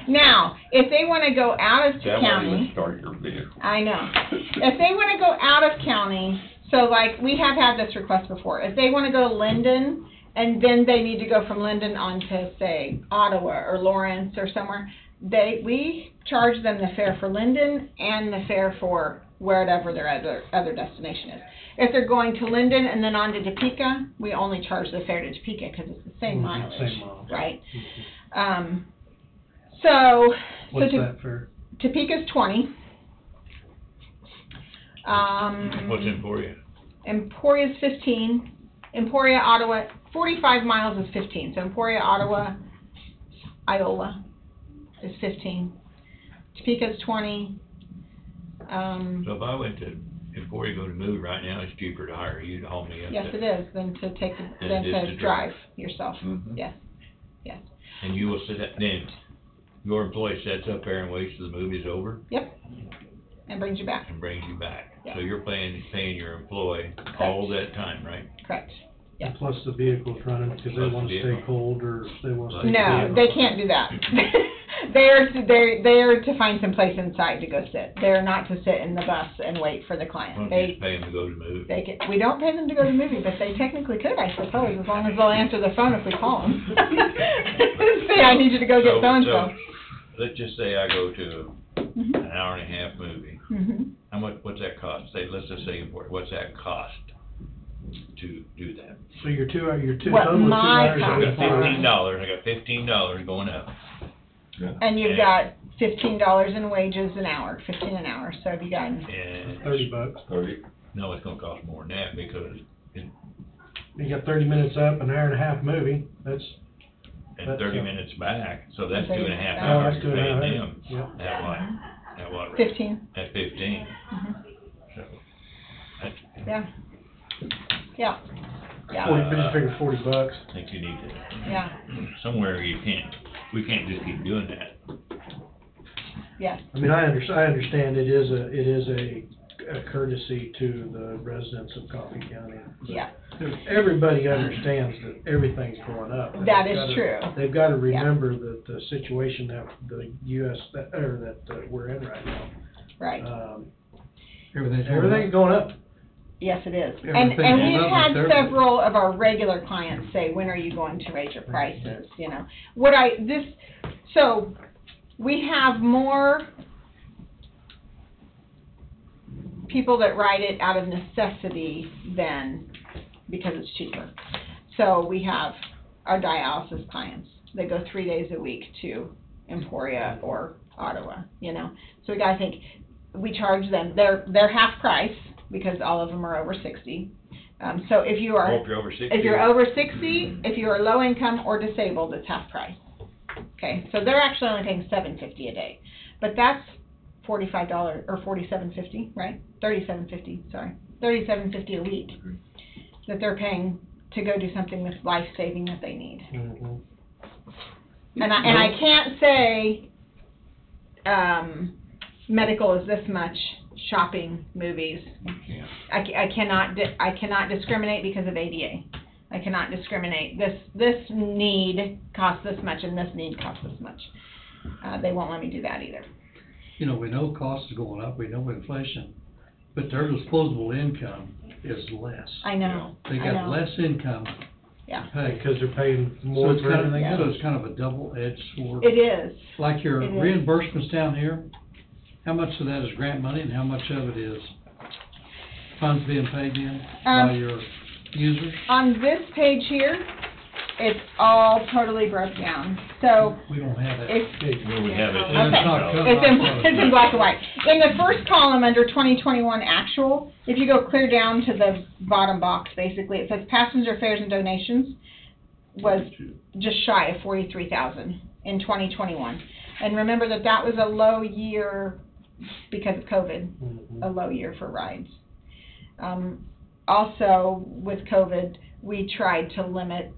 Now, if they want to go out of That county, won't even start your vehicle. I know. If they want to go out of county, so like we have had this request before. If they want to go to Linden, and then they need to go from Linden on to, say, Ottawa or Lawrence or somewhere, we charge them the fare for Linden and the fare for wherever their other destination is. If they're going to Linden and then on to Topeka, we only charge the fare to Topeka because it's the same mileage, right? What's that for? Topeka's 20. What's Emporia? Emporia's 15. Emporia, Ottawa, 45 miles is 15. So Emporia, Ottawa, Iola is 15. Topeka's 20. So if I went to Emporia, go to move right now, it's cheaper to hire you to haul me up Yes, there. it is, than to take Than than it is to to drive drive. yourself. Mhm. Yes, yes. And you will sit up, then your employee sets up there and waits till the move is over Yep. And brings you back. and brings you back. Yeah. So you're paying your employee all that time, right? Correct. And plus the vehicles running, because they wanna stay cold, or they wanna stay. No, cool. they can't do that. They're to find some place inside to go sit. They're not to sit in the bus and wait for the client. Don't They, just pay them to go to the movie. we don't pay them to go to the movie, but they technically could, I suppose, as long as they'll answer the phone if we call them. Say, I need you to go get so-and-so. Let's just say I go to Mhm. an hour and a half movie. Mhm. How much, what's that cost? Say, let's just say, what's that cost to do that? So your two What total of 2 my hours. cost I got are. $15, I got $15 going up. And you've got $15 in wages an hour, 15 an hour, so have you gotten? And $30. 30. no, it's gonna cost more than that because You got 30 minutes up, an hour and a half movie, that's. and 30 minutes back, so that's Okay. 2.5 Oh, hours that's you're paying 2.5 them. Yep. At what rate? 15. At 15. Mhm. So, that's, Yeah. Yeah. Yeah. Just figure $40. I think you need to, Yeah. somewhere we can't just keep doing that. Yes. I mean, I understand it is a courtesy to the residents of Coffee County. Yeah. Everybody understands that everything's going up. and That they've is gotta- true. They've gotta remember that the situation that the US, that we're in right now. Right. Everything's going up. Yes, it is. And Everything we've is up had there. several of our regular clients say, when are you going to raise your prices, you know? So, we have more people that ride it out of necessity than because it's cheaper. So we have our dialysis clients. They go 3 days a week to Emporia or Ottawa, you know? So we gotta think, we charge them, they're half price, because all of them are over 60. So if you are, Well, if you're over 60. if you're over 60, if you are low income or disabled, it's half price. Okay, so they're actually only paying $7.50 a day, but that's $45 or $47.50, right? $37.50, sorry, $37.50 a week that they're paying to go do something that's life-saving that they need. Mhm. And I can't say medical is this much, shopping, movies. You can't. I cannot discriminate because of ADA. I cannot discriminate. This need costs this much and this need costs this much. They won't let me do that either. You know, we know costs are going up, we know inflation, but their disposable income is less. I know. They I got know. less income Yeah. to pay. Because they're paying So more it's for kind of, everything so else. it's kind of a double-edged sword. It is. Like your It is. reimbursements down here, how much of that is grant money and how much of it is funds being paid in by your users? On this page here, it's all totally broke down. So We don't have that. If- page. Well, we have it. Okay. It's in black and white. In the first column under 2021 actual, if you go clear down to the bottom box, basically, it says passenger fares and donations was just shy of 43,000 in 2021. And remember that was a low year because of COVID, a low year for rides. Also, with COVID, we tried to limit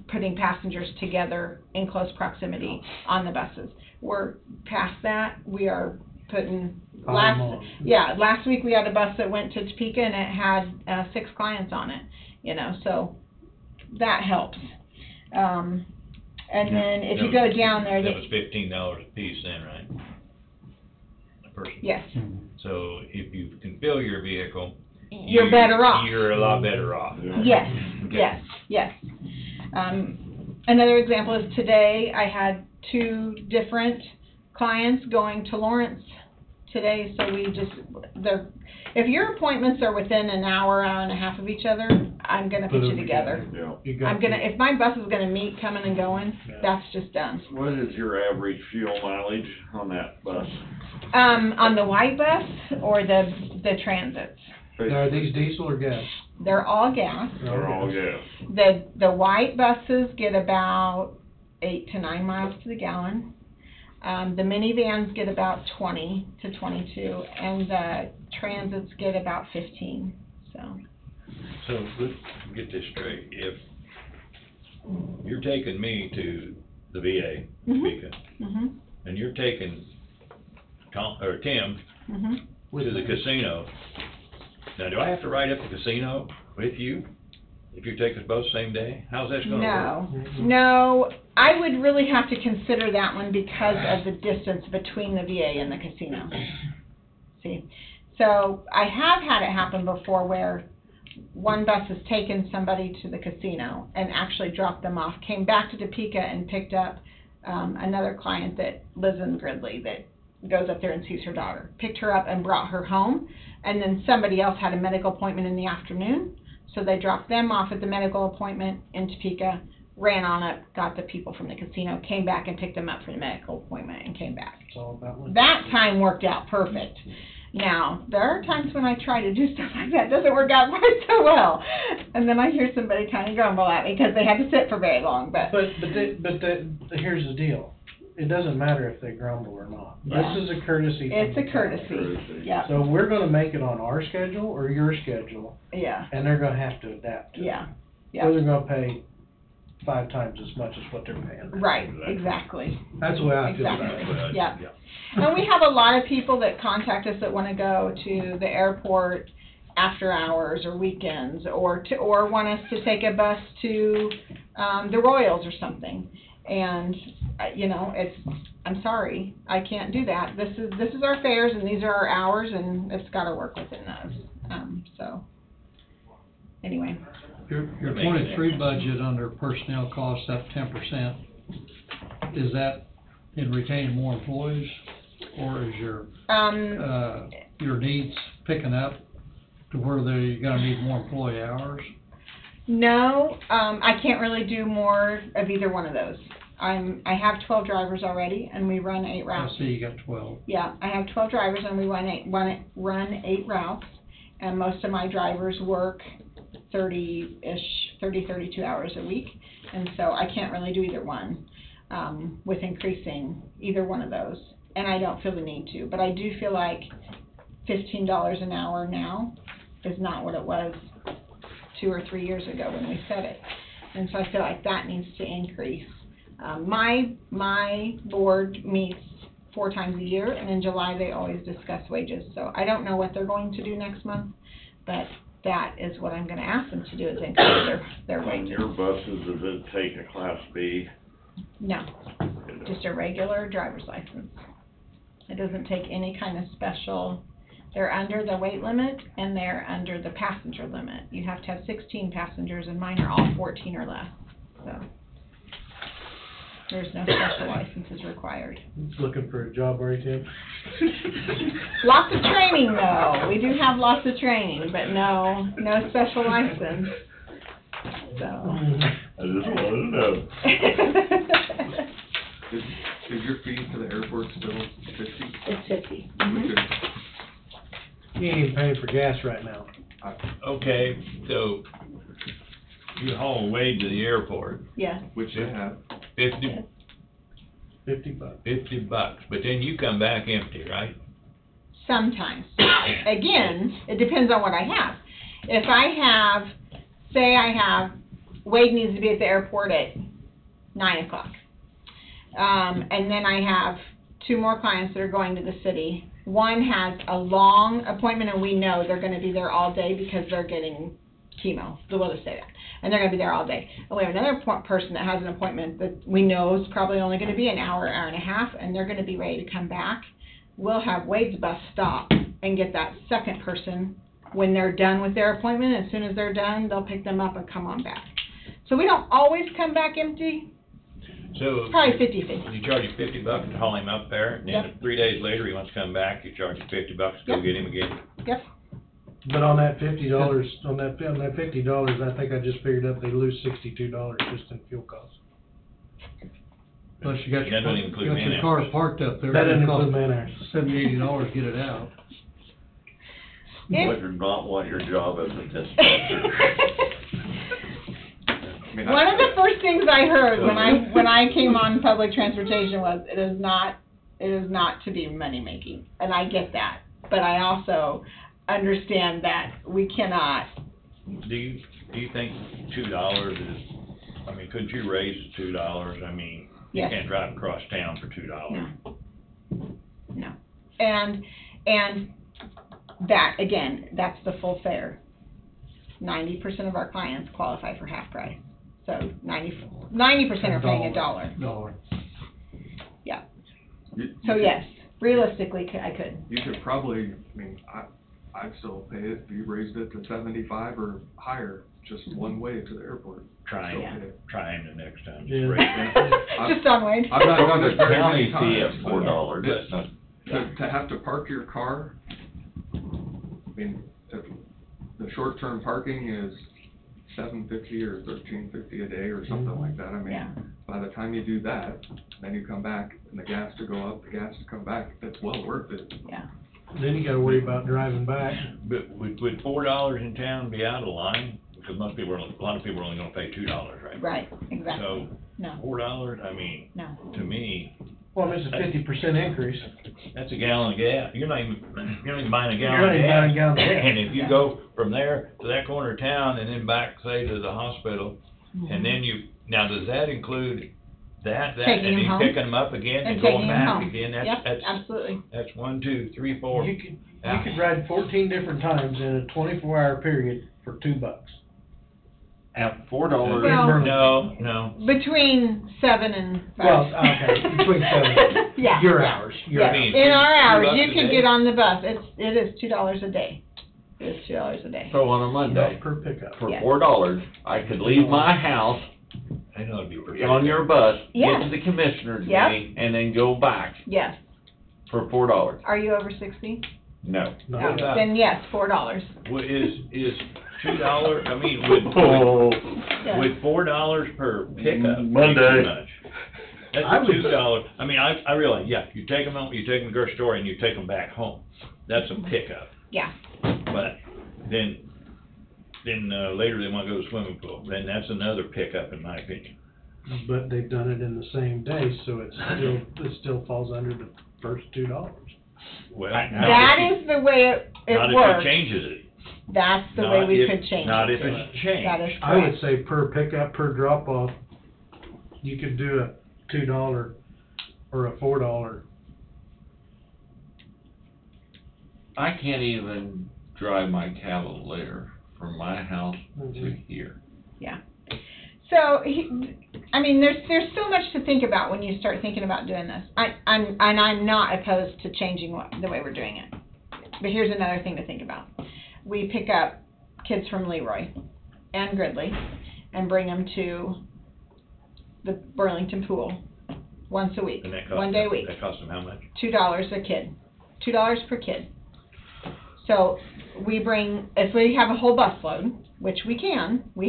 putting passengers together in close proximity on the buses. We're past that. We are putting, last week we had a bus that went to Topeka and it had 6 clients on it, you know, so that helps. And then if you go down there, That was $15 a piece then, right? A person. yes, So if you can fill your vehicle, you're better off. You're a lot better off. Yes, Okay. yes. Another example is today I had 2 different clients going to Lawrence today, so if your appointments are within an hour and a half of each other, I'm gonna put you together. Yeah. If my bus is gonna meet coming and going, that's just done. What is your average fuel mileage on that bus? On the white bus or the transits? Now, are these diesel or gas? They're all gas. They're all gas. The white buses get about 8 to 9 miles to the gallon. The minivans get about 20 to 22, and the transits get about 15. So let's get this straight. If you're taking me to the VA, Topeka, and you're taking Tim to the casino, now do I have to ride up the casino with you? If you take us both same day, how's that gonna work? No, I would really have to consider that one because of the distance between the VA and the casino. See, so I have had it happen before where one bus has taken somebody to the casino and actually dropped them off, came back to Topeka and picked up another client that lives in Gridley that goes up there and sees her daughter, picked her up and brought her home, and then somebody else had a medical appointment in the afternoon, so they dropped them off at the medical appointment in Topeka, ran on up, got the people from the casino, came back and picked them up for the medical appointment and came back. It's all about what. That time worked out perfect. Now, there are times when I try to do stuff like that, it doesn't work out quite so well. And then I hear somebody kind of grumble at me because they had to sit for very long, but Here's the deal. It doesn't matter if they grumble or not. Yeah. This is a courtesy. It's from a the courtesy, county. yeah. So we're gonna make it on our schedule or your schedule, Yeah, and they're gonna have to adapt to it. yeah, Or yeah. they're gonna pay 5 times as much as what they're paying. Right, exactly. That's the way I feel about Exactly, it. yeah. And we have a lot of people that contact us that want to go to the airport after hours or weekends, or want us to take a bus to the Royals or something. And I'm sorry, I can't do that. This is our fares and these are our hours, and it's got to work within those. So anyway. Your 23 budget under personnel costs up 10%. Is that in retaining more employees, or is your needs picking up to where they're gonna need more employee hours? No, I can't really do more of either one of those. I have 12 drivers already, and we run 8 routes. I see you got 12. Yeah, I have 12 drivers, and we run 8 routes, and most of my drivers work 32 hours a week, and so I can't really do either one with increasing either one of those, and I don't feel the need to, but I do feel like $15 an hour now is not what it was 2 or 3 years ago when we set it, and so I feel like that needs to increase. My board meets 4 times a year, and in July they always discuss wages, so I don't know what they're going to do next month, but that is what I'm gonna ask them to do, is increase their On wages. your buses, does it take a Class B? No, just a regular driver's license. It doesn't take any kind of special, they're under the weight limit and they're under the passenger limit. You have to have 16 passengers, and mine are all 14 or less, so. There's no special licenses required. Looking for a job, are you, Tim? Lots of training though, we do have lots of training, but no special license, so. I just wanted to know. Is your fee for the airport still 50? It's 50. You ain't even paying for gas right now. Okay, so you haul Wade to the airport, Yes, Which they have. $50, $50. but then you come back empty, right? sometimes. Again, it depends on what I have. If Wade needs to be at the airport at 9 o'clock. And then I have 2 more clients that are going to the city. One has a long appointment, and we know they're gonna be there all day because they're getting chemo, we'll just say that. And they're gonna be there all day. And we have another person that has an appointment that we know is probably only gonna be an hour, hour and a half, and they're gonna be ready to come back. We'll have Wade's bus stop and get that second person when they're done with their appointment. As soon as they're done, they'll pick them up and come on back. So we don't always come back empty. So. Probably 50-50. You charge him $50 to haul him up there, and then Yep. if 3 days later he wants to come back, you charge him $50 to go Yep. get him again. Yep. But on that $50, on that $50, I think I just figured up they lose $62 just in fuel costs. Plus you got That doesn't include your man car hours. parked up there. That doesn't It costs include man hours. $70-80 to get it out. Would you not want your job as a dispatcher? One of the first things I heard when I came on public transportation was it is not to be money making, and I get that, but I also understand that we cannot. Do you think $2 is, I mean, couldn't you raise it $2? I mean, you Yes. can't drive across town for $2. No, and that again, that's the full fare. 90% of our clients qualify for half price. So 90% are paying $1. Dollar. Yeah. You- So you yes, realistically, I could. You could probably, I mean, I'd still pay it if you raised it to 75 or higher, just one way to the airport. Trying, Still pay it. trying the next time. Yeah. I've- Just on Wayne. I've not done it very County many fee times. at $4, It's- that's not, To have to park your car, I mean, if the short-term parking is $7.50 or $13.50 a day or something like that, I mean, Yeah. by the time you do that, then you come back, and the gas to go up, the gas to come back, it's well worth it. Yeah. Then you gotta worry about driving back. But would $4 in town be out of line? Because a lot of people are only gonna pay $2, right? Right, exactly. So, No, $4, I mean, no. to me, Well, it's a 50% increase. that's a gallon of gas. You're not even buying a You're gallon not of even buying a gas. gallon of gas. And if you go from there to that corner of town and then back, say, to the hospital, and then now, does that include that, Taking and them you home. picking them up again and taking going them back home. again? Yep, That's absolutely. That's 1, 2, 3, 4. You could ride 14 different times in a 24-hour period for $2. at $4. Well- No. Between 7 and 5. Well, okay, between 7, Yeah. your hours, your Yeah. hours. In our hours, $2 you a can day? get on the bus. It is $2 a day. It is $2 a day. So on a Monday, Per pickup. for Yeah. $4, I could leave my house I know it'd be pretty. on your bus, Yeah. get to the commissioner's Yep. meeting, and then go back Yes. for $4. Are you over 60? No. No. No. about- Then yes, $4. Well, is $2, I mean, would Yeah. $4 per pickup be Monday. too much? I That's would- $2, I mean, I realize, yeah, you take them home, you take them to the grocery store and you take them back home. That's a pickup. Yeah. But then later they wanna go to the swimming pool, then that's another pickup in my opinion. But they've done it in the same day, so it still falls under the first $2. Well, That is the way it not if works. it changes it. That's the way Not we if- could change it. Not if to. it's changed. That is I would correct. say per pickup, per drop-off, you could do a $2 or a $4. I can't even drive my Cavalier from my house to here. Yeah. So, I mean, there's so much to think about when you start thinking about doing this. I'm not opposed to changing the way we're doing it. But here's another thing to think about. We pick up kids from Leroy and Gridley and bring them to the Burlington pool once a week, And that costs one day a them- week. That costs them how much? $2 a kid, $2 per kid. So we bring, if we have a whole busload, which we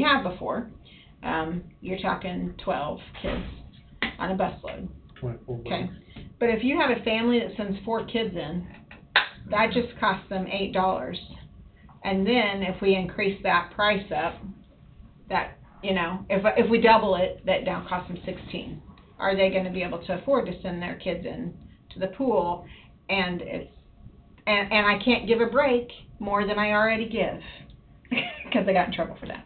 have before, you're talking 12 kids on a busload. 24 Okay. bucks. But if you have a family that sends 4 kids in, that just costs them $8. And then if we increase that price up, that, if we double it, that now costs them 16. Are they gonna be able to afford to send their kids in to the pool? And and I can't give a break more than I already give, because I got in trouble for that.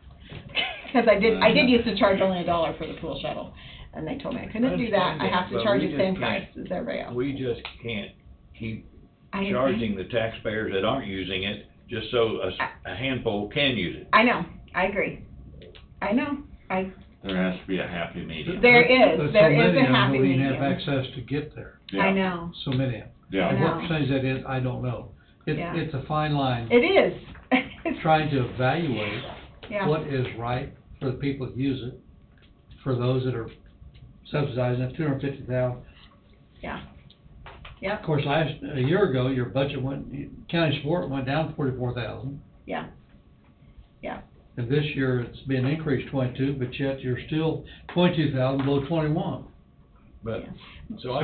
Because I did used to charge only $1 for the pool shuttle, and they told me I couldn't do that. I have to But charge we the just same can't- price as everybody else. We just can't keep I agree. charging the taxpayers that aren't using it, just so a handful can use it. I know, I agree. I know, There has to be a happy medium. There is. But There so is many a of them happy don't even have medium. access to get there. I know. So many of them. Yeah. And I what know. percentage that is, I don't know. Yeah. It's a fine line, It is. trying to evaluate Yeah. what is right for the people that use it, for those that are subsidizing it, 250,000. Yeah. Of Yep. course, a year ago, your budget county sport went down 44,000. Yeah. Yeah. And this year, it's been increased 22, but yet you're still 22,000 below 21. But, so I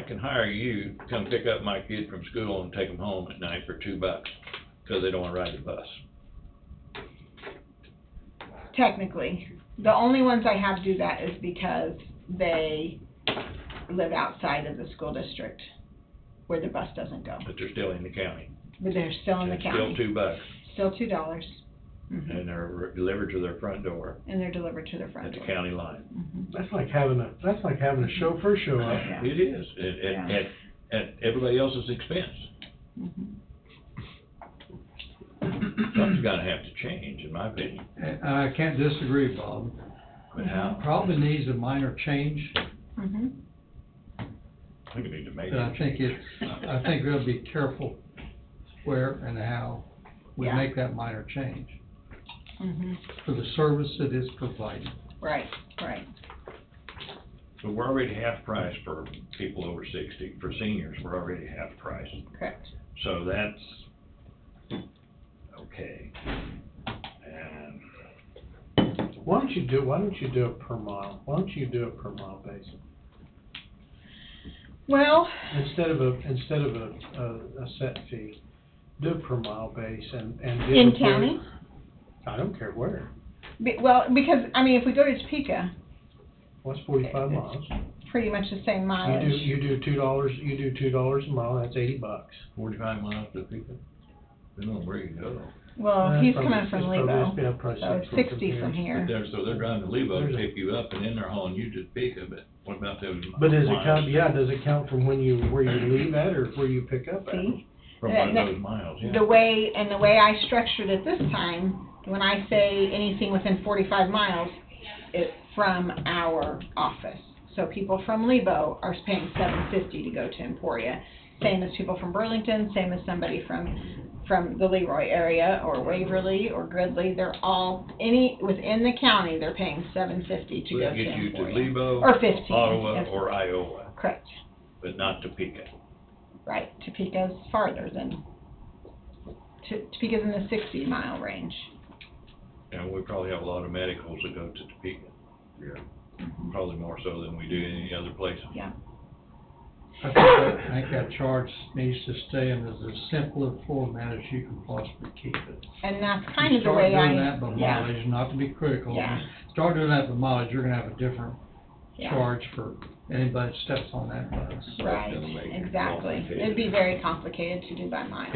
can hire you to come pick up my kid from school and take them home at night for $2, because they don't wanna ride the bus. Technically, the only ones I have do that is because they live outside of the school district where the bus doesn't go. But they're still in the county. But they're still in the It's county. Still $2, Still $2. and they're delivered to their front door And they're delivered to their front at the door. county line. That's like having a chauffeur show up. Yeah. It is, Yeah. at everybody else's expense. Mhm. Something's gonna have to change, in my opinion. I can't disagree, Bob. But how? Probably needs a minor change, Mhm. I think we need to make but it. I think we'll be careful where and how we Yeah. make that minor change Mhm. for the service that is provided. Right, right. But we're already half price for people over 60. For seniors, we're already half price. Correct. So that's okay. And Why don't you do it per mile? Why don't you do it per mile basis? Well, Instead of a set fee, do it per mile base and. do in it where- county, I don't care where. because, I mean, if we go to Topeka, What's 45 miles? pretty much the same mileage. You do $2 a mile, that's $80. 45 miles to Topeka, depending on where you go. Well, he's Probably- coming from it's probably- Lebo, yeah, probably so it's 60 from But here. they're driving to Lebo to There's a- pick you up, and then they're hauling you to Topeka, but what about those miles? But does it count, does it count from where you leave at or where you pick up at? See? From one of those miles, yeah. The way I structured it this time, when I say anything within 45 miles, it's from our office. So people from Lebo are paying $7.50 to go to Emporia. Same as people from Burlington, same as somebody from the Leroy area, or Waverly, or Gridley. They're all, within the county, they're paying $7.50 to Will go it to get you to Emporia. Lebo, Or 15. Ottawa, if- or Iowa, Correct, but not Topeka? right. Topeka's farther than, Topeka's in the 60-mile range. And we probably have a lot of medicals that go to Topeka. Yeah. Probably more so than we do any other place. Yeah. I think that charge needs to stay in as simpler format as you can possibly keep it. And that's kind of the way Start doing that by yeah. mileage, not to be critical. Yeah. Start doing that by mileage, you're gonna have a different Yeah. charge for anybody that steps on that bus. Right, gonna make it exactly. complicated. It'd be very complicated to do by mile.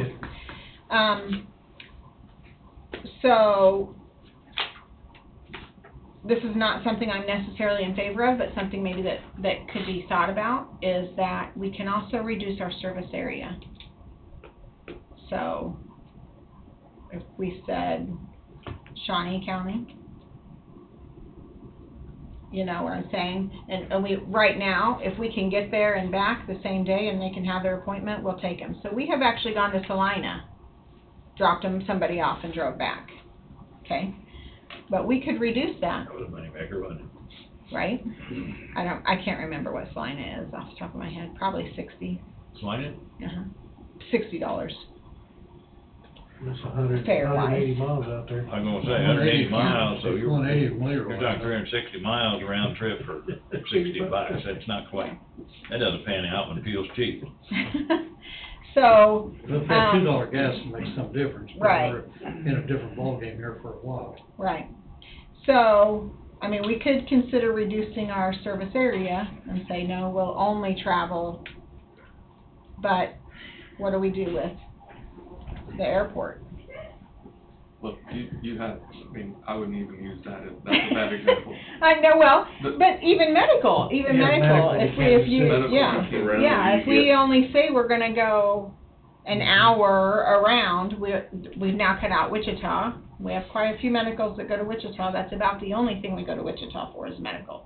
So, this is not something I'm necessarily in favor of, but something maybe that could be thought about, is that we can also reduce our service area. So, if we said Shawnee County, you know what I'm saying? And we, right now, if we can get there and back the same day and they can have their appointment, we'll take them. So we have actually gone to Salina, dropped somebody off and drove back, okay? But we could reduce that, That was a moneymaker, wasn't it? right? I can't remember what Salina is off the top of my head, probably 60, Salina? $60. That's 180 Fair-wise. miles out there. I'm gonna say 180 miles, so you're 180 from Leroy. you're talking 360 miles round trip for $60. That's not quite, that doesn't pan out when fuel's cheap. So, But that $2 gas will make some difference. but Right. We're in a different ballgame here for a while. right. So, I mean, we could consider reducing our service area and say, no, we'll only travel, but what do we do with the airport? Look, you have, I mean, I wouldn't even use that as, that's a bad example. I know, well, But- but even medical, Yeah, medical, if you, Medical, yeah, you can yeah, if we only say we're gonna go an hour around, we've now cut out Wichita. We have quite a few medicals that go to Wichita. That's about the only thing we go to Wichita for is medical.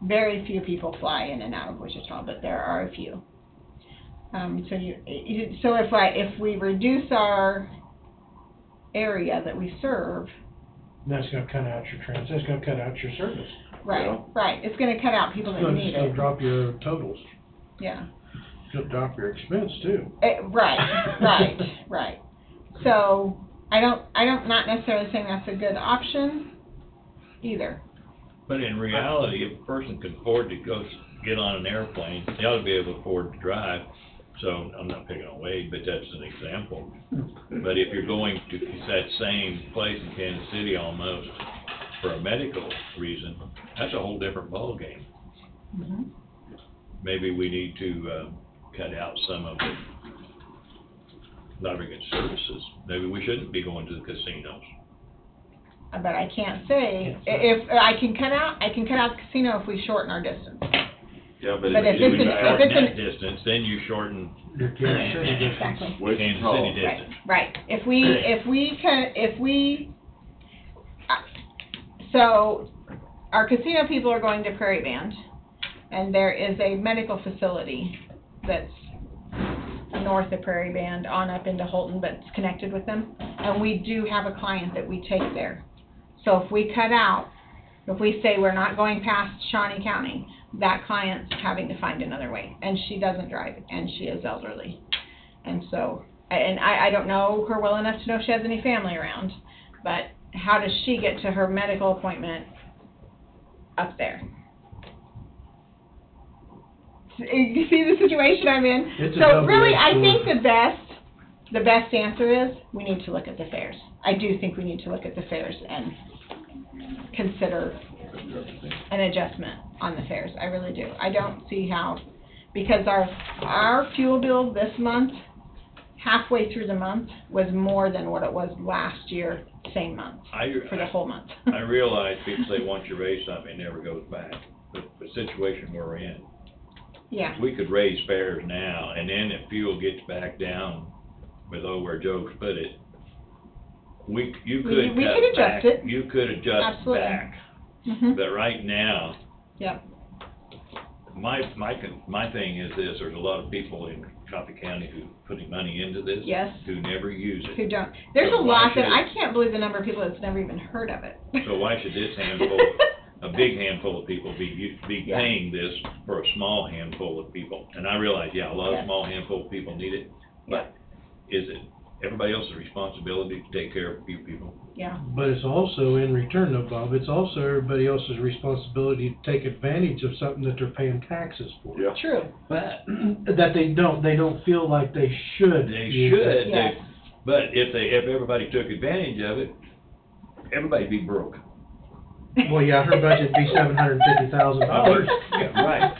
Very few people fly in and out of Wichita, but there are a few. So if we reduce our area that we serve, That's gonna cut out your that's gonna cut out your service. right, it's gonna cut out people that need It's gonna it. drop your totals. Yeah. It's gonna drop your expense too. Right. So, not necessarily saying that's a good option either. But in reality, if a person can afford to get on an airplane, they ought to be able to afford to drive. So I'm not picking on Wade, but that's an example. But if you're going to that same place in Kansas City almost for a medical reason, that's a whole different ballgame. Mm-hmm. Maybe we need to cut out some of the lubricant services. Maybe we shouldn't be going to the casinos. But I can't say, if I can cut out the casino if we shorten our distance. Yeah, but But if if you it's an- if shorten it's an- that distance, then you shorten Your Kansas City distance. Exactly. the Kansas City distance. Right. So our casino people are going to Prairie Band, and there is a medical facility that's north of Prairie Band on up into Holton, but it's connected with them. And we do have a client that we take there. So if we cut out, if we say we're not going past Shawnee County, that client's having to find another way. And she doesn't drive, and she is elderly. And so, and I don't know her well enough to know if she has any family around, but how does she get to her medical appointment up there? You see the situation I'm in? It's a So really, double-edged I think sword. the best answer is we need to look at the fares. I do think we need to look at the fares and consider an adjustment on the fares. I really do. I don't see how, because our fuel bill this month, halfway through the month, was more than what it was last year, same month, for the whole month. I realize people say once you raise something, it never goes back. But the situation we're in, Yeah. we could raise fares now, and then if fuel gets back down below where Joe's put it, you could we cut could adjust back. it. You could adjust Absolutely. back. Mhm. But right now, Yep. my thing is this: there's a lot of people in Coffee County who putting money into this, Yes. who never use it. Who don't? There's So a why lot that should- I can't believe the number of people that's never even heard of it. So why should this handful, a big handful of people be Yeah. paying this for a small handful of people? And I realize, a lot of Yes. small handful of people need it, but is it everybody else's responsibility to take care of a few people? Yeah. But it's also, in return though, Bob, it's also everybody else's responsibility to take advantage of something that they're paying taxes for. Yeah. True. But, that they don't feel like they should. They use should, it. Yes. but if everybody took advantage of it, everybody'd be broke. Well, yeah, her budget'd be $750,000. Yeah, right.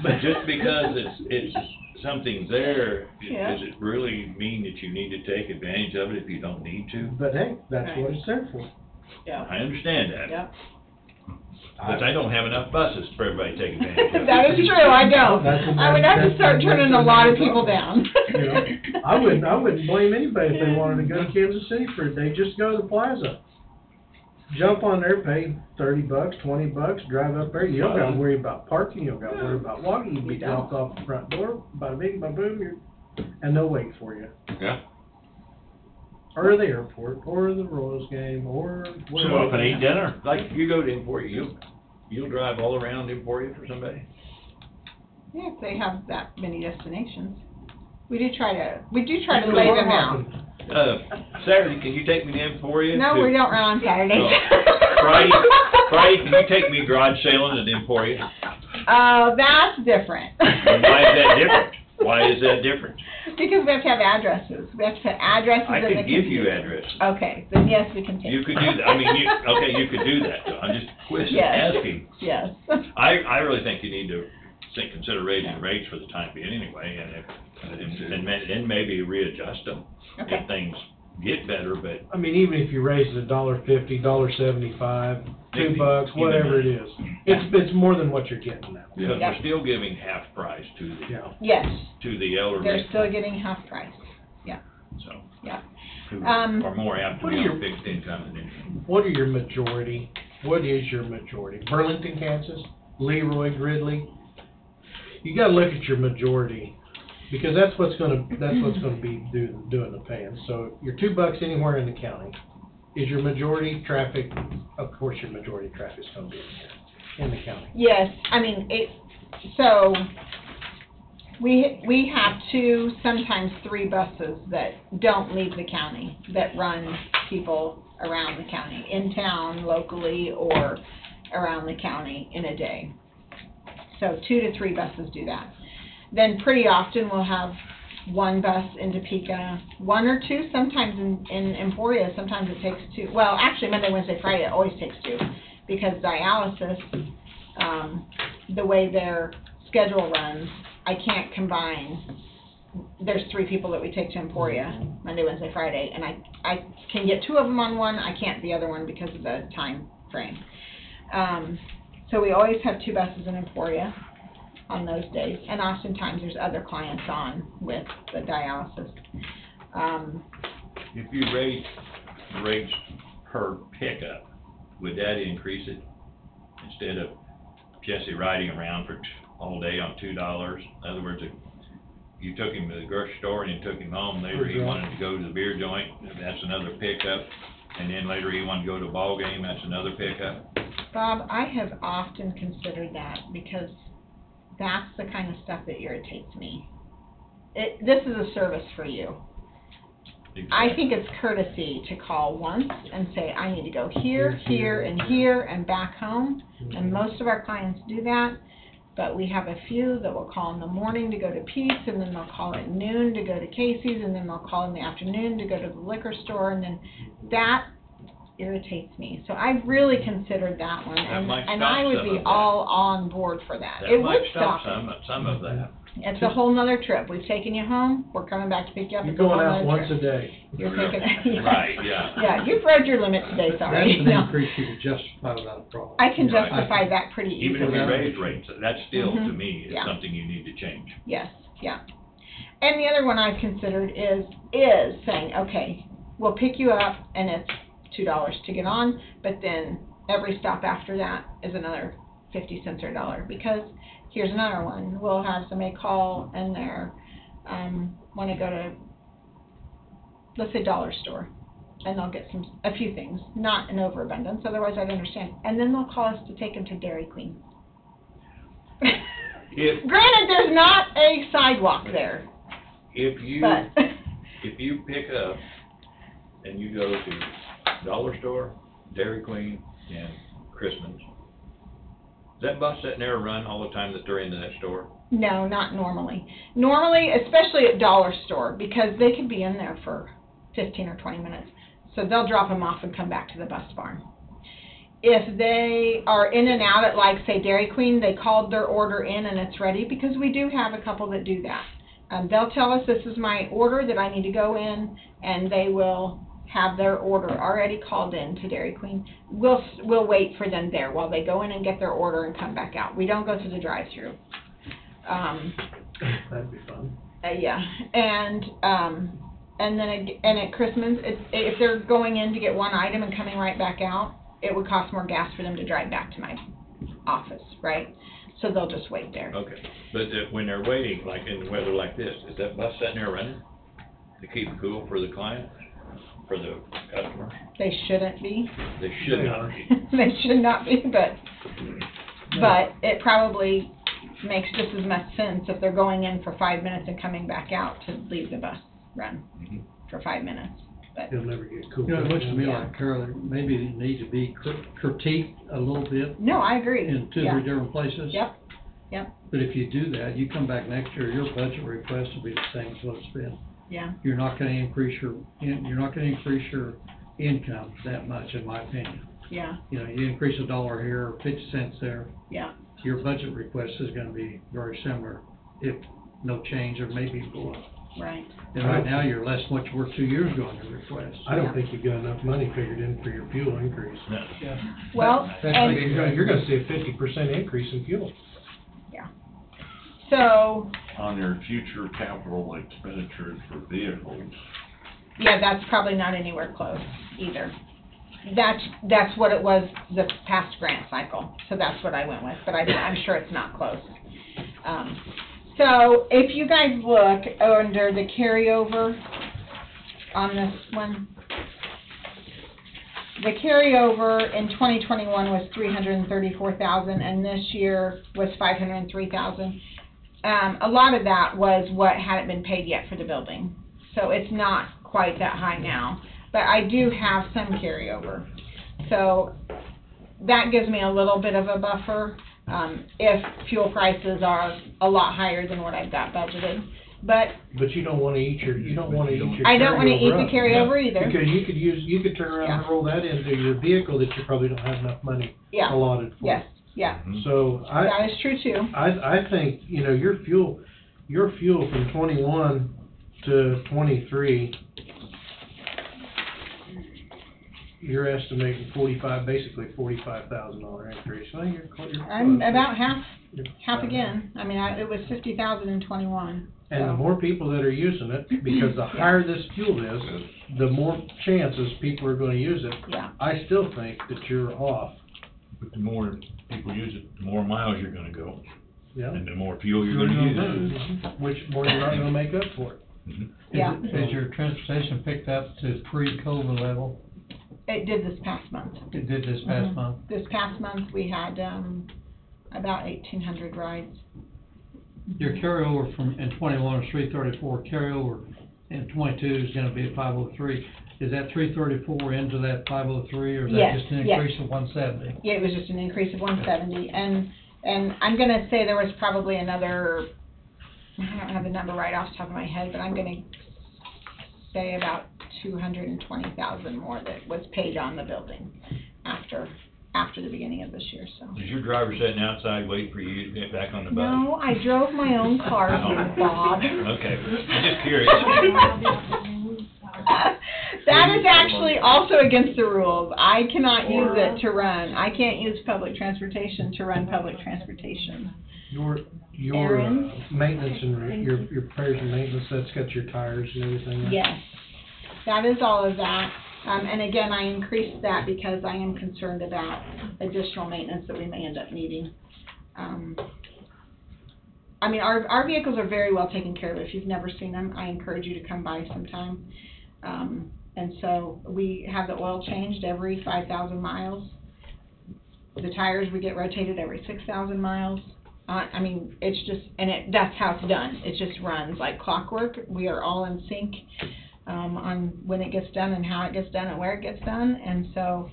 But just because it's something there, Yeah. does it really mean that you need to take advantage of it if you don't need to? But hey, that's Right. what it's there for. Yeah. I understand that. Yep. But I don't have enough buses for everybody to take advantage of. That is true, I don't. That's- I would have to start turning a lot of people down. You know, I wouldn't blame anybody if they wanted to go to Kansas City for a day, just go to the plaza. Jump on there, pay $30, $20, drive up there, you don't gotta worry about parking, you don't gotta worry about walking, you be dropped off the front door, bada bing, bada boom, and they'll wait for you. Yeah. Or the airport, or the Royals game, or So up and eat dinner, like you go to Emporia, you'll drive all around Emporia for somebody? Yeah, if they have that many destinations. We do try to lay them out. Saturday, can you take me to Emporia? No, we don't run on Saturdays. Friday, can you take me garage sailing at Emporia? That's different. And why is that different? Why is that different? Because we have to have addresses. We have to put addresses I in the could give you computer. addresses. Okay, then yes, we can take. You could do that, I mean, you could do that, I'm just Yes. asking. Yes. I really think you need to consider raising rates for the time being anyway, and maybe readjust them Okay. if things get better, but I mean, even if you raise it $1.50, $1.75, Maybe $2, even whatever that. it is, it's more than what you're getting now. because Yep. we're still giving half price to the, Yeah. Yes, elderly. they're still getting half price. So, Yeah. who Um, are more apt to what be are on your- fixed income than anything. What are your majority? What is your majority? Burlington, Kansas? Leroy, Gridley? You gotta look at your majority, because that's what's gonna be doing the paying. So your $2 anywhere in the county, is your majority traffic, of course your majority traffic's gonna be in the county. Yes, I mean, so we have 2, sometimes 3 buses that don't leave the county, that run people around the county, in town, locally, or around the county in a day. So 2 to 3 buses do that. Then pretty often we'll have 1 bus in Topeka, 1 or 2, sometimes in Emporia, sometimes it takes 2. Well, actually Monday, Wednesday, Friday, it always takes 2, because dialysis, the way their schedule runs, I can't combine. There's 3 people that we take to Emporia, Monday, Wednesday, Friday, and I can get 2 of them on one, I can't the other one because of the time frame. So we always have 2 buses in Emporia. on those days. And oftentimes there's other clients on with the dialysis. If you raise rates per pickup, would that increase it? Instead of Jesse riding around for all day on $2, in other words, if you took him to the grocery store and you took him home, later he wanted to go to the beer joint, that's another pickup. And then later he wanted to go to a ball game, that's another pickup. Bob, I have often considered that because that's the kind of stuff that irritates me. This is a service for you. Exactly. I think it's courtesy to call once and say, I need to go here, here, and here, and back home. And most of our clients do that. But we have a few that will call in the morning to go to Pete's, and then they'll call at noon to go to Casey's, and then they'll call in the afternoon to go to the liquor store, and then that irritates me. So I've really considered that one, and I would be all on board for that. It would stop some of that. It's a whole nother trip. We've taken you home, we're coming back to pick you up. You're It's a whole going out nother once trip. a day. You're picking, Right, yeah. Yeah, you've rode your limit today, sorry. That's an increase you can justify without a problem. I can Right. justify that pretty easily. Even if we raise rates, that's still, to me, is Yeah. something you need to change. Yes, yeah. And the other one I've considered is saying, okay, we'll pick you up and it's $2 to get on, but then every stop after that is another 50 cents or $1, because here's another one. We'll have somebody call and they're, want to go to, let's say, dollar store, and they'll get a few things, not an overabundance, otherwise I'd understand. And then they'll call us to take them to Dairy Queen. Granted, there's not a sidewalk there. If you But if you pick up and you go to dollar store, Dairy Queen, and Christmas, is that bus sitting there run all the time that they're in that store? no, not normally. Normally, especially at dollar store, because they could be in there for 15 or 20 minutes. So they'll drop them off and come back to the bus barn. If they are in and out at, like, say, Dairy Queen, they called their order in and it's ready, because we do have a couple that do that. They'll tell us, this is my order that I need to go in, and they will have their order already called in to Dairy Queen. We'll wait for them there while they go in and get their order and come back out. We don't go through the drive-through. That'd be fun. Yeah, and then at Christmas, if they're going in to get one item and coming right back out, it would cost more gas for them to drive back to my office, right? So they'll just wait there. Okay, but when they're waiting, like in weather like this, is that bus sitting there running to keep it cool for the client, for the customer? They shouldn't be. They should not be. They should not be, but it probably makes just as much sense if they're going in for 5 minutes and coming back out to leave the bus run for 5 minutes. But It'll never get cool. You know, it looks to me like, Carol, maybe it needs to be critiqued a little bit. No, I agree. In two or three different places. Yep. But if you do that, you come back next year, your budget request will be the same as what it's been. Yeah. You're not gonna increase your income that much, in my opinion. Yeah. You know, you increase $1 here, or 50 cents there. Yeah. Your budget request is gonna be very similar, if no change, or maybe more. Right. And right now, you're less than what you were 2 years ago in your request. I don't think you've got enough money figured in for your fuel increase. No. Well, and You're gonna see a 50% increase in fuel. so, On your future capital expenditures for vehicles, yeah, that's probably not anywhere close either. That's what it was the past grant cycle, so that's what I went with, but I'm sure it's not close. So if you guys look under the carryover on this one, the carryover in 2021 was $334,000, and this year was $503,000. A lot of that was what hadn't been paid yet for the building, so it's not quite that high now. But I do have some carryover, so that gives me a little bit of a buffer if fuel prices are a lot higher than what I've got budgeted. But you don't wanna eat your I don't wanna eat the up. carryover either. Because you could turn around and roll that into your vehicle that you probably don't have enough money allotted for. Yes, yeah. So That is true too. I think, you know, your fuel from 21 to 23, you're estimating basically $45,000 increase. Well, you're close. I'm about half You're- again. I mean, it was 50,000 in 21. And the so. more people that are using it, because the higher this fuel is, the more chances people are gonna use it. Yeah. I still think that you're off. But the more people use it, the more miles you're gonna go, Yeah. and the more fuel you're gonna use. Mhm. Which more you're not gonna make up for it. Mhm. Yeah. Is your transportation picked up to pre-COVID level? It did this past month. It did this past Mhm. month? This past month, we had, about 1,800 rides. Your carryover in 21 is 334, carryover in 22 is gonna be 503. Is that 334 into that 503, or is that Yes, just an yes. increase of 170? Yeah, it was just an increase of 170, and I'm gonna say there was probably another, I don't have the number right off the top of my head, but I'm gonna say about 220,000 more that was paid on the building after the beginning of this year, so. Is your driver sitting outside waiting for you to get back on the bus? No, I drove my own car here, Bob. Okay, I'm just curious. That is actually also against the rules. I cannot use it to run. I can't use public transportation to run public transportation. Your Aaron? maintenance and your repairs and maintenance, that's got your tires and everything, right? Yes, that is all of that. And again, I increased that because I am concerned about additional maintenance that we may end up needing. I mean, our vehicles are very well taken care of. If you've never seen them, I encourage you to come by sometime. And so we have the oil changed every 5,000 miles. The tires, we get rotated every 6,000 miles. I mean, it's just, that's how it's done. It just runs like clockwork. We are all in sync on when it gets done and how it gets done and where it gets done. And so,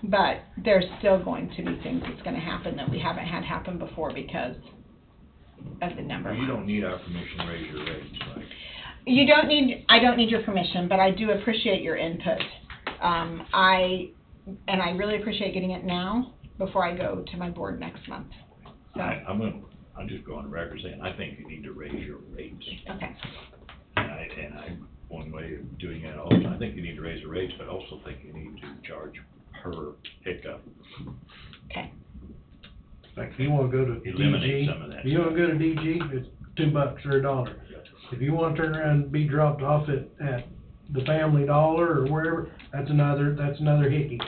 but there's still going to be things that's going to happen that we haven't had happen before because of the number. You don't need our permission to raise your rates, right? I don't need your permission, but I do appreciate your input. I really appreciate getting it now before I go to my board next month. So. I'm just going on record saying, I think you need to raise your rates. Okay. And one way of doing that also, I think you need to raise the rates, but I also think you need to charge per pickup. Okay. Like if you wanna go to Eliminate DG, some of that if you wanna go to DG, it's $2 or $1. If you wanna turn around and be dropped off at the Family Dollar or wherever, that's another hickey.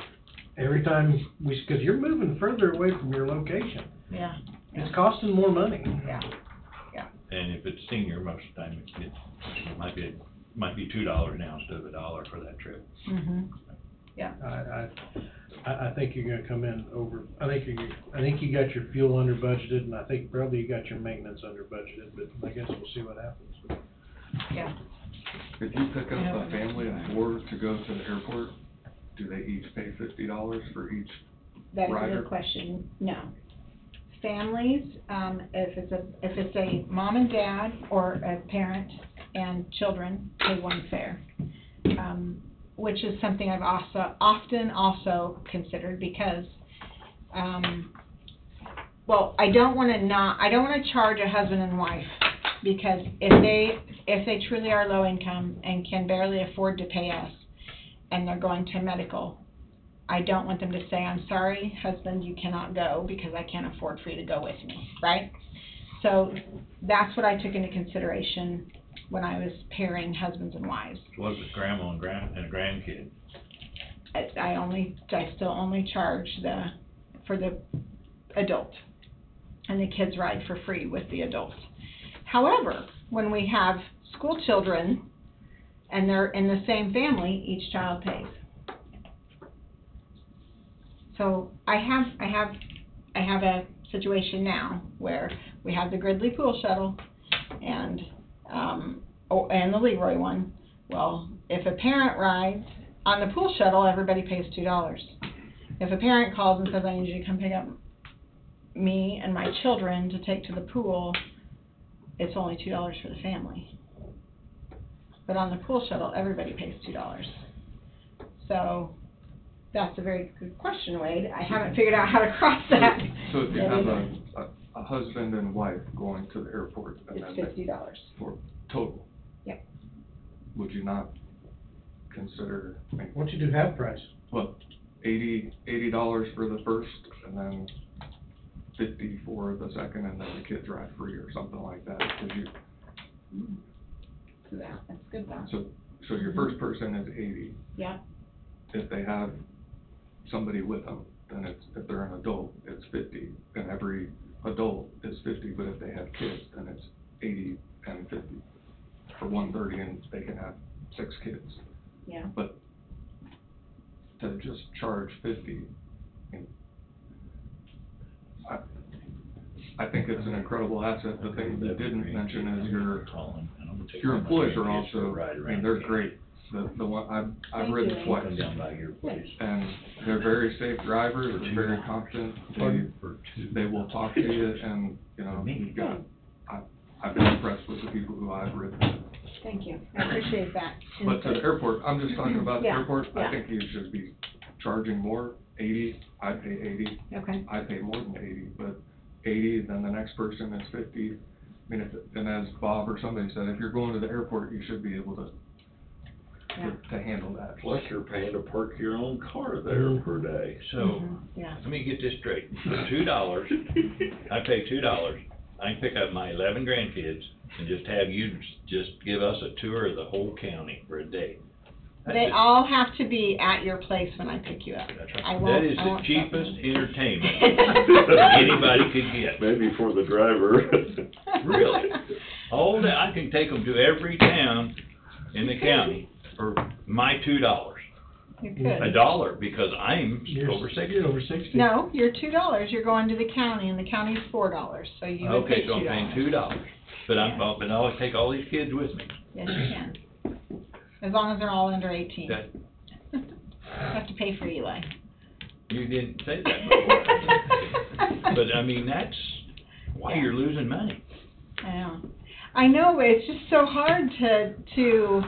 Every time cause you're moving further away from your location. Yeah. It's costing more money. Yeah. And if it's senior, most of the time it might be $2 now instead of $1 for that trip. Mhm. Yeah. I think you're gonna come in over, I think you got your fuel under budgeted, and I think probably you got your maintenance under budgeted, but I guess we'll see what happens. Yeah. If you pick up a family of 4 to go to the airport, do they each pay $50 for each That is a rider? good question. No. Families, if it's a mom and dad or a parent and children, pay one fare, which is something I've often considered because, well, I don't want to charge a husband and wife because if they truly are low income and can barely afford to pay us and they're going to medical, I don't want them to say, I'm sorry, husband, you cannot go because I can't afford for you to go with me, right? So that's what I took into consideration when I was pairing husbands and wives. Was it grandma and a grandkid? I still only charge for the adult, and the kids ride for free with the adults. However, when we have school children and they're in the same family, each child pays. So I have a situation now where we have the Gridley pool shuttle and the Leroy one. Well, if a parent rides on the pool shuttle, everybody pays $2. If a parent calls and says, I need you to come pick up me and my children to take to the pool, it's only $2 for the family. But on the pool shuttle, everybody pays $2. So that's a very good question, Wade. I haven't figured out how to cross that. So if you have a husband and wife going to the airport, and it's then $50 for total. Yep. Would you not consider, like, Why don't you do half price? well, $80 for the first, and then 50 for the second, and then the kids ride free or something like that, because you, Yeah, that's good though. so your first person is 80. Yeah. If they have somebody with them, then it's, if they're an adult, it's 50, and every adult is 50, but if they have kids, then it's 80 and 50 for 130, and they can have 6 kids. Yeah. But to just charge 50, and I think it's an incredible asset. The thing you didn't mention is your employees are also, I mean, they're great. The one, I've ridden twice. And they're very safe drivers, they're very competent, they will talk to you, and, you know, you've got, I've been impressed with the people who I've ridden with. Thank you, I appreciate that. But to the airport, I'm just talking about the Yeah, airport, yeah. I think you should be charging more, 80, I'd pay 80. Okay. I'd pay more than 80, but 80, then the next person is 50. I mean, and as Bob or somebody said, if you're going to the airport, you should be able to handle that. Plus you're paying to park your own car there per day. So, Yeah. let me get this straight. For $2, I pay $2, I can pick up my 11 grandkids and just have you just give us a tour of the whole county for a day. They all have to be at your place when I pick you up. That is the cheapest entertainment anybody could get. Maybe for the driver. Really? All day, I can take them to every town in the county for my $2. You could. $1, because I'm over 60. You're over 60. No, you're $2, you're going to the county, and the county's $4, so you would pay Okay, so I'm paying $2, but but I'll take all these kids with me. Yes, you can. As long as they're all under 18. That, You have to pay for Eli. you didn't say that, but I mean, that's why you're losing money. I know, but it's just so hard to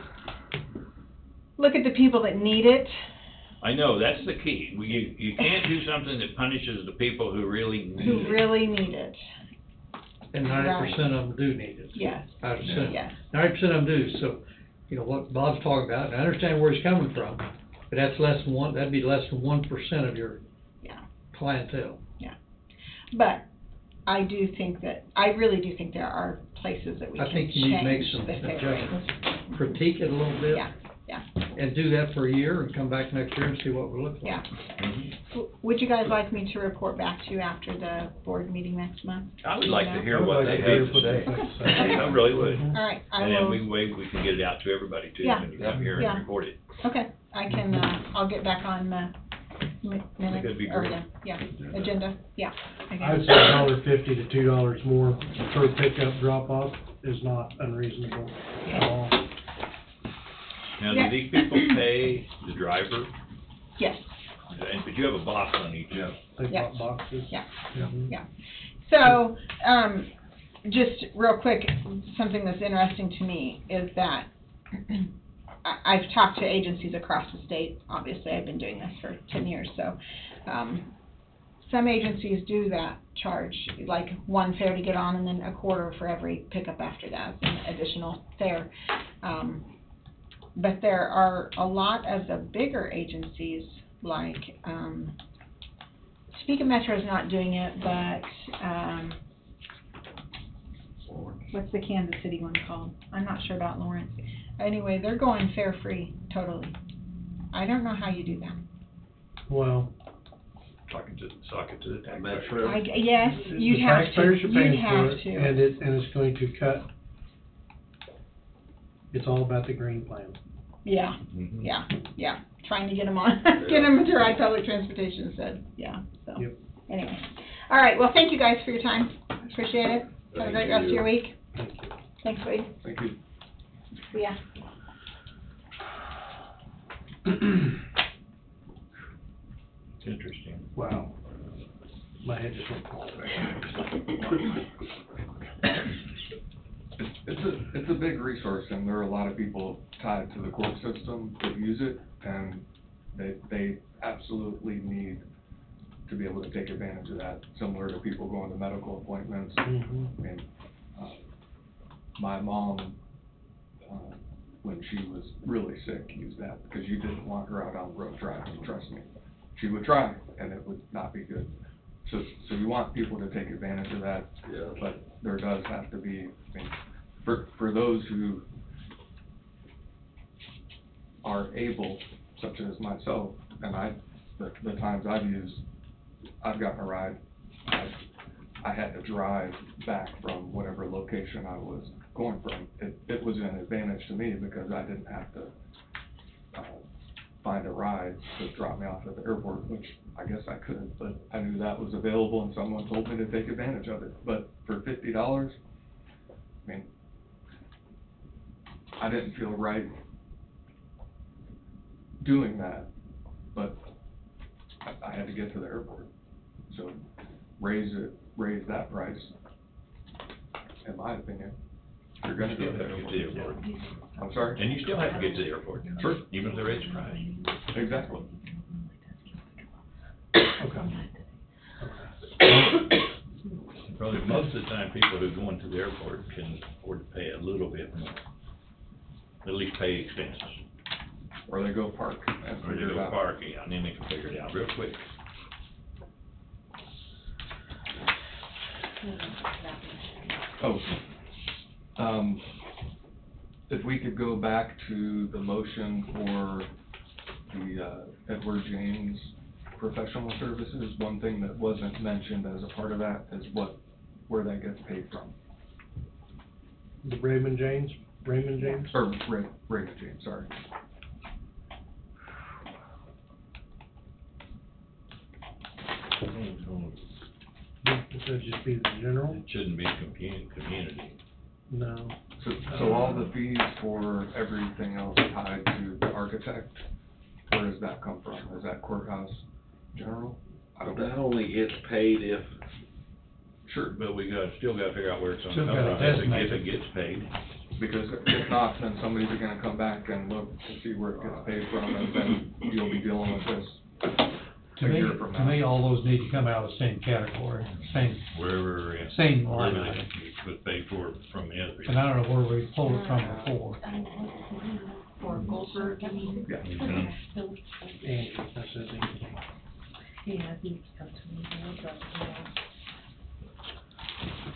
look at the people that need it. I know, that's the key. You can't do something that punishes the people who really need it. Who really need it. And 90% of them do need it. Yes. I would say. Yes. 90% of them do, so, you know, what Bob's talking about, and I understand where he's coming from, but that's less than that'd be less than 1% of your clientele. Yeah. But I really do think there are places that we can I think you need to make change some the fare adjustments, rates. critique it a little bit. Yeah, yeah. And do that for a year and come back next year and see what we're looking Yeah. Mhm. Would you guys like me to report back to you after the board meeting next month? I would like to hear I would what like they to hear have what to they say. have to say. I really would. All right, I And then will, we can get it out to everybody too, Yeah. when you come here Yeah. and report it. okay, I can, I'll get back on the minutes, that'd be or great. agenda, yeah. I would say $1.50 to $2 more per pickup drop-off is not unreasonable at all. Now, Yeah. do these people pay the driver? Yes, But you have a box on each. They Yeah. bought boxes. Yeah. Mhm. Yeah. So, just real quick, something that's interesting to me is that I've talked to agencies across the state. Obviously, I've been doing this for 10 years, so, some agencies do that charge, like one fare to get on and then a quarter for every pickup after that, an additional fare. But there are a lot of the bigger agencies, like, Topeka Metro is not doing it, but, what's the Kansas City one called? I'm not sure about Lawrence. Anyway, they're going fare free, totally. I don't know how you do that. Well, Sock it to the taxpayer. Yes, you'd the have to, taxpayers are you'd paying for have it, to. and it's going to cut. It's all about the green plan. Yeah, Mhm. yeah, trying to get them on, get them to ride public transportation instead, yeah, so. Yep. Anyway, all right, well, thank you guys for your time, appreciate it. Have a great rest of your week. Thanks, Wade. Thank you. See ya. It's interesting. Wow. My head just went. It's a big resource, and there are a lot of people tied to the court system that use it, and they absolutely need to be able to take advantage of that, similar to people going to medical appointments. Mhm. And my mom when she was really sick, used that, because you didn't want her out on the road driving, trust me. She would try, and it would not be good. So you want people to take advantage of that, but there does have to be, I mean, for those who are able, such as myself, and the times I've gotten a ride, I had to drive back from whatever location I was going from. It was an advantage to me because I didn't have to find a ride to drop me off at the airport, which I guess I could, but I knew that was available and someone told me to take advantage of it. But for $50, I mean, I didn't feel right doing that, but I had to get to the airport. So raise that price, in my opinion. If you're gonna go to the airport. I'm sorry? And you still have to get to the airport. Sure. Even if the rate's price. Exactly. Probably most of the time, people who go into the airport can afford to pay a little bit more. At least pay expenses. Or they go park and Or figure they it go out. park, yeah, and then they can figure it out real quick. Oh, if we could go back to the motion for the, Edward James professional services, one thing that wasn't mentioned as a part of that is where that gets paid from. The Raymond James? Or Raymond James, sorry. It should just be the general? It shouldn't be community. No. So all the fees for everything else tied to the architect, where does that come from? Is that courthouse general? I don't know. That only gets paid if, Sure. But we still gotta figure out where it's gonna Still come gotta from, designate if it gets paid. Because if not, then somebody's gonna come back and look to see where it gets paid from, and then you'll be dealing with this To a me, year from now. to me, all those need to come out of the same category, Wherever, same line wherever item. it was paid for from the other. And I don't know where we pulled it from before. For Goldberg, Yeah. Mhm. Andy, that says Andy. Yeah, he's come to me, but,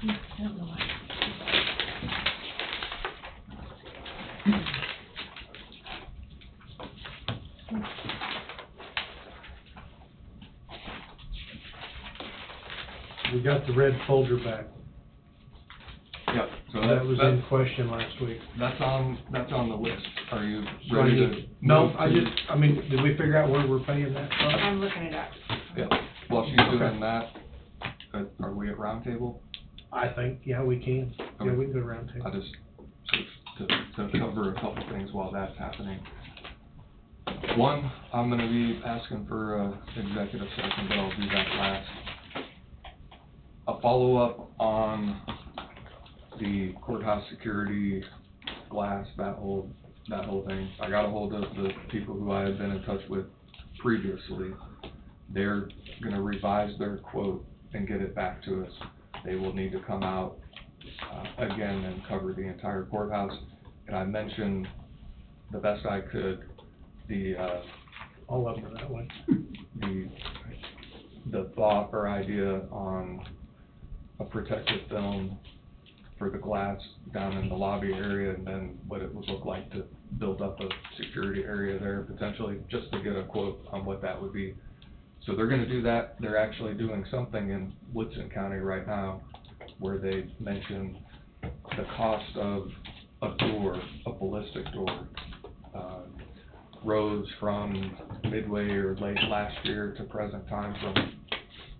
I don't know why. We got the red folder back. Yep, so That was in question last week. that's on the list. Are you So I ready need- to? No, move I to- did we figure out where we're paying that from? I'm looking it up. Yeah, while she's doing that, are we at roundtable? I think, yeah, we can. Yeah, we can go around I table. just, to cover a couple things while that's happening. One, I'm gonna be asking for executive session, but I'll do that last. A follow-up on the courthouse security glass, that whole thing. I got a hold of the people who I had been in touch with previously. They're gonna revise their quote and get it back to us. They will need to come out, again and cover the entire courthouse. And I mentioned the best I could, All of them are that way. the thought or idea on a protective film for the glass down in the lobby area, and then what it would look like to build up a security area there potentially, just to get a quote on what that would be. So they're gonna do that. They're actually doing something in Woodson County right now where they mention the cost of a door, a ballistic door, rose from midway or late last year to present time from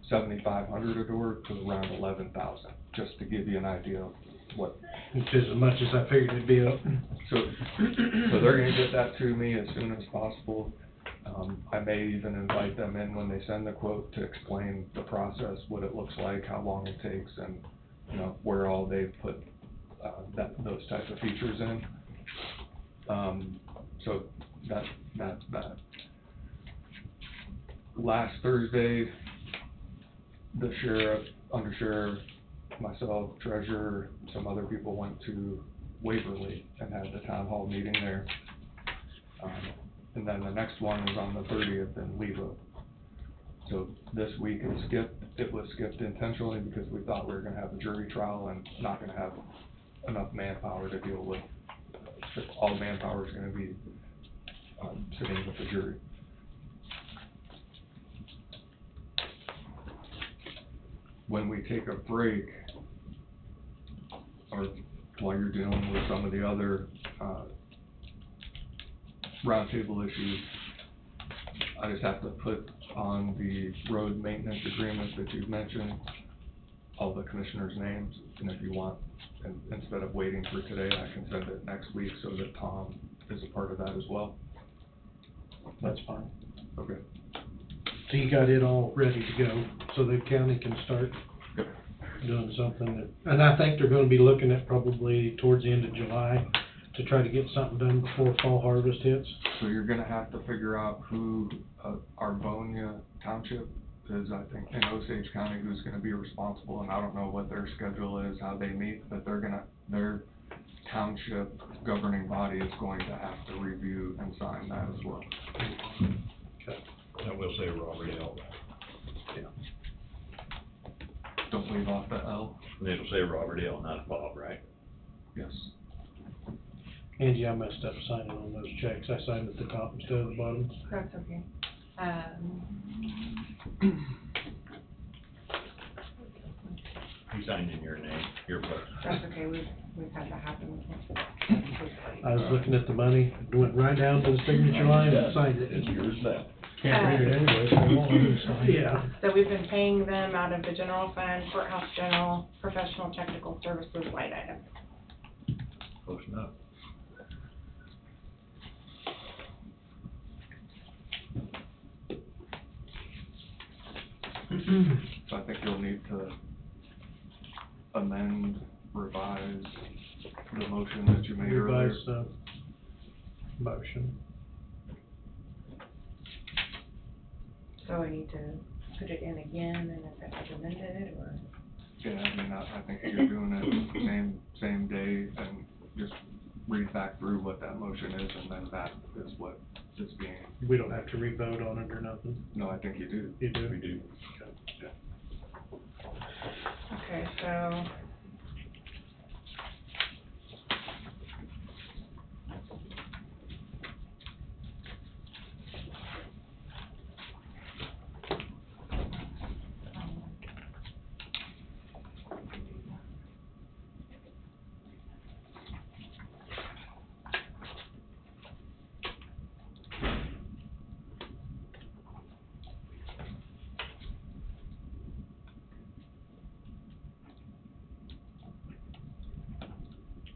$7,500 a door to around 11,000, just to give you an idea of what. Which is as much as I figured it'd be up. So they're gonna get that to me as soon as possible. I may even invite them in when they send the quote to explain the process, what it looks like, how long it takes, and, you know, where all they've put, those type of features in. So that. Last Thursday, the sheriff, undersheriff, myself, treasurer, some other people went to Waverly and had the town hall meeting there. And then the next one is on the 30th in Leva. So this week is skipped. It was skipped intentionally because we thought we were gonna have a jury trial and not gonna have enough manpower to deal with. All manpower is gonna be sitting with the jury. When we take a break, or while you're dealing with some of the other roundtable issues, I just have to put on the road maintenance agreement that you've mentioned, all the commissioners' names, and if you want, and instead of waiting for today, I can send it next week so that Tom is a part of that as well. That's fine. Okay. So you got it all ready to go, so the county can start Yep. doing something that, and I think they're gonna be looking at probably towards the end of July to try to get something done before fall harvest hits. So you're gonna have to figure out who, Arbonia Township is, I think, in Osage County, who's gonna be responsible, and I don't know what their schedule is, how they meet, but their township governing body is going to have to review and sign that as well. Okay. That will say Robert L. Don't leave off the L. It'll say Robert L., not Bob, right? Yes. Angie, I messed up signing on those checks. I signed at the top instead of the bottom. That's okay. He signed in your name, your book. That's okay, we've had that happen before. I was looking at the money, went right down to the signature line and signed it. It's yours now. Can't read it anyway, so I won't let him sign it. Yeah. So we've been paying them out of the general fund, courthouse general, professional technical services line item. Close enough. So I think you'll need to amend, revise the motion that you made earlier. Revise the motion. So I need to put it in again and if it was amended, or? Yeah, I mean, I think you're doing it same day, and just read back through what that motion is, and then that is what is being, We don't have to re-vote on it or nothing. no, I think you do. You do? We do. Okay, so.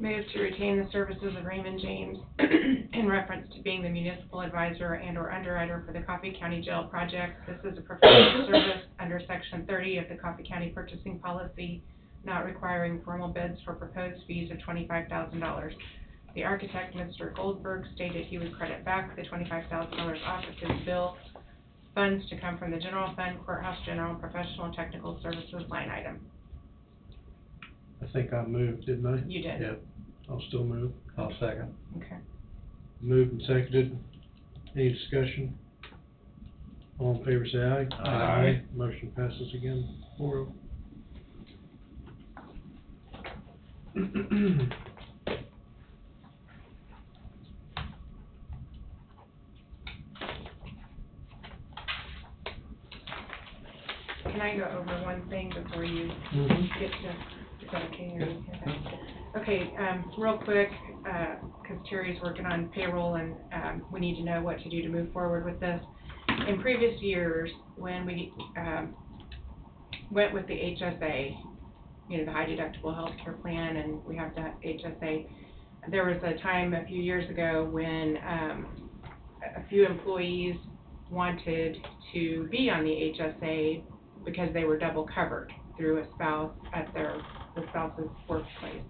Move to retain the services of Raymond James in reference to being the municipal advisor and or underwriter for the Coffee County Jail project. This is a professional service under Section 30 of the Coffee County Purchasing Policy, not requiring formal bids for proposed fees of $25,000. The architect, Mr. Goldberg, stated he would credit back the $25,000 off of his bill. Funds to come from the general fund, courthouse general, professional and technical services line item. I think I moved, didn't I? You did. Yep. I'll still move. I'll second. Okay. Moved and seconded. Any discussion? All in favor, say aye. Aye. Motion passes again, 4-0. Can I go over one thing before you get to, is that okay? Or, okay, real quick, because Terry's working on payroll and we need to know what to do to move forward with this. In previous years, when we went with the HSA, you know, the high deductible health care plan, and we have that HSA, there was a time a few years ago when a few employees wanted to be on the HSA because they were double covered through a spouse at the spouse's workplace.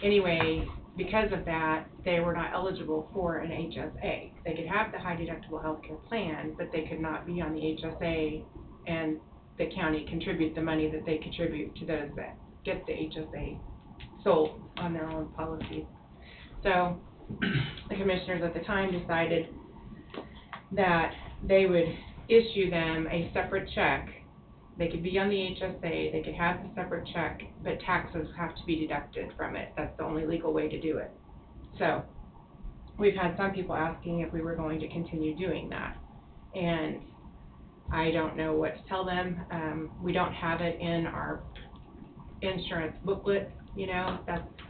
Anyway, because of that, they were not eligible for an HSA. They could have the high deductible health care plan, but they could not be on the HSA, and the county contribute the money that they contribute to those that get the HSA sole on their own policies. So the commissioners at the time decided that they would issue them a separate check. They could be on the HSA, they could have the separate check, but taxes have to be deducted from it. That's the only legal way to do it. So we've had some people asking if we were going to continue doing that. And I don't know what to tell them. We don't have it in our insurance booklet, you know,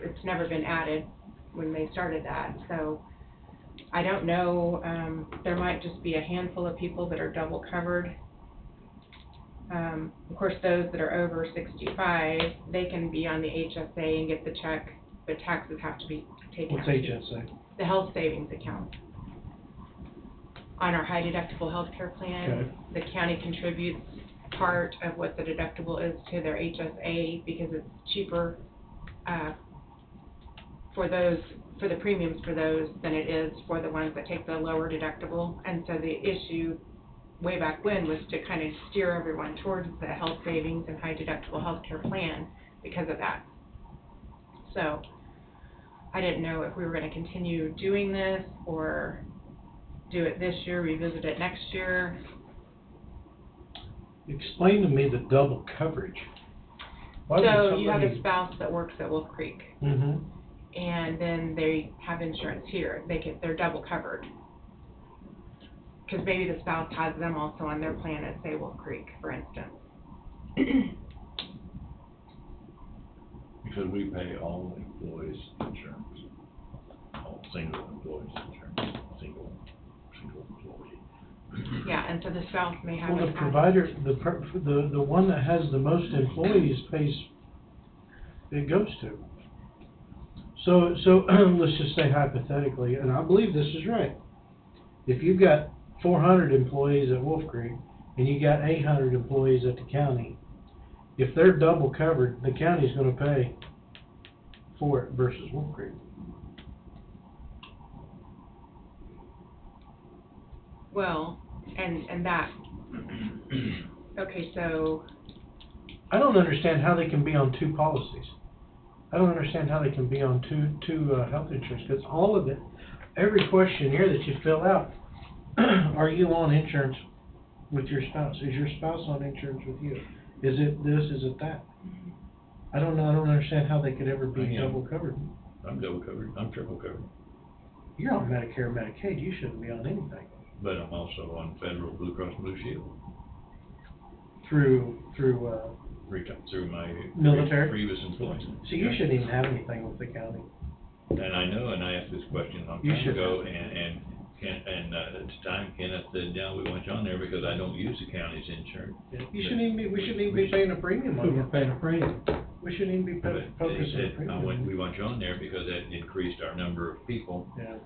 it's never been added when they started that. So I don't know, there might just be a handful of people that are double covered. Of course, those that are over 65, they can be on the HSA and get the check, but taxes have to be taken out. What's HSA? The health savings account. On our high deductible health care plan, the county contributes part of what the deductible is to their HSA because it's cheaper for the premiums for those than it is for the ones that take the lower deductible. And so the issue way back when was to kind of steer everyone towards the health savings and high deductible health care plan because of that. So I didn't know if we were going to continue doing this or do it this year, revisit it next year. Explain to me the double coverage. So you have a spouse that works at Wolf Creek, Mm-hmm. and then they have insurance here. They're double covered. Because maybe the spouse has them also on their plan at, say, Wolf Creek, for instance. Because we pay all employees insurance, all single employees insurance, single employee. Yeah, and so the spouse may have. Well, the provider, the one that has the most employees pays, it goes to. So let's just say hypothetically, and I believe this is right. If you've got 400 employees at Wolf Creek and you got 800 employees at the county, if they're double covered, the county's gonna pay for it versus Wolf Creek. Well, and that, okay, so. I don't understand how they can be on two policies. I don't understand how they can be on two health insurance, because all of it, every questionnaire that you fill out, are you on insurance with your spouse? Is your spouse on insurance with you? Is it this, is it that? I don't know, I don't understand how they could ever be double covered. I'm double covered, I'm triple covered, You're on Medicare, Medicaid, you shouldn't be on anything. but I'm also on Federal Blue Cross Blue Shield. Through Through my military? previous employees. So you shouldn't even have anything with the county. And I know, and I asked this question a long You time should ago, have. and at the time Kenneth said, yeah, we want you on there because I don't use the county's insurance. You shouldn't even be, we shouldn't even be paying a premium on We're it. paying a premium. We shouldn't even be But focusing they on said, premium. we want you on there because that increased our number of people Yeah.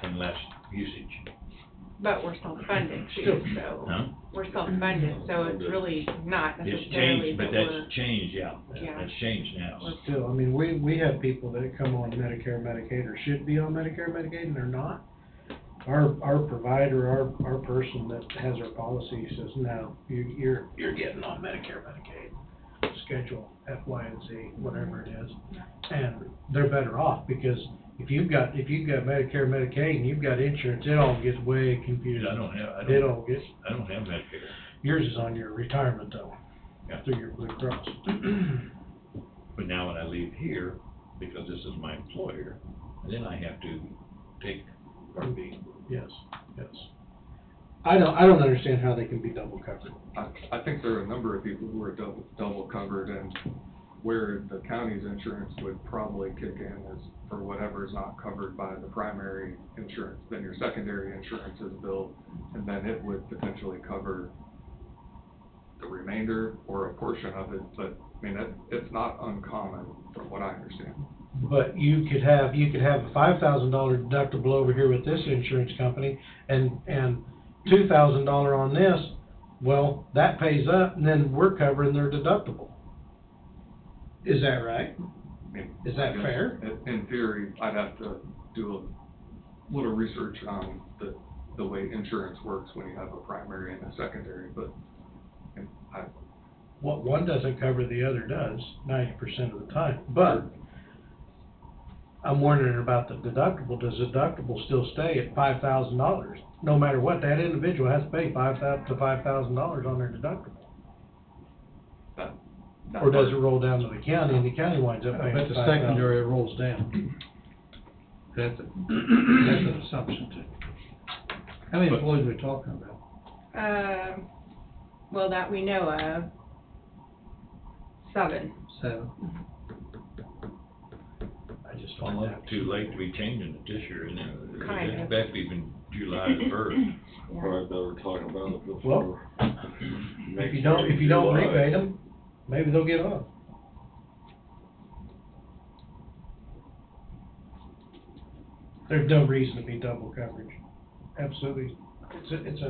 and less usage. But we're self-funded too, so, Huh? we're self-funded, so it's really not It's necessarily changed, but that we're. that's changed, yeah. Yeah. That's changed now. Still, I mean, we have people that come on Medicare, Medicaid, or should be on Medicare, Medicaid, and they're not. Our provider, our person that has our policy says, no, you're getting on Medicare, Medicaid, schedule F, Y, and Z, whatever it is. And they're better off, because if you've got Medicare, Medicaid, and you've got insurance, it all gets way confusing. I don't have Medicare. Yours is on your retirement though, Yeah. through your Blue Cross. But now when I leave here, because this is my employer, then I have to take Part B. Yes, yes. I don't understand how they can be double covered. I think there are a number of people who are double covered, and where the county's insurance would probably kick in is for whatever is not covered by the primary insurance. Then your secondary insurance is billed, and then it would potentially cover the remainder or a portion of it. But I mean, it's not uncommon from what I understand. But you could have a $5,000 deductible over here with this insurance company, and $2,000 on this. Well, that pays up, and then we're covering their deductible. Is that right? I mean, Is that fair? In theory, I'd have to do a little research on the way insurance works when you have a primary and a secondary, but What one doesn't cover, the other does, 90% of the time. But I'm wondering about the deductible. Does the deductible still stay at $5,000? No matter what, that individual has to pay $5,000 on their deductible. Or does it roll down to the county and the county winds up paying But the $5,000? secondary it rolls down. That's an assumption too. How many employees are we talking about? Well, that we know of, 7. 7? I just Well, find that. it's too late to be changing it this year, and it's Kind of. effective in July the 1st. Probably better talk about it before. Well, if you don't rebate them, maybe they'll get on. There's no reason to be double coverage. Absolutely. It's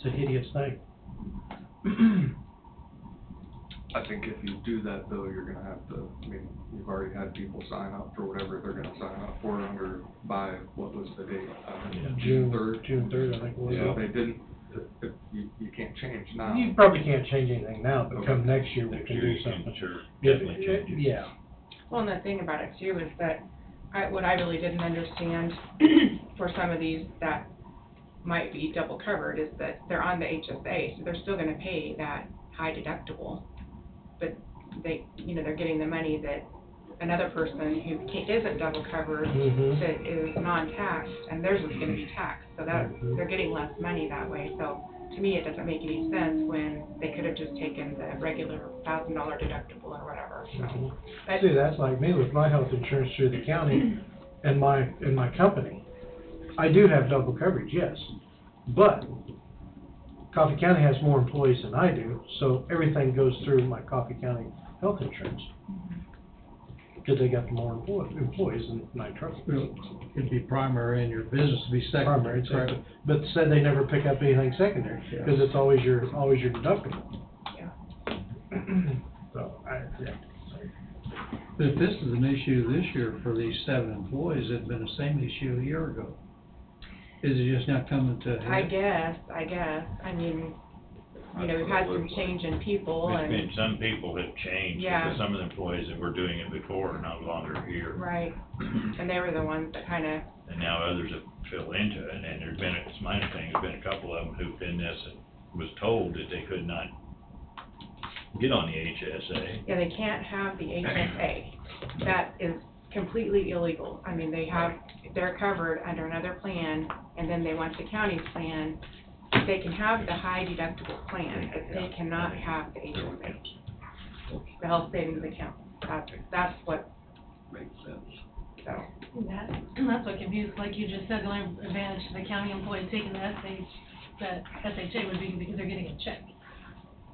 a hideous thing. I think if you do that though, you're gonna have to, I mean, you've already had people sign up for whatever they're gonna sign up for by, what was the date? June 3rd? June 3rd, I think it was. So if they didn't, you can't change now. You probably can't change anything now, but come Okay. next year we Next can year do you can, something. sure, Yeah, definitely change it. Yeah. Well, and the thing about it too is that what I really didn't understand for some of these that might be double covered is that they're on the HSA, so they're still gonna pay that high deductible. But they're getting the money that another person who isn't double covered, Mhm. that is non-taxed, and theirs is gonna be taxed, so that, Mhm. they're getting less money that way. So to me, it doesn't make any sense when they could have just taken the regular $1,000 deductible or whatever, so. Mhm. But- See, that's like me with my health insurance through the county and my company. I do have double coverage, yes, but Coffee County has more employees than I do, so everything goes through my Coffee County health insurance. Because they got more employees than Nitro. Well, it'd be primary in your business to be secondary, Primary, correct? but said they never pick up anything secondary, because it's always your deductible. Yeah. So, yeah. But if this is an issue this year for these 7 employees, it'd been the same issue a year ago. Is it just not coming to a head? I guess, I mean, we've had some change in people It's been, and, some people have changed, Yeah. because some of the employees that were doing it before are no longer here. right, and they were the ones that kinda, And now others have filled into it, and there's been, it's my understanding, there's been a couple of them who've been this and was told that they could not get on the HSA. yeah, they can't have the HSA. That is completely illegal. I mean, they're covered under another plan, and then they want the county's plan. They can have the high deductible plan, but they cannot have the HSA, the health savings account. That's what, Makes sense. so. And that's what confused, like you just said, the only advantage to the county employee taking that SHA would be because they're getting a check.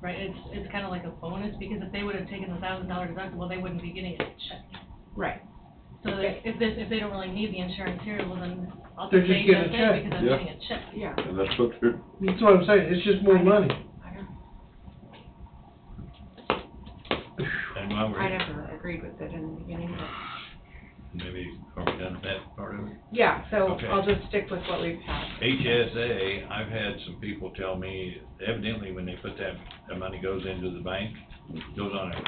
Right, it's kind of like a bonus, because if they would have taken the $1,000 deductible, they wouldn't be getting a check. Right. So if they don't really need the insurance here, well then, I'll They're just just pay getting a check. HSA because I'm Yeah. getting a check. Yeah. And that's what they're, That's what I'm saying, it's just more money. I know. And while I we're, never agreed with it in the beginning, but. maybe, are we done with that part of it? Yeah, so Okay. I'll just stick with what we've had. HSA, I've had some people tell me, evidently when they put that money goes into the bank, goes on a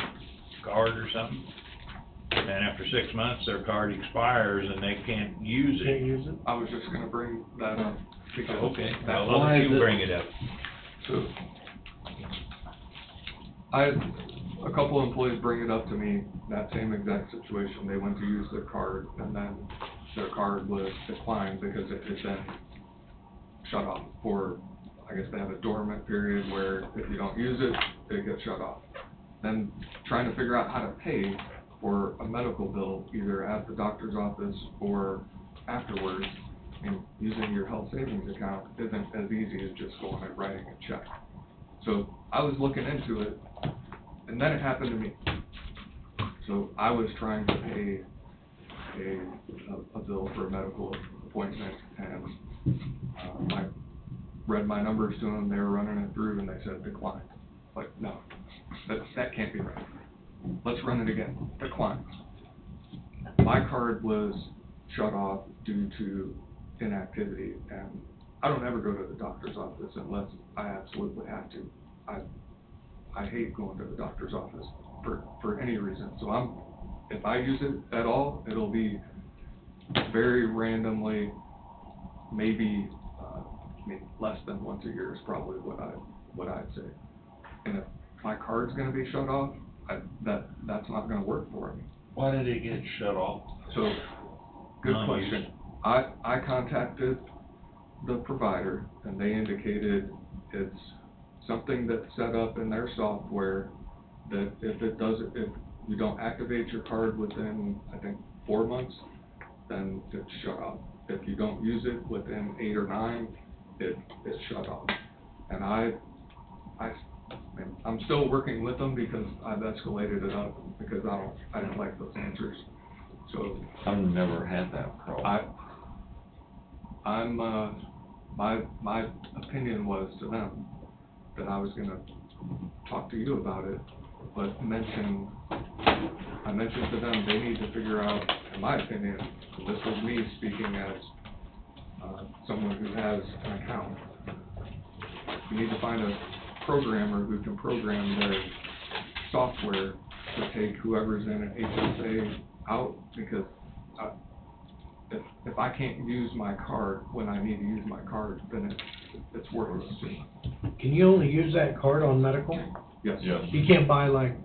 card or something, and after 6 months, their card expires and they can't use Can't it. use it. I was just gonna bring that up, because. Okay, well, Why I'll let is you it- bring it up. So, I had a couple employees bring it up to me, that same exact situation. They went to use their card, and then their card was declined because it had been shut off. Or, I guess they have a dormant period where if you don't use it, it gets shut off. Then trying to figure out how to pay for a medical bill, either at the doctor's office or afterwards, and using your health savings account isn't as easy as just going and writing a check. So I was looking into it, and then it happened to me. So I was trying to pay a bill for a medical appointment, and I read my numbers to them, they were running it through, and they said declined. Like, no, that can't be right. Let's run it again, declined. My card was shut off due to inactivity, and I don't ever go to the doctor's office unless I absolutely have to. I hate going to the doctor's office for any reason, so I'm if I use it at all, it'll be very randomly, maybe, I mean, less than once a year is probably what I'd say. And if my card's gonna be shut off, that's not gonna work for me. Why did it get shut off? So, good Non-use. question. I contacted the provider, and they indicated it's something that's set up in their software, that if you don't activate your card within, I think, 4 months, then it's shut off. If you don't use it within 8 or 9, it's shut off. And I'm still working with them because I've escalated it up, because I didn't like those answers. So I've never had that problem. My opinion was to them that I was gonna talk to you about it, but I mentioned to them, they need to figure out, in my opinion, this was me speaking as, someone who has an account. You need to find a programmer who can program their software to take whoever's in an HSA out, because if I can't use my card when I need to use my card, then it's worthless to me. Can you only use that card on medical? Yes. Yes. You can't buy like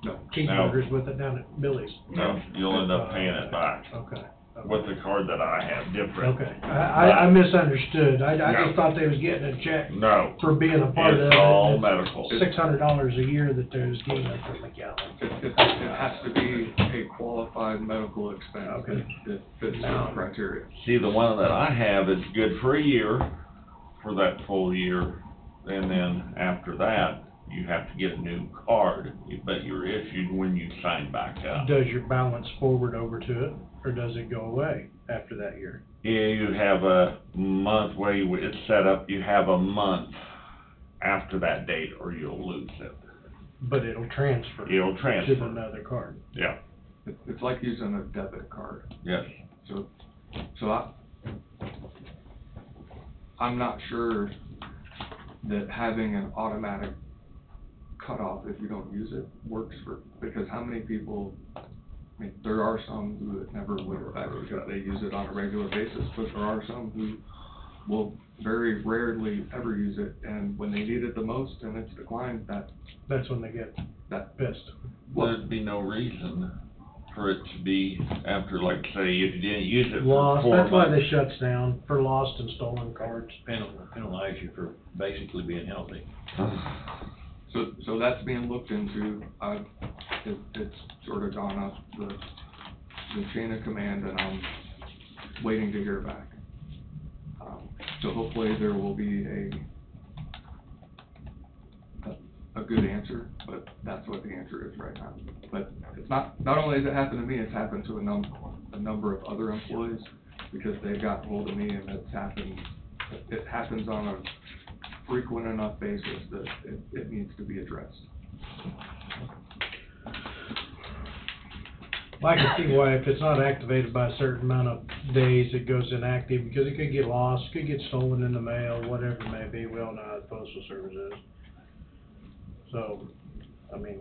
No. cheeseburgers with it down at Billy's? No, you'll end up paying it back. Okay. With the card that I have, different. Okay, I misunderstood, I No. just thought they was getting a check No. for being a part of it. It's all medical. $600 a year that they was getting from the county. It has to be a qualified medical expense Okay. that fits the criteria. See, the one that I have is good for a year, for that full year, and then after that, you have to get a new card, but you're issued when you sign back up. Does your balance forward over to it, or does it go away after that year? Yeah, you have a month, it's set up, you have a month after that date, or you'll lose it. But it'll transfer. It'll transfer. To another card. Yeah, It's like using a debit card. yes. So I'm not sure that having an automatic cutoff if you don't use it works because how many people, I mean, there are some who it never would affect because they use it on a regular basis, but there are some who will very rarely ever use it, and when they need it the most and it's declined, that's when they get pissed. There'd be no reason for it to be after, like, say, if you didn't use it for Lost, 4 that's why months. they shuts down, for lost and stolen cards. Penalize you for basically being healthy. So that's being looked into. It's sort of gone up the chain of command, and I'm waiting to hear back. So hopefully there will be a good answer, but that's what the answer is right now. But it's not only has it happened to me, it's happened to a number of other employees, because they got hold of me, and it happens on a frequent enough basis that it needs to be addressed. Well, I can see why, if it's not activated by a certain amount of days, it goes inactive, because it could get lost, could get stolen in the mail, whatever it may be. We all know how the postal service is. So, I mean,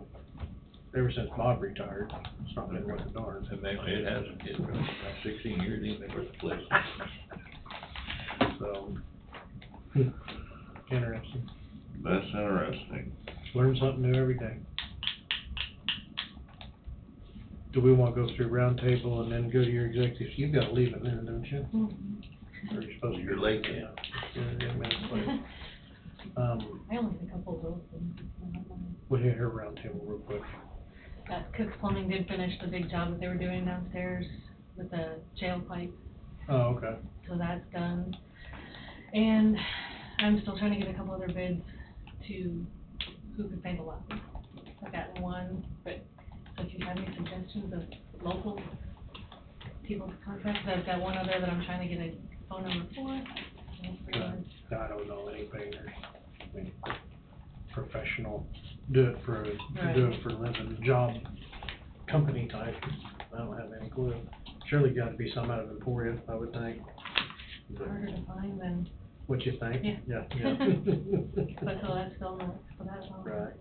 ever since Bob retired, it's not been worth a darn. And maybe it hasn't, it's been 16 years, ain't been worth the place. So, interesting. That's interesting. Learn something new every day. Do we want to go through roundtable and then go to your executives? You've got to leave in a minute, don't you? Or you're supposed to. You're late, yeah. You're 8 minutes late. I only had a couple of those things. We'll hit her roundtable real quick. Cook's Plumbing did finish the big job that they were doing downstairs with the jail pipe, Oh, okay. so that's done. And I'm still trying to get a couple other bids to who could paint the lobby. I've got one, but so if you have any suggestions of local people to contact, I've got one other that I'm trying to get a phone number for. I don't know any painters. I mean, professional, do it for a living, job, company type. I don't have any clue. Surely got to be some out of Emporia, I would think. Harder to find than. What you think? Yeah. Yeah. But so that's still not, so that's all. Right.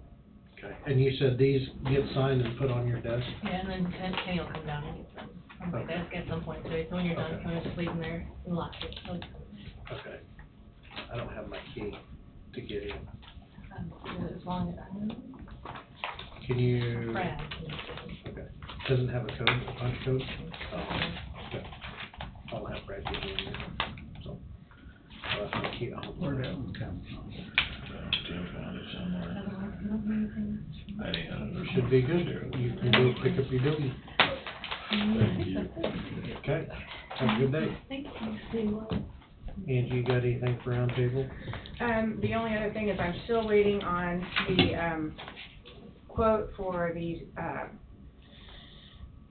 Okay, and you said these get signed and put on your desk? Yeah, and then Kenny will come down and get them from my desk at some point today, so when you're done, come and just leave them there and lock it. So, Okay. I don't have my key to get in. as long as, Can you? Brad. Okay. Doesn't have a code, a punch code? Oh, okay. I'll have Brad get in there, so. That's my key at home. Where'd that one come from? Tim found it somewhere. That ain't Should be good. You can go pick up your doogie. Thank you. Okay. Have a good day. Thank you. Angie, you got anything for roundtable? The only other thing is I'm still waiting on the, quote for the,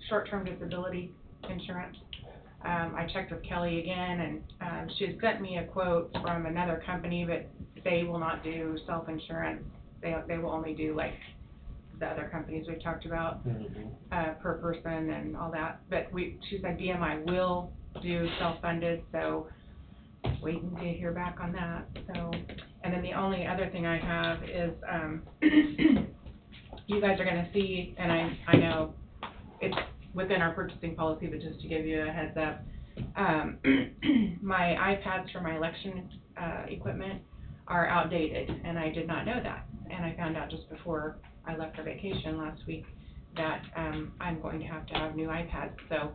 short-term disability insurance. I checked with Kelly again, and, she had sent me a quote from another company, but they will not do self-insurance. They will only do like the other companies we've talked about, per person and all that. But she said DMI will do self-funded, so waiting to hear back on that, so. And then the only other thing I have is, you guys are gonna see, and I know it's within our purchasing policy, but just to give you a heads up, my iPads for my election, equipment are outdated, and I did not know that. And I found out just before I left for vacation last week that, I'm going to have new iPads, so,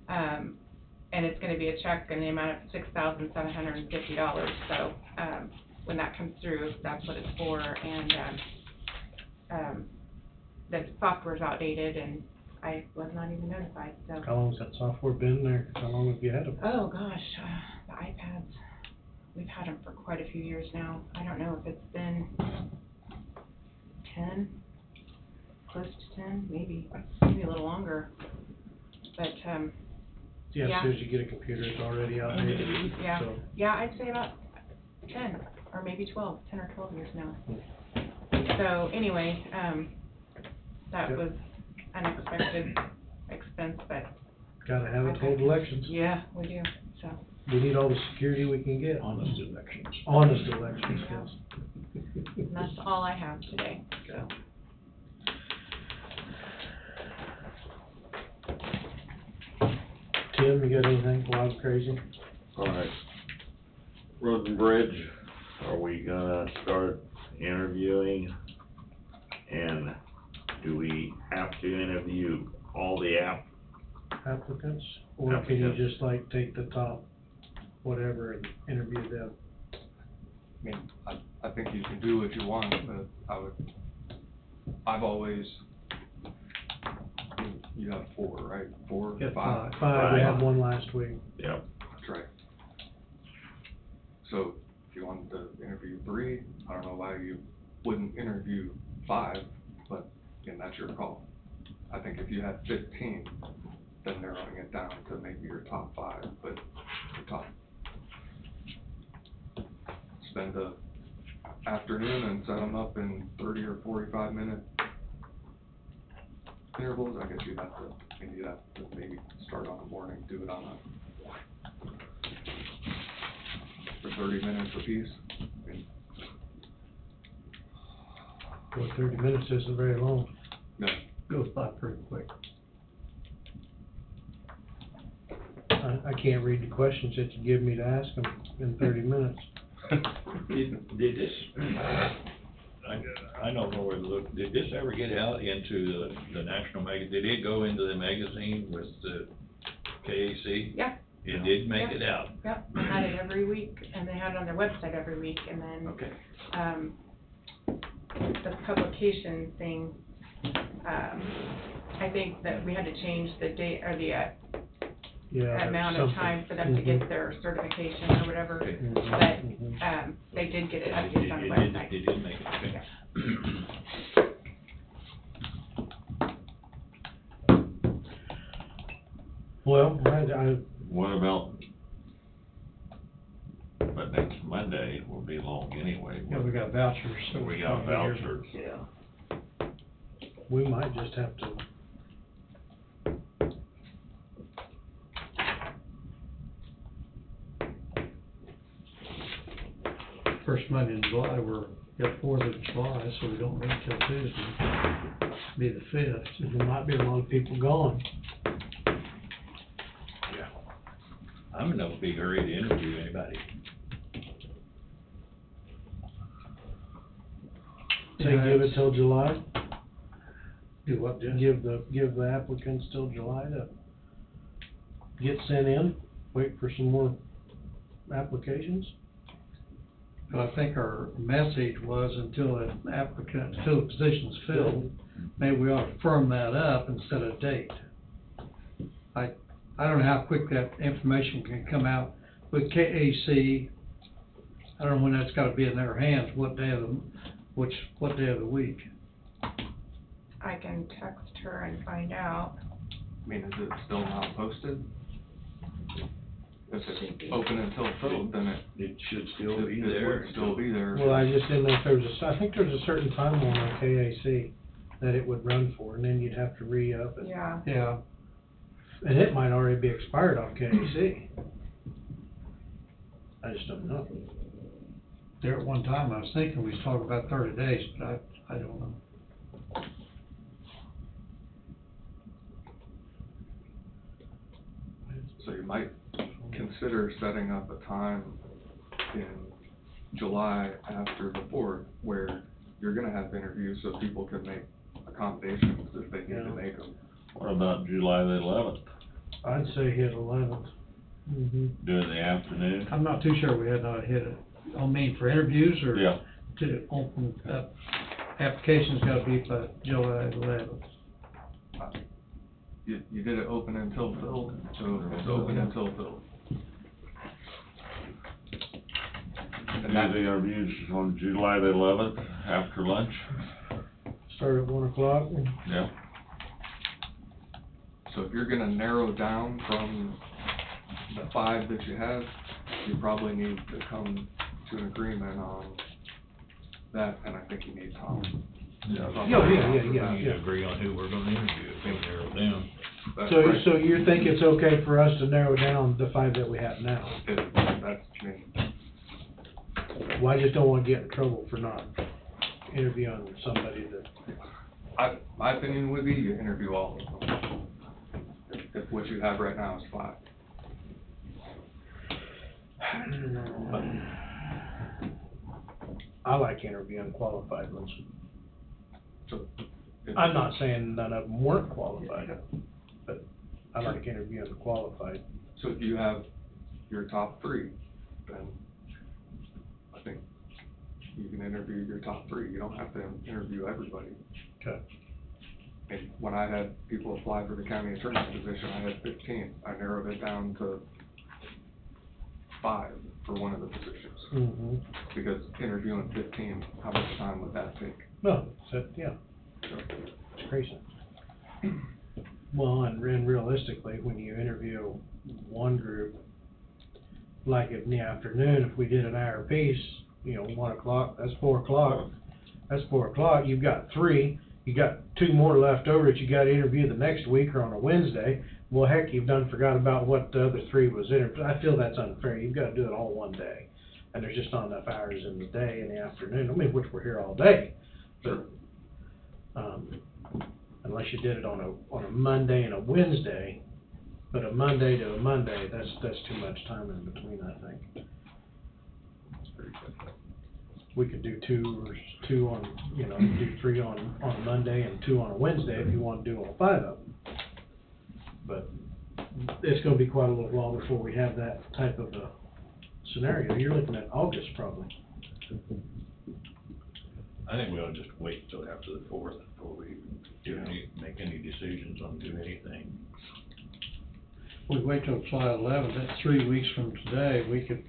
and it's gonna be a check in the amount of $6,750, so, when that comes through, that's what it's for, and, the software's outdated, and I was not even notified, so. How long's that software been there? How long have you had it? Oh, gosh, the iPads, we've had them for quite a few years now. I don't know if it's been 10, close to 10, maybe a little longer, but, Yeah, as soon as you get a computer, it's already outdated. yeah, So, yeah, I'd say about 10, or maybe 12, 10 or 12 years now. So, anyway, that was unexpected expense, but. gotta have it to hold elections. Yeah, we do, so. We need all the security we can get. Honest elections. Honest elections, yes. And that's all I have today, so. Tim, you got anything wild, crazy? Alright. Road and Bridge, are we gonna start interviewing? And do we have to interview all the Applicants? Or can you just like take the top whatever and interview them? I mean, I think you can do what you want, but I've always, you have 4, right? 4, Yeah, 5? Five, we had one last week. Yep. That's right. So, if you wanted to interview 3, I don't know why you wouldn't interview 5, but again, that's your call. I think if you had 15, then narrowing it down to maybe your top 5, but your top. Spend the afternoon and set them up in 30 or 45 minute intervals. I guess you'd have to maybe start on the morning, do it on for 30 minutes apiece. I mean, Well, 30 minutes isn't very long. no. Goes by pretty quick. I can't read the questions that you give me to ask them in 30 minutes. Did this, I don't know where to look, did this ever get out into the national did it go into the magazine with the KAC? Yeah. It did make it out? Yep, they had it every week, and they had it on their website every week, and then, Okay. The publication thing, I think that we had to change the date, or the, Yeah. amount of time for them to get their certification or whatever, but, they did get it updated on the website. It did make it, okay. Well, I What about, but next Monday will be long anyway. Yeah, we got vouchers, so. We got vouchers. Yeah. we might just have to. First Monday in July, we're got 4th of July, so we don't meet till Tuesday, be the 5th. There might be a lot of people gone. I'm in no big hurry to interview anybody. Say give it till July, Do what, Jim? give the applicants till July to get sent in, wait for some more applications. But I think our message was until the position's filled, maybe we ought to firm that up instead of date. I don't know how quick that information can come out with KAC. I don't know when that's gotta be in their hands, what day of the week. I can text her and find out. I mean, is it still not posted? If it's open until filled, then It should still be it there. would still be there. Well, I just didn't know if there was I think there's a certain time on KAC that it would run for, and then you'd have to re-up it. Yeah. Yeah. And it might already be expired off KAC. I just don't know. There at one time, I was thinking we was talking about 30 days, but I don't know. So you might consider setting up a time in July after the 4th where you're gonna have interviews so people can make accommodations if they need to make them. What about July the 11th? I'd say hit 11th. Do it in the afternoon? I'm not too sure we had not hit it. I mean, for interviews or? Yeah. To open up, applications gotta be by July 11th. You did it open until filled, so it's open until filled. Do the interviews on July the 11th after lunch? Start at 1 o'clock. Yeah. So if you're gonna narrow down from the 5 that you have, you probably need to come to an agreement on that, and I think you need Tom. Yeah. Yeah. We need to agree on who we're gonna interview, if we narrow it down. That's So, right. so you think it's okay for us to narrow down the 5 that we have now? That's me. Well, I just don't wanna get in trouble for not interviewing somebody that, My opinion would be you interview all of them. If what you have right now is 5. I like interviewing qualified ones. So I'm not saying none of them weren't qualified, but I like interviewing qualified. So if you have your top 3, then I think you can interview your top 3. You don't have to interview everybody. Okay. And when I had people apply for the county attorney's position, I had 15. I narrowed it down to 5 for one of the positions. Because interviewing 15, how much time would that take? No, yeah, it's crazy. Well, and realistically, when you interview one group, like in the afternoon, if we did an hour apiece, 1 o'clock, that's 4 o'clock. That's 4 o'clock, you've got 3, you got 2 more left over that you gotta interview the next week or on a Wednesday. Well, heck, you've forgot about what the other 3 was interviewed. I feel that's unfair, you've gotta do it all one day. And there's just not enough hours in the day and the afternoon, I mean, which we're here all day. But, unless you did it on a Monday and a Wednesday, but a Monday to a Monday, that's too much time in between, I think. We could do 2 on, do 3 on a Monday and 2 on a Wednesday if you want to do all 5 of them. But it's gonna be quite a little while before we have that type of a scenario. You're looking at August probably. I think we ought to just wait till after the 4th before we make any decisions on doing anything. We wait till July 11th, that's 3 weeks from today, we could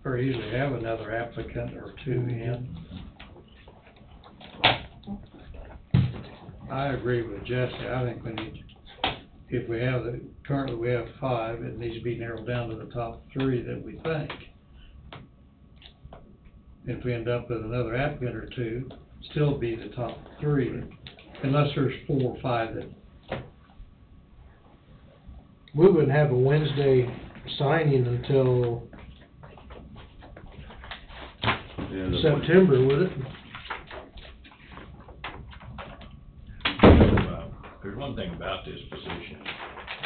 very easily have another applicant or 2 in. I agree with Jesse, I think we need, if we have currently we have 5, it needs to be narrowed down to the top 3 that we think. If we end up with another applicant or 2, still be the top 3, unless there's 4 or 5 that. We wouldn't have a Wednesday signing until September, would it? There's one thing about this position,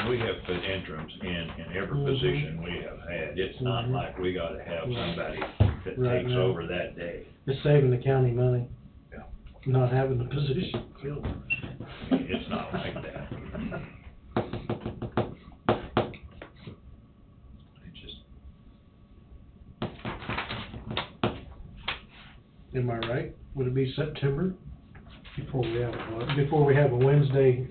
we have put interims in every position we have had. It's not like we gotta have somebody that Right takes now. over that day. It's saving the county money. Yeah. Not having the position filled. It's not like that. It's just, Am I right? Would it be September Before we have what? before we have a Wednesday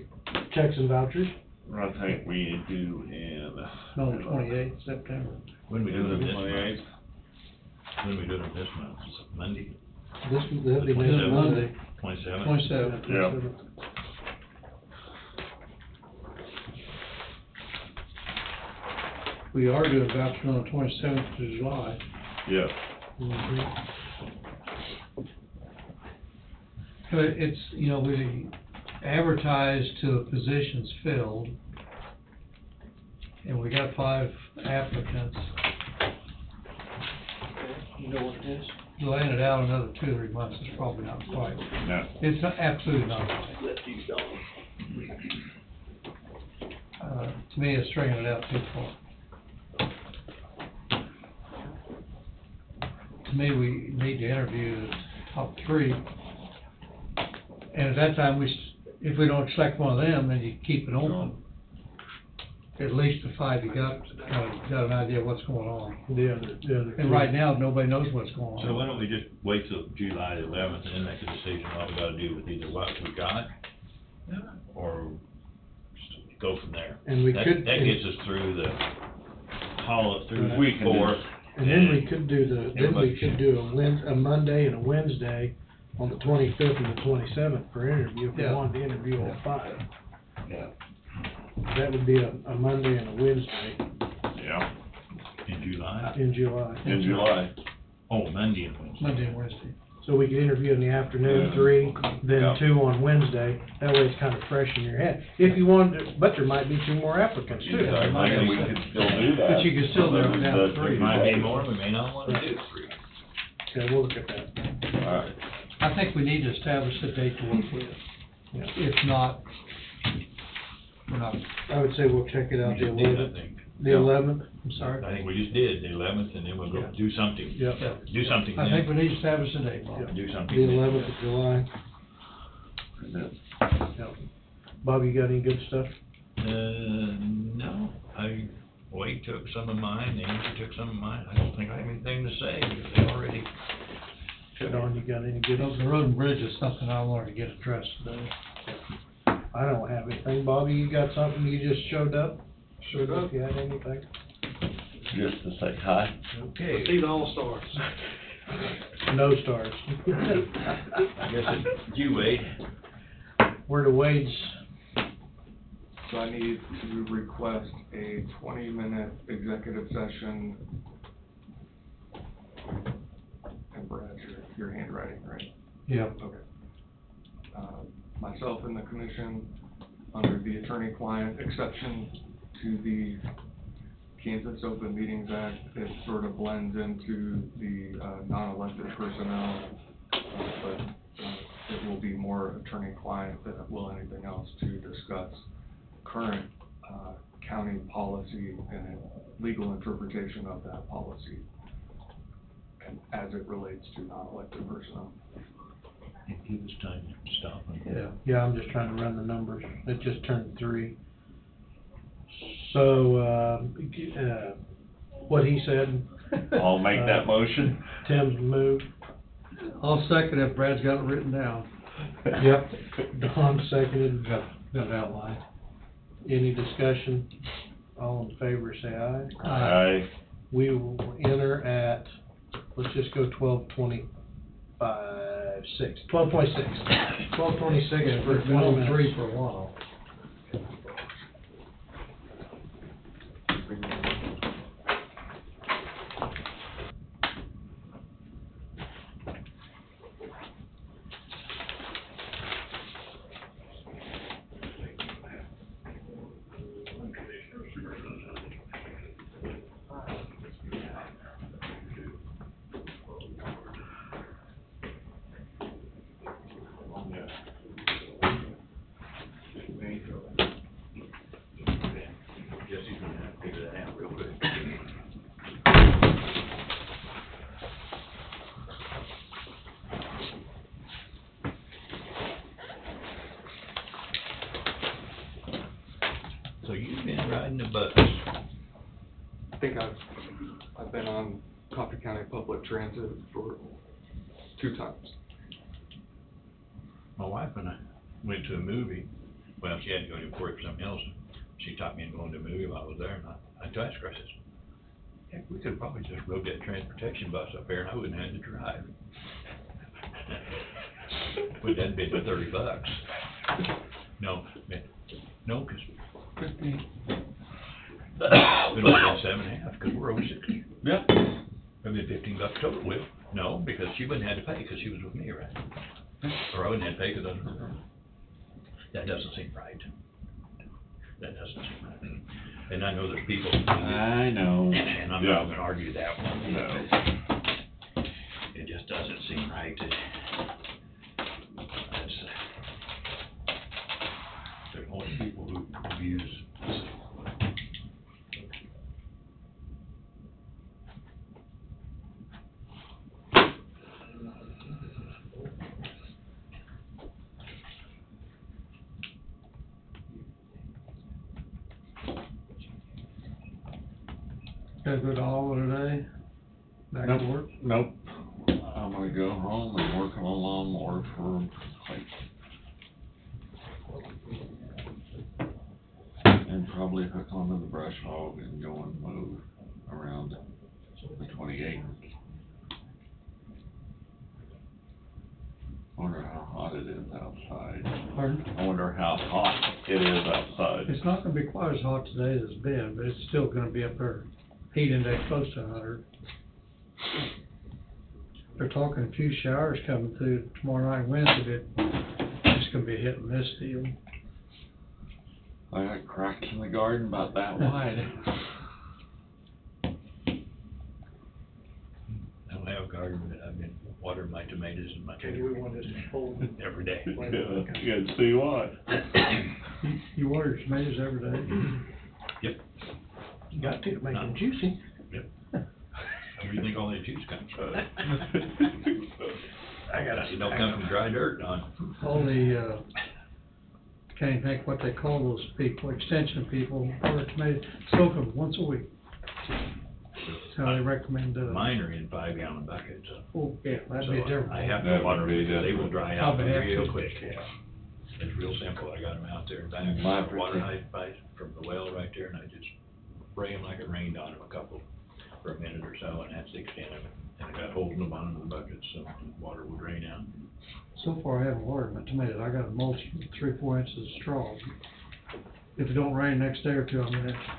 checks and vouchers? I think we do in. No, the 28th September. when we do it this month, 28th. when we do it this month, Monday, That'd be next 27th? Monday. 27th? 27th. Yeah. We are doing voucher on the 27th of July. Yeah. But it's, you know, we advertised till the position's filled, and we got 5 applicants. You know what it is? Laying it out another 2 or 3 months is probably not quite. No. It's not, absolutely not quite. To me, it's stringing it out too far. To me, we need to interview the top 3. And at that time, if we don't select one of them, then you keep it open. At least the 5 you got an idea of what's going on. The other And right now, nobody knows what's going So on. why don't we just wait till July the 11th and then make a decision what we gotta do with either what we got, or just go from there. And we That- could- That gets us through the through the We can do- 4th. And then we could do a Monday and a Wednesday on the 25th and the 27th for interview, if we Yeah. wanted to interview all 5. Yeah. That would be a Monday and a Wednesday Yeah. In July? in July. In July. Oh, Monday and Wednesday. Monday and Wednesday. So we could interview in the afternoon, Yeah. 3, then Yeah. 2 on Wednesday. That way it's kind of fresh in your head. If you wanted to, but there might be 2 more applicants too. Exactly, and we could still do that. But you could still narrow it down to 3. There might be more, we may not wanna do 3. Okay, we'll look at that. All right. I think we need to establish a date to work with. Yeah. If not, we're not, I would say we'll check it We out the just did, I 11th. think. The 11th, I'm sorry. I think we just did the 11th, and then we'll go do something. Yep. Do something I think then. we need to establish a date, Bob. Do something The then. 11th of July. Yep. Bob, you got any good stuff? No, Wade took some of mine, Nancy took some of mine, I don't think I have anything to say, because they already took Don, it. you got any good? The road and bridge is something I wanted to get addressed today. I don't have anything. Bobby, you got something? You just showed up? Showed up. If you had anything? Just to say hi. Okay. See the all-stars. No stars. I guess it's you, Wade. Where the Wade's, So I need to request a 20-minute executive session. And Brad, your handwriting, right? Yeah. Okay. Myself and the commission, under the attorney-client exception to the Kansas Open Meetings Act, it sort of blends into the non-elected personnel, but it will be more attorney-client than it will anything else to discuss current county policy and legal interpretation of that policy, and as it relates to non-elected personnel. And give us time to stop and. yeah, I'm just trying to run the numbers. It just turned 3. So, what he said. I'll make that motion. Tim's moved. I'll second if Brad's got it written down. Yep. Don seconded. Got it outlined. Any discussion? All in favor, say aye. Aye. We will enter at, let's just go 12:26. 12:26 for 20 minutes. 3 for a while. So you've been riding the bus? I think I've been on Coffee County Public Transit for 2 times. My wife and I went to a movie. Well, she had to go to work for something else. She taught me in going to a movie while I was there, and I asked her, I says, heck, we could probably just rode that transportation bus up there and I wouldn't have to drive. But that'd been $30. No, cause it'd been 7.5, cause we're over 60. Yeah. It'd been $15 total, Will. No, because she wouldn't have to pay, cause she was with me, right? Or I wouldn't have to pay, cause I was with her. That doesn't seem right. That doesn't seem right. And I know there's people. I know. And I'm not gonna argue that one. No. It just doesn't seem right. There's only people who abuse the system. Gotta go to Alva today? Back to work? Nope. I'm gonna go home and work on a lawnmower for and probably hook onto the brush hog and go and move around the 28th. I wonder how hot it is outside. Pardon? I wonder how hot it is outside. It's not gonna be quite as hot today as it's been, but it's still gonna be up there. Heat index close to 100. They're talking a few showers coming through tomorrow night, Wednesday, but it's gonna be a hit and miss deal. I got cracks in the garden about that wide. I don't have a garden, but I've been watering my tomatoes and my Okay, we want this to hold. every day. Yeah, you gotta see what. You water your tomatoes every day? Yep. You got to make them juicy. Yep. Where do you think all that juice comes from? It don't come from dry dirt, Don. All the, can't even think what they call those people, extension people, water tomatoes, soak them once a week. That's how they recommend doing it. Mine are in 5-gallon buckets. Oh, yeah, that'd be a So different. I have to water them because they will dry out Probably have real to. quick. It's real simple. I got them out there back My water height from the well right there, and I just spray them like it rained on them for a minute or so, and that's the extent of it. And I got holes in the bottom of the buckets so the water will drain out. So far, I haven't watered my tomatoes. I got a mulch with 3-4 inches of straw. If it don't rain next day or two, I'm gonna have to.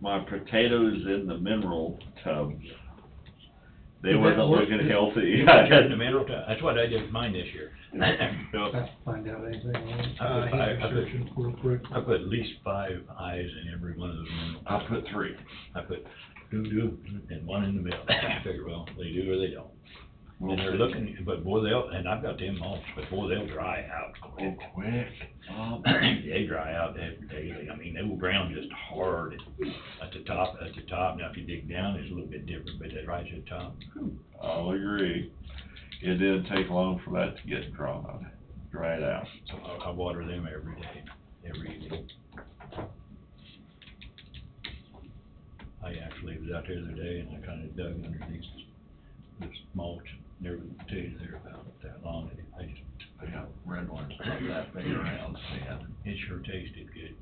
My potatoes in the mineral tubs. They Did that wasn't work? looking healthy. You put yours in the mineral tub? That's what I did with mine this year. Have to find out anything on it. Real quick. I put at least 5 eyes in every one of those mineral tubs. I put 3. I put doo-doo and one in the middle. I figure, well, they do or they don't. And they're looking, but boy, and I've got them mulch, but boy, they'll dry out quick. Oh, quick. They dry out daily. I mean, they will ground just hard at the top. Now, if you dig down, it's a little bit different, but right at the top. I'll agree. It didn't take long for that to get dried out. So I water them every day, every evening. I actually was out there the other day and I kind of dug underneath this mulch. Never potatoes there about that long. I got red ones about that big around. It sure tasted good.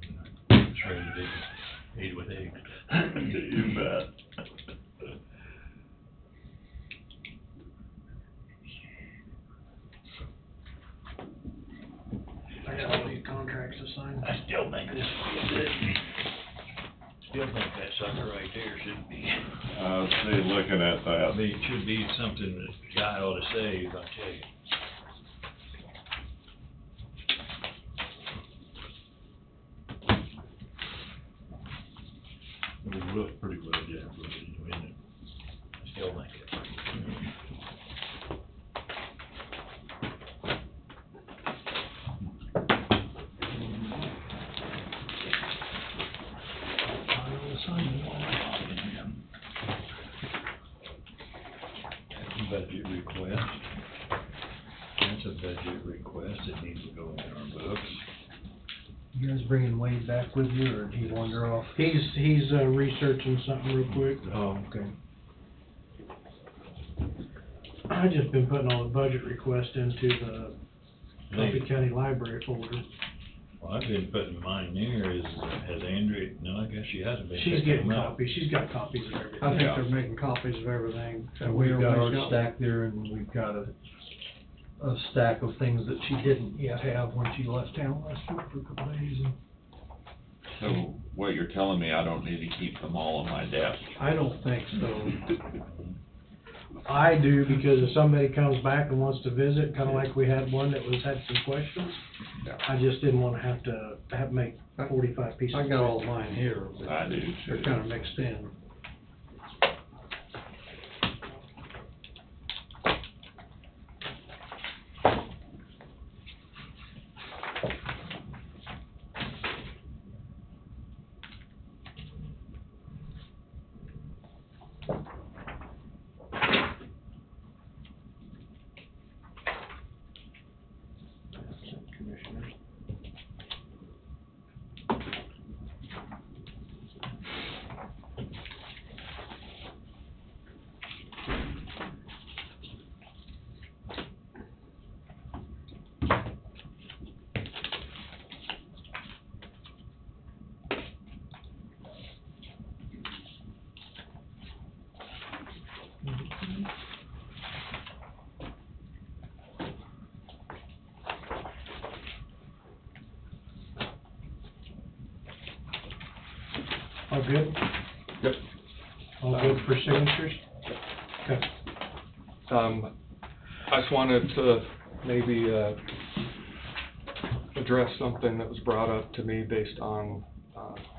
Shredded it, ate it with eggs. You bet. I got all these contracts to sign. I still think this will be it. Still think that sucker right there should be. I was looking at that. It should be something that the guy ought to save, I tell you. It was rough, pretty well, yeah, isn't it? I still think it. Budget request. That's a budget request that needs to go in our books. You guys bringing Wade back with you, or did he wander off? He's researching something real quick. Oh, okay. I just been putting all the budget requests into the Coffee County Library folder. Well, I've been putting mine there, has Andrea, no, I guess she hasn't been. She's picking getting them up. copies, she's got copies of everything. I think they're making copies of everything. And we've got Everybody's ours stacked there, and we've got a stack of things that she didn't yet have when she left town last week for a couple days. And So what you're telling me, I don't need to keep them all on my desk? I don't think so. I do, because if somebody comes back and wants to visit, kinda like we had one that had some questions, I just didn't wanna have to make 45 pieces. I got all of mine here, but I do they're too. kinda mixed in. Commissioners. All good? Yep. All good for signatures? Okay. I just wanted to maybe, address something that was brought up to me based on,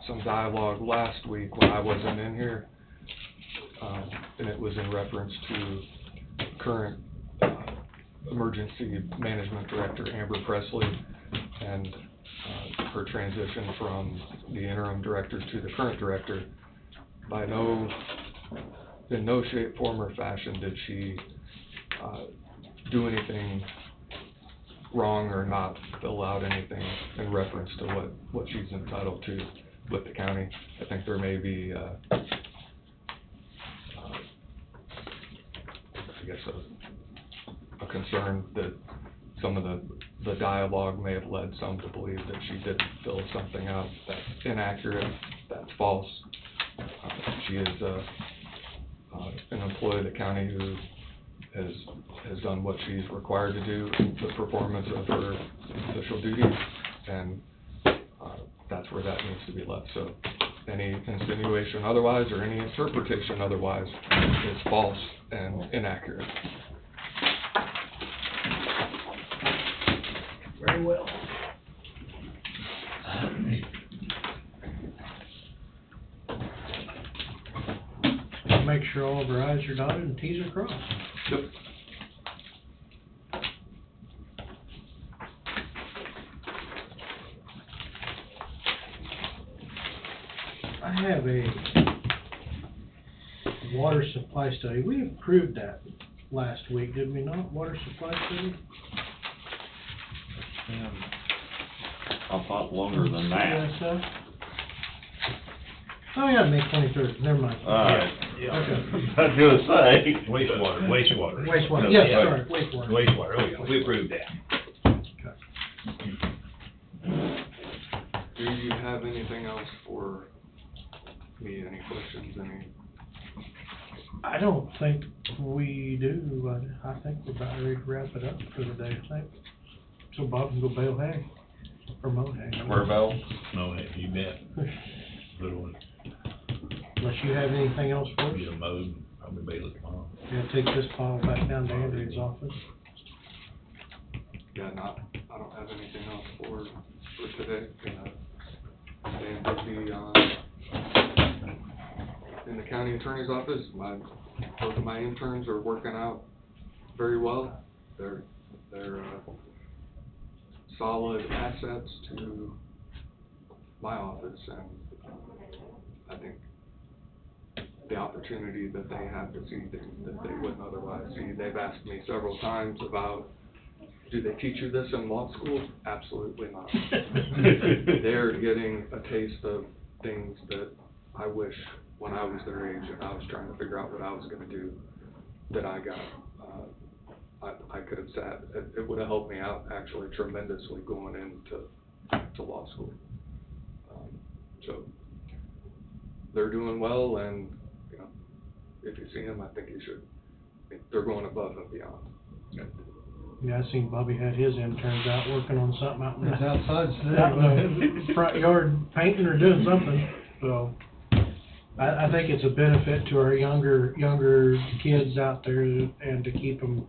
some dialogue last week when I wasn't in here. And it was in reference to current, Emergency Management Director Amber Presley and, her transition from the interim director to the current director. In no shape, form, or fashion did she do anything wrong or not fill out anything in reference to what she's entitled to with the county. I think there may be, I guess a concern that some of the dialogue may have led some to believe that she didn't fill something out that's inaccurate, that's false. She is an employee of the county who has done what she's required to do, the performance of her official duties, and that's where that needs to be left. So any insinuation otherwise or any interpretation otherwise is false and inaccurate. Very well. Make sure all of our I's are dotted and T's are crossed. Yep. I have a water supply study. We approved that last week, did we not? Water supply study? I thought longer than that. Yes, oh yeah, May 23rd, never mind. Alright. Okay. I was gonna say. Wastewater. Wastewater, yes, sorry, wastewater. Wastewater, oh yeah, we approved that. Do you have anything else for me? Any questions, I don't think we do. I think we're about ready to wrap it up for the day, I think. So Bob can go bale hay, or mow hay. Where, Bill? No, hey, you bet. Little one, Unless you have anything else for us. get a mowed, probably bale it tomorrow. Yeah, take this file back down to Andrea's office. Yeah, I don't have anything else for today. Staying busy in the county attorney's office. Both of my interns are working out very well. They're solid assets to my office, and I think the opportunity that they have to see things that they wouldn't otherwise see. They've asked me several times about, do they teach you this in law school? Absolutely not. getting a taste of things that I wish when I was their age and I was trying to figure out what I was gonna do, that I got. I could have sat, it would have helped me out actually tremendously going to law school. So they're doing well, and, you know, if you see them, I think you should, they're going above and beyond. Yeah, I seen Bobby had his interns out working on something out in It's the, outside out in the front yard painting or doing something, so. I think it's a benefit to our younger kids out there, and to keep them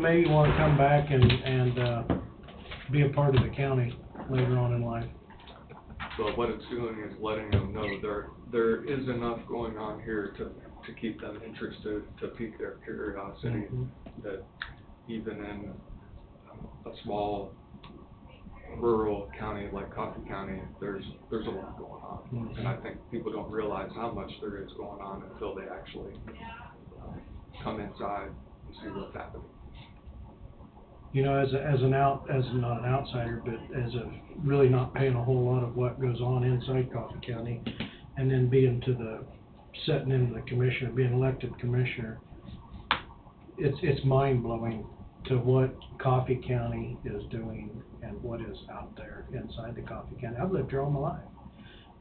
maybe wanna come back and be a part of the county later on in life. But what it's doing is letting them know there is enough going on here to keep them interested, to pique their curiosity, that even in a small rural county like Coffee County, there's a lot going on. And I think people don't realize how much there is going on until they actually come inside and see what's happening. You know, as not an outsider, but as a really not paying a whole lot of what goes on inside Coffee County, and then being sitting in the commissioner, being elected commissioner, it's mind blowing to what Coffee County is doing and what is out there inside the Coffee County. I've lived here all my life.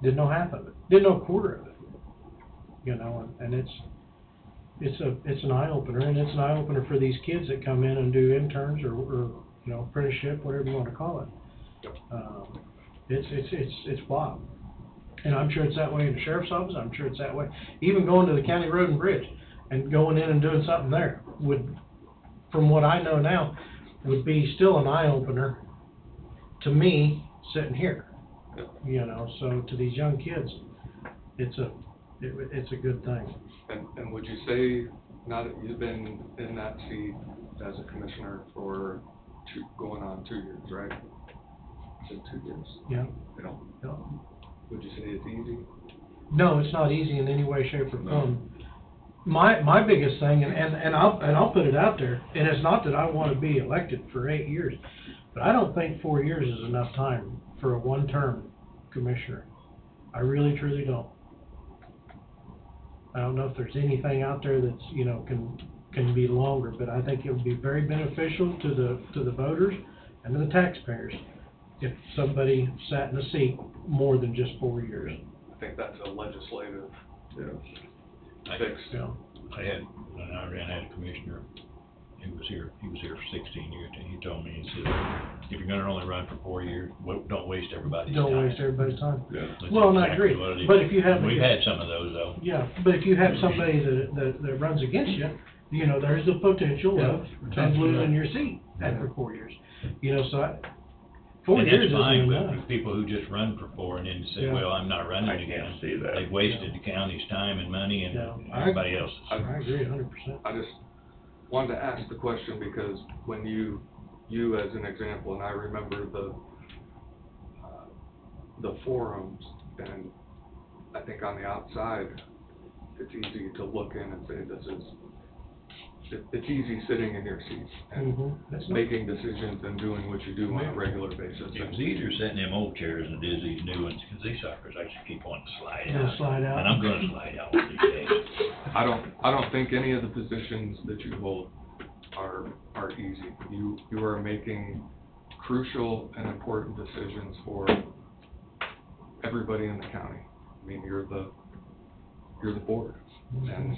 Didn't know half of it. Didn't know a quarter of it. You know, and it's an eye opener, and it's an eye opener for these kids that come in and do interns or you know, apprenticeship, whatever you want to call it. It's wild, and I'm sure it's that way in the sheriff's office. I'm sure it's that way. Even going to the county road and bridge and going in and doing something there would, from what I know now, would be still an eye opener to me sitting here. You know, so to these young kids, it's a good thing. And would you say, now that you've been in that seat as a commissioner for going on 2 years, right? Is it 2 years? Yeah. You know, Yeah. would you say it's easy? No, it's not easy in any way, shape, or form. My biggest thing, and I'll put it out there, and it's not that I want to be elected for 8 years, but I don't think 4 years is enough time for a one-term commissioner. I really, truly don't. I don't know if there's anything out there that's, you know, can be longer, but I think it would be very beneficial to the voters and to the taxpayers if somebody sat in a seat more than just 4 years. I think that's a legislative fix. Yeah. When I ran as a commissioner, he was here for 16 years, and he told me, he said, if you're gonna only run for 4 years, don't waste everybody's time. Don't waste everybody's time. Yeah. Well, and I agree, but if you have... We've had some of those, though. Yeah, but if you have somebody that runs against you, you know, there's the potential of losing your seat after 4 years. You know, so 4 years isn't enough. And that's fine, but people who just run for 4 and then say, well, I'm not running again. I can't see that. They've wasted the county's time and money and everybody else's. I agree 100%. I just wanted to ask the question because when you as an example, and I remember the forums, and I think on the outside, it's easy to look in and say it's easy sitting in your seats and making decisions and doing what you do on a regular basis. It was easier sitting in them old chairs than it is these new ones, because these suckers actually keep wanting to slide out. Slide out. And I'm gonna slide out one of these days. I don't think any of the positions that you hold are easy. You are making crucial and important decisions for everybody in the county. I mean, you're the board, and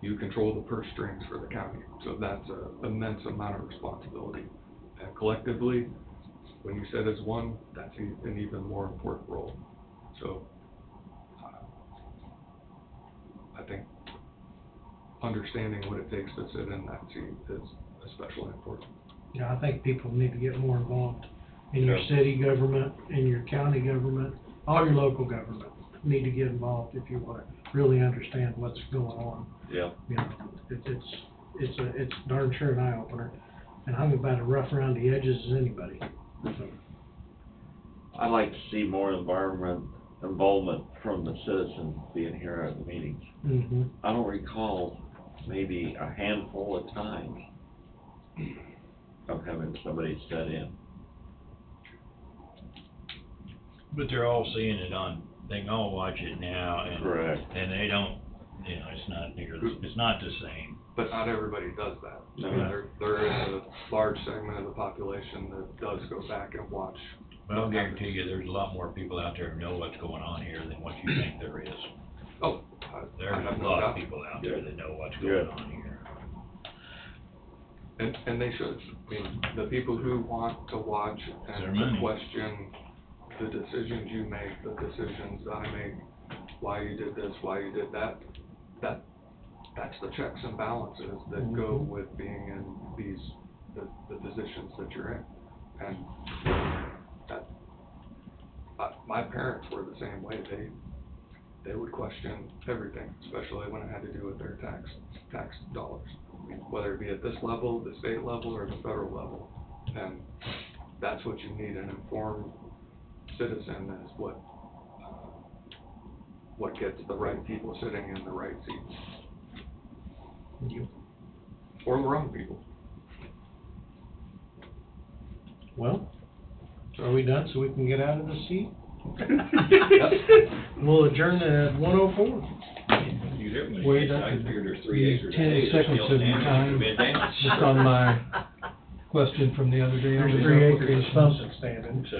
you control the purse strings for the county. So that's an immense amount of responsibility. And collectively, when you sit as one, that's an even more important role. So I think understanding what it takes to sit in that seat is especially important. Yeah, I think people need to get more involved in your city government, in your county government, all your local government need to get involved if you want to really understand what's going on. Yeah. You know, it's darn sure an eye opener, and I'm about as rough around the edges as anybody. So. I'd like to see more involvement from the citizens being here at the meetings. I don't recall maybe a handful of times of having somebody sit in. But they're all seeing it on, they can all watch it now, and. Correct. And they don't, you know, it's not near, it's not the same. But not everybody does that. No. I mean, there is a large segment of the population that does go back and watch. But I'll guarantee you, there's a lot more people out there who know what's going on here than what you think there is. Oh, There's a lot of people out there that know what's going on here. And they should. I mean, the people who want to watch Their and money. to question the decisions you make, the decisions that I make, why you did this, why you did that, that's the checks and balances that go with being in the positions that you're in. And that, my parents were the same way. They would question everything, especially when it had to do with their tax dollars, whether it be at this level, the state level, or the federal level. And that's what you need, an informed citizen is what gets the right people sitting in the right seats. Or the wrong people. Well, so are we done so we can get out of the seat? We'll adjourn at 1:04. You hear me? Wait, I figured there's 3 use acres. 10 Hey, seconds still of your standing time, for midday. just on my question from the other day. on There's the 3 application. acres of something standing. So.